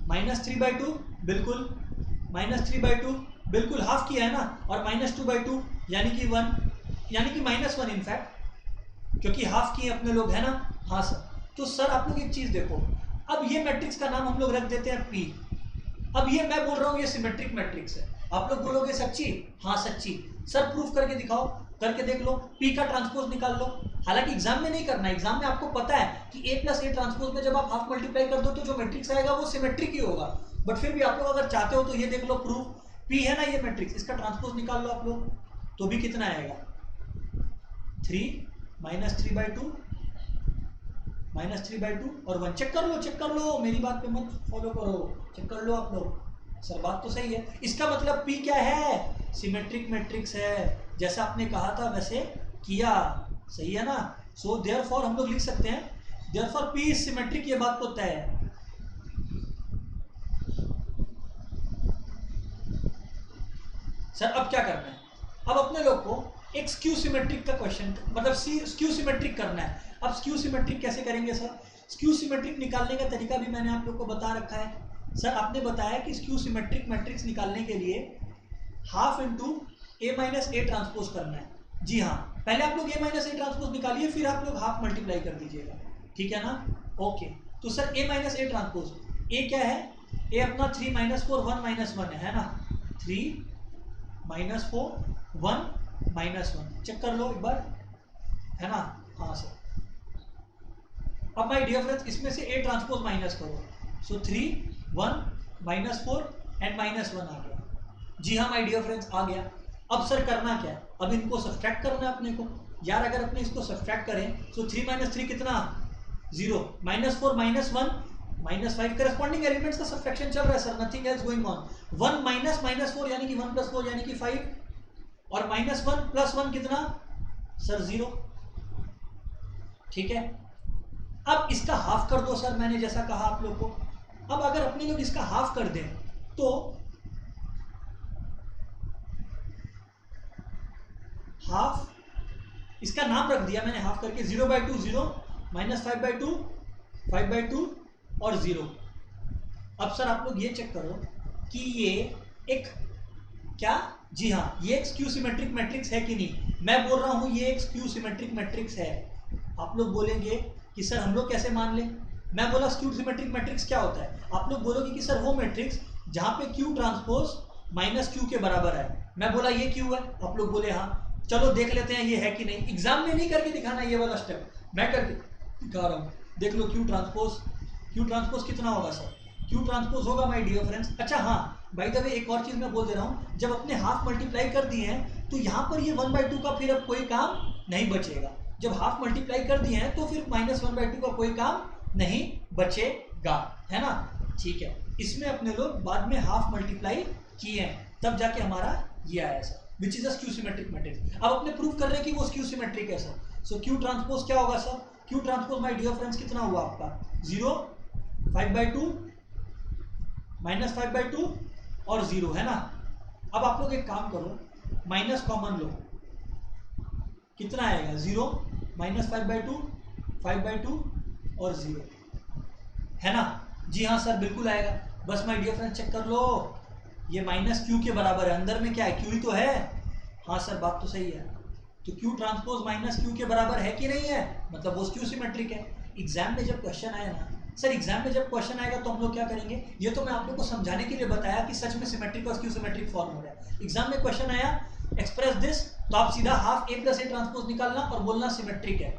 -3/2 बिल्कुल, -3/2 बिल्कुल, हाफ किया है ना। और -2/2 यानी कि 1, यानी कि -1 इनफैक्ट, क्योंकि हाफ किए अपने लोग, है ना। हाँ सर। तो सर आप लोग एक चीज देखो, अब ये मैट्रिक्स का नाम हम लोग रख देते हैं पी। अब ये मैं बोल रहा हूँ ये सिमेट्रिक मैट्रिक्स है, आप लोग बोलोगे सच्ची? हाँ सच्ची। सर प्रूफ करके दिखाओ, करके देख लो, पी का ट्रांसपोज निकाल लो। हालांकि एग्जाम में नहीं करना, एग्जाम में आपको पता है कि ए प्लस ए ट्रांसपोज में जब आप हाफ मल्टीप्लाई कर दो तो जो मैट्रिक्स आएगा वो सिमेट्रिक ही होगा। बट फिर भी आप लोग अगर चाहते हो तो ये देख लो प्रूफ, पी है ना ये मैट्रिक्स, इसका ट्रांसपोज निकाल लो आप लोग, तो भी कितना आएगा? 3 -3/2 -3/2 और 1। चेक कर लो, मेरी बात पे मत फॉलो करो, चेक कर लो आप लोग। सर बात तो सही है। इसका मतलब P क्या है? सिमेट्रिक मैट्रिक्स है, जैसा आपने कहा था वैसे किया, सही है ना। सो देयरफॉर हम लोग लिख सकते हैं देयरफॉर P इज सिमेट्रिक, ये बात तो तय है। सर अब क्या करना है? अब अपने लोग को एक स्क्यू सिमेट्रिक का क्वेश्चन, मतलब स्क्यू सिमेट्रिक करना है। अब स्क्यू सिमेट्रिक कैसे करेंगे सर? स्क्यू सिमेट्रिक निकालने का तरीका भी मैंने आप लोग को बता रखा है। सर आपने बताया कि स्क्यू सिमेट्रिक मैट्रिक्स निकालने के लिए half into A minus A transpose करना है। जी हाँ, पहले आप लोग ए माइनस ए ट्रांसपोज निकालिए, फिर आप लोग हाफ मल्टीप्लाई कर दीजिएगा, ठीक है ना। ओके, तो sir A minus A transpose, A क्या है? ए अपना 3 - 4 1 - 1 है ना। 3 - 4 1 - 1, चेक कर लो एक बार, है ना। हाँ सर। अब माय डियर फ्रेंड्स, इसमें से ए ट्रांसपोज माइनस करो, सो 3 1 -4 एंड -1 आ गया। जी हाँ माय डियर फ्रेंड्स, आ गया। अब सर करना क्या है? अब इनको सब्ट्रैक्ट करना है अपने को। यार अगर अपने इसको सब्ट्रैक्ट करें तो 3 - 3 कितना? 0, -4 -1 -5, करस्पॉन्डिंग एलिमेंट्स का सब्ट्रैक्शन चल रहा है sir, nothing else going on. 1 - -4 यानी कि 1 + 4 यानी कि 5, और -1 + 1 कितना सर? 0, ठीक है। अब इसका हाफ कर दो सर, मैंने जैसा कहा आप लोग को। अब अगर अपने लोग इसका हाफ कर दें तो हाफ, इसका नाम रख दिया मैंने हाफ करके, 0/2 0, -5/2 5/2 और 0। अब सर आप लोग ये चेक करो कि ये एक क्या, जी हाँ, ये एक स्क्यू सिमेट्रिक मैट्रिक्स है कि नहीं। मैं बोल रहा हूँ ये एक स्क्यू सिमेट्रिक मैट्रिक्स है। आप लोग बोलेंगे कि सर हम लोग कैसे मान लें? मैं बोला स्क्यू सिमेट्रिक मैट्रिक्स क्या होता है? आप लोग बोलोगे कि सर वो मैट्रिक्स जहाँ पे क्यू ट्रांसपोज -q के बराबर है। मैं बोला ये क्यू है, आप लोग बोले हाँ। चलो देख लेते हैं ये है कि नहीं। एग्जाम में नहीं करके दिखाना ये वाला स्टेप, मैं करके दिखा रहा हूँ। देख लो क्यू ट्रांसपोज कितना होगा सर? क्यू ट्रांसपोज होगा माय डियर फ्रेंड्स। अच्छा हाँ, बाय द वे एक और चीज मैं बोल दे रहा हूँ, जब अपने हाफ मल्टीप्लाई कर दिए हैं तो यहाँ पर ये 1/2 का फिर अब कोई काम नहीं बचेगा। जब हाफ मल्टीप्लाई कर दिए हैं तो फिर -1/2 का कोई काम नहीं बचेगा, है ना। ठीक है, इसमें अपने लोग बाद में हाफ मल्टीप्लाई किए हैं, तब जाके हमारा ये आया sir, which is a skew symmetric matrix. अब अपने प्रूव कर रहे हैं कि वो स्क्यू सिमेट्रिक है सर। सो क्यू ट्रांसपोज क्या होगा sir? Q transpose my dear friends कितना हुआ आपका? 0 5/2 -5/2 और 0, है ना। अब आप लोग एक काम करो, माइनस कॉमन लो, कितना आएगा? 0 -5/2 5/2 और 0, है ना। जी हाँ सर बिल्कुल आएगा। बस माय डियर फ्रेंड्स चेक कर लो, ये -q के बराबर है, अंदर में क्या है? q ही तो है। हाँ सर बात तो सही है। तो q ट्रांसपोज -q के बराबर है कि नहीं है? मतलब वो स्क्यू सिमेट्रिक है। एग्जाम में जब क्वेश्चन आया ना सर, एग्जाम में जब क्वेश्चन आएगा तो हम लोग क्या करेंगे? ये तो मैं आप लोग को समझाने के लिए बताया कि सच में सिमेट्रिक और स्क्यू सिमेट्रिक फॉर्म हो रहा है। एग्जाम में क्वेश्चन आया एक्सप्रेस दिस, तो आप सीधा हाफ a + a ट्रांसपोज निकालना और बोलना सिमेट्रिक है।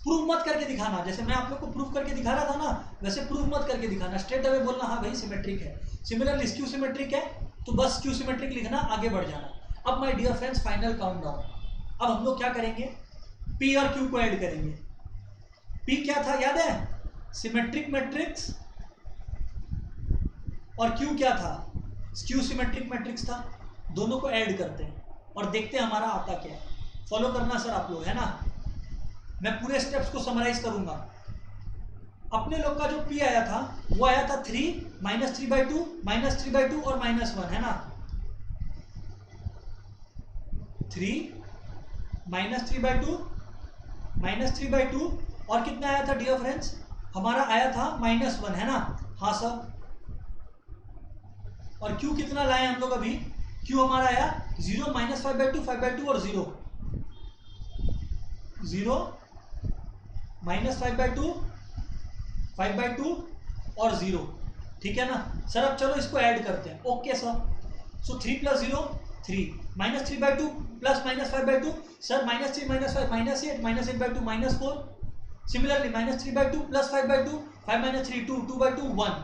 प्रूव मत करके दिखाना, जैसे मैं आप लोग को प्रूव करके दिखा रहा था ना, वैसे प्रूव मत करके दिखाना, स्ट्रेट अवे बोलना हाँ भाई सिमेट्रिक है। सिमिलरली स्क्यू सिमेट्रिक है तो बस स्क्यू सिमेट्रिक लिखना, आगे बढ़ जाना। अब my dear friends final countdown. अब हम लोग क्या करेंगे? p और q को ऐड करेंगे। p क्या था याद है? सिमेट्रिक मैट्रिक्स, और q क्या था? स्क्यू सिमेट्रिक मैट्रिक्स था। दोनों को ऐड करते हैं और देखते हैं हमारा आता क्या है। फॉलो करना सर आप लोग, है ना। मैं पूरे स्टेप्स को समराइज करूंगा। अपने लोग का जो p आया था वो आया था 3 -3/2 -3/2 और -1, है ना। 3 -3/2 -3/2 और कितना आया था डियर फ्रेंड्स? हमारा आया था -1, है ना। हाँ सर। और q कितना लाए हम लोग अभी? q हमारा आया 0 -5/2 5/2 और 0 0 -5/2 5/2 और 0, ठीक है ना सर। अब चलो इसको ऐड करते हैं। Okay sir. So 3 + 0 3 -3/2 + -5/2 sir, -3 -5 -8 -8/2 -4। Similarly -3/2 + 5/2 5 - 3 2 2/2 1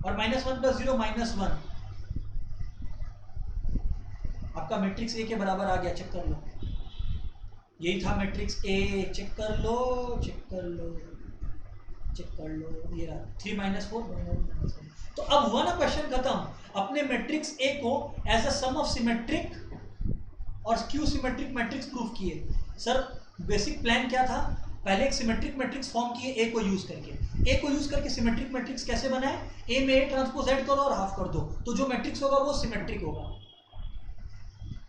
और -1 + 0 -1। आपका मैट्रिक्स ए के बराबर आ गया, चेक कर लो। यही था मैट्रिक्स ए, चेक कर लो चेक कर लो। चेक कर लो, ये रहा 3 - 4 तो अब हुआ ना क्वेश्चन खत्म। अपने मैट्रिक्स ए को as a sum of symmetric और स्क्यू सिमेट्रिक मैट्रिक्स प्रूफ किए। सर बेसिक प्लान क्या था, पहले एक सिमेट्रिक मैट्रिक्स फॉर्म किए ए को यूज करके। ए को यूज करके सिमेट्रिक मैट्रिक्स कैसे बनाए, ए में ए ट्रांसपोज ऐड करो और हाफ कर दो, तो जो मैट्रिक्स होगा वो सिमेट्रिक होगा।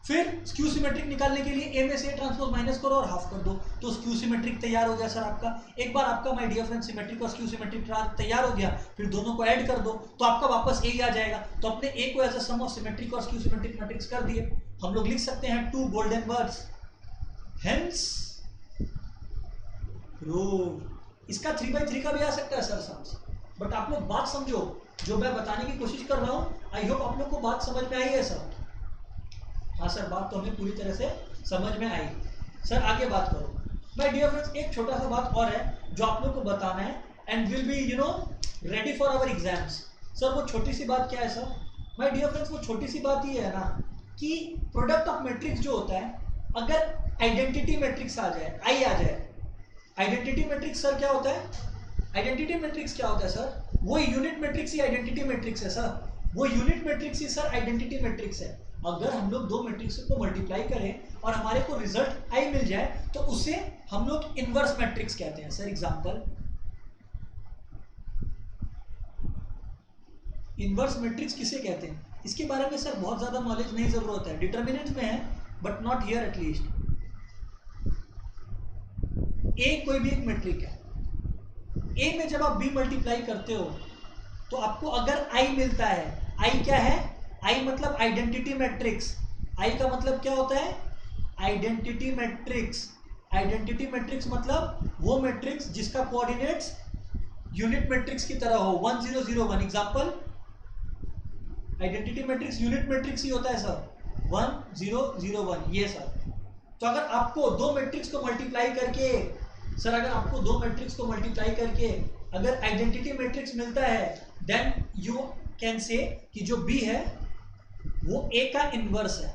फिर स्क्यू सिमेट्रिक निकालने के लिए ए में से ट्रांसपोज माइनस करो और हाफ कर दो, तो स्क्यू सिमेट्रिक तैयार हो गया सर आपका। एक बार आपका माय डियर फ्रेंड सिमेट्रिक और स्क्यू सिमेट्रिक तैयार हो गया, फिर दोनों को ऐड कर दो तो आपका वापस ए ही आ जाएगा। तो अपने ए को as a sum of symmetric और स्क्यू सिमेट्रिक मैट्रिक्स कर दिए। हम लोग लिख सकते हैं 2 गोल्डन वर्ड्स, हेंस प्रूव। इसका 3/3 का भी आ सकता है सर साथ, बट आप लोग बात समझो, जो मैं बताने की कोशिश कर रहा हूँ। आई होप आप लोग को बात समझ में आई है सर। हाँ सर, बात तो हमें पूरी तरह से समझ में आई। सर आगे बात करो माय डियर फ्रेंड्स, एक छोटा सा बात और है जो आप लोग को बताना है and will be ready for our exams. Sir वो छोटी सी बात क्या है सर माय डियर फ्रेंड्स, वो छोटी सी बात ये है ना कि प्रोडक्ट ऑफ मैट्रिक्स जो होता है, अगर आइडेंटिटी मैट्रिक्स आ जाए, आई आ जाए, आइडेंटिटी मैट्रिक्स सर क्या होता है, आइडेंटिटी मैट्रिक्स क्या होता है सर, वो यूनिट मैट्रिक्स ही आइडेंटिटी मैट्रिक्स है सर, वो यूनिट मैट्रिक्स ही सर आइडेंटिटी मैट्रिक्स है। अगर हम लोग दो मैट्रिक्स को मल्टीप्लाई करें और हमारे को रिजल्ट आई मिल जाए तो उसे हम लोग इनवर्स मैट्रिक्स कहते हैं सर। एग्जांपल, इनवर्स मैट्रिक्स किसे कहते हैं, इसके बारे में सर बहुत ज्यादा नॉलेज नहीं जरूरत है, डिटर्मिनेंट में है बट नॉट हियर एटलीस्ट। ए कोई भी एक मैट्रिक है, ए में जब आप बी मल्टीप्लाई करते हो तो आपको अगर आई मिलता है, आई क्या है, आई मतलब आइडेंटिटी मैट्रिक्स। आई का मतलब क्या होता है, आइडेंटिटी मैट्रिक्स। आइडेंटिटी मैट्रिक्स मतलब वो मैट्रिक्स जिसका कोऑर्डिनेट्स यूनिट मैट्रिक्स की तरह हो, 1 0 0 1। Example, identity matrix unit matrix ही होता है सर, 1 0 0 1 ये सर। तो अगर आपको दो मैट्रिक्स को मल्टीप्लाई करके सर, अगर आपको दो मैट्रिक्स को मल्टीप्लाई करके अगर आइडेंटिटी मैट्रिक्स मिलता है, देन यू कैन से कि जो बी है वो ए का इनवर्स है।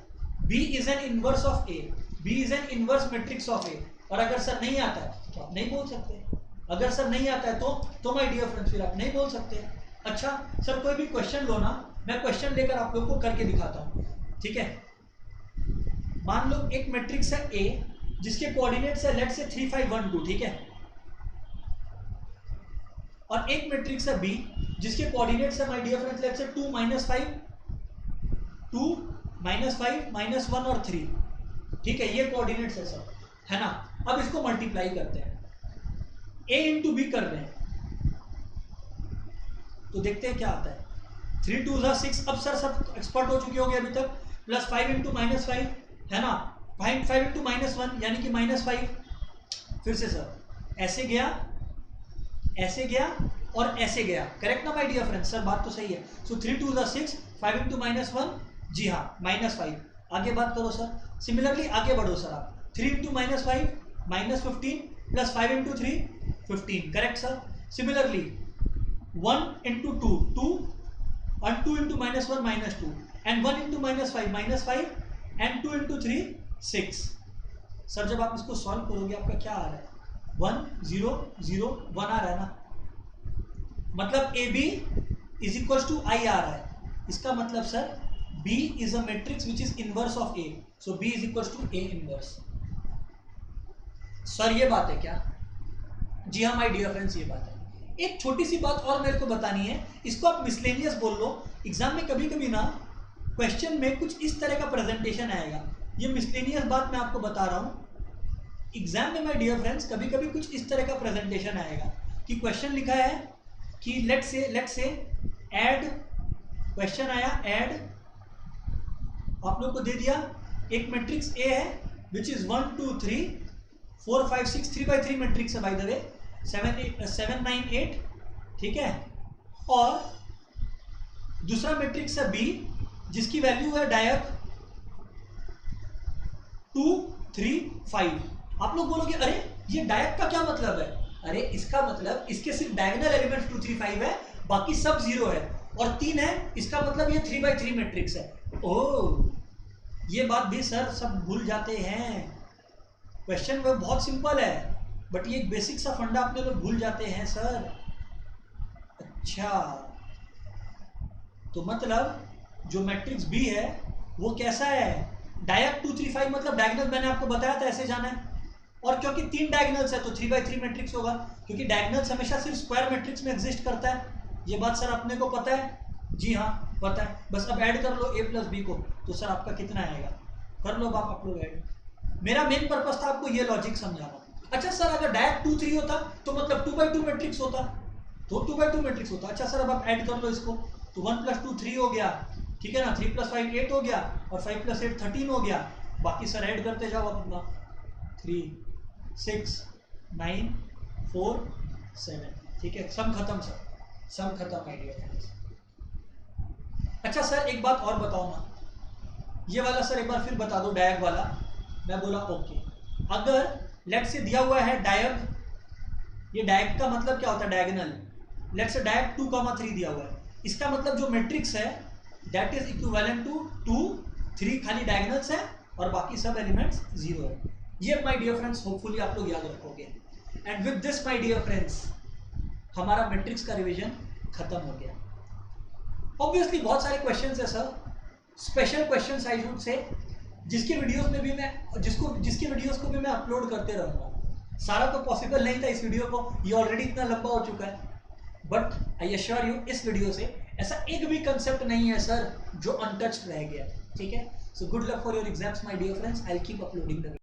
B is an inverse of A, B is an inverse matrix of A. और अगर सर नहीं आता है तो आप नहीं बोल सकते, अगर सर नहीं आता है तो माय डियर फ्रेंड्स फिर आप नहीं बोल सकते। अच्छा सर, कोई भी क्वेश्चन लो ना, मैं क्वेश्चन लेकर आप लोग को करके दिखाता हूँ, ठीक है। मान लो एक मैट्रिक्स है ए जिसके कोऑर्डिनेट्स है लेट्स से 3 5 1 2, ठीक है। और एक मैट्रिक्स है बी जिसके कोऑर्डिनेट्स है my dear friends let's say 2 - 5 2 -5 -1 और 3, ठीक है। ये कोऑर्डिनेट्स है सब, है ना। अब इसको मल्टीप्लाई करते हैं, a इंटू बी कर रहे हैं तो देखते हैं क्या आता है। 3 2 6। अब सर सब एक्सपर्ट हो चुके होंगे अभी तक। +5 × -5 है ना, 5 × -1 यानी कि -5। फिर से सर ऐसे गया, ऐसे गया और ऐसे गया, करेक्ट ना माय डियर फ्रेंड्स, सर बात तो सही है। सो 3 2 6 5 × -1, जी हाँ -5। आगे बात करो सर, सिमिलरली आगे बढ़ो सर आप। 3 × -5 -15 +5 × 3 15, correct sir. Similarly 1 × 2 2 and 2 × -1 -2 and 1 × -5 -5 and 2 × 3 6। Sir जब आप इसको सॉल्व करोगे आपका क्या आ रहा है, 1 0 0 1 आ रहा है ना, मतलब A B is equal to I आ रहा है। इसका मतलब sir B is a matrix which is inverse of A, so B is equals to A inverse। Sir ये बात है क्या, जी हाँ माय डियर फ्रेंड्स ये बात है। एक छोटी सी बात और मेरे को बतानी है, इसको आप मिसलेनियस बोल लो। एग्जाम में कभी कभी ना क्वेश्चन में कुछ इस तरह का प्रेजेंटेशन आएगा, ये मिसलेनियस बात मैं आपको बता रहा हूँ। एग्जाम में माय डियर फ्रेंड्स कभी कभी कुछ इस तरह का प्रेजेंटेशन आएगा कि क्वेश्चन लिखा है कि लेट्स से ऐड, क्वेश्चन आया ऐड, आप लोग को दे दिया एक मैट्रिक्स ए है विच इज 1 2 3 4 5 6 3/3 मैट्रिक्स है बाय द वे, 7 9 8, ठीक है। और दूसरा मैट्रिक्स है बी जिसकी वैल्यू है डायक 2 3 5। आप लोग बोलोगे अरे ये डायक का क्या मतलब है, अरे इसका मतलब इसके सिर्फ डायगोनल एलिमेंट्स 2 3 5 है, बाकी सब 0 है और 3 है, इसका मतलब ये 3/3 मैट्रिक्स है। ओह, ये बात भी सर सब भूल जाते हैं। क्वेश्चन वो बहुत सिंपल है बट ये एक बेसिक सा फंडा अपने लोग भूल जाते हैं सर। अच्छा, तो मतलब जो मैट्रिक्स बी है वो कैसा है, डायग 2 3 5, मतलब डायगोनल मैंने आपको बताया था ऐसे जाना है। और क्योंकि 3 डायगोनल्स है तो 3 by 3 मैट्रिक्स होगा, क्योंकि डायगोनल्स हमेशा सिर्फ स्क्वायर मैट्रिक्स में एग्जिस्ट करता है। ये बात सर अपने को पता है? जी हाँ पता है। बस अब ऐड कर लो a प्लस बी को, तो सर आपका कितना आएगा, कर लो बाप आप लोग ऐड। मेरा मेन पर्पस था आपको ये लॉजिक समझाना। अच्छा सर अगर डायरेक्ट 2 3 होता तो मतलब 2 by 2 मैट्रिक्स होता, तो 2 by 2 मैट्रिक्स होता। अच्छा सर अब आप ऐड कर लो इसको, तो 1 + 2 3 हो गया, ठीक है ना, 3 + 5 8 हो गया, और 5 + 8 13 हो गया। बाकी सर ऐड करते जाओ अपना, 3 6 9 4 7, ठीक है, सम खत्म सर, सम खत्म आइडिया। अच्छा सर एक बात और बताओ ना, ये वाला सर एक बार फिर बता दो डायग वाला। मैं बोला ओके, अगर लेट से दिया हुआ है डायग, ये डायग का मतलब क्या होता है, डायगोनल, लेट से डायग 2, 3 दिया हुआ है, इसका मतलब जो मैट्रिक्स है दैट इज इक्विवेलेंट टू 2 3 खाली डायगोनल्स है और बाकी सब एलिमेंट्स 0 है। ये माय डियर फ्रेंड्स होपफुली आप लोग याद रखोगे। And with this my dear friends हमारा मैट्रिक्स का रिवीजन खत्म हो गया। ऑब्वियसली बहुत सारे क्वेश्चंस है sir, special questions I should say, जिसकी वीडियोस में भी मैं जिसकी वीडियोस को भी मैं अपलोड करते रहूँगा। सारा तो पॉसिबल नहीं था इस वीडियो को, ये ऑलरेडी इतना लंबा हो चुका है, बट आई एश्योर यू इस वीडियो से ऐसा एक भी कंसेप्ट नहीं है सर जो अनटच्ड रह गया, ठीक है। So good luck for your exams my dear friends, I will keep uploading the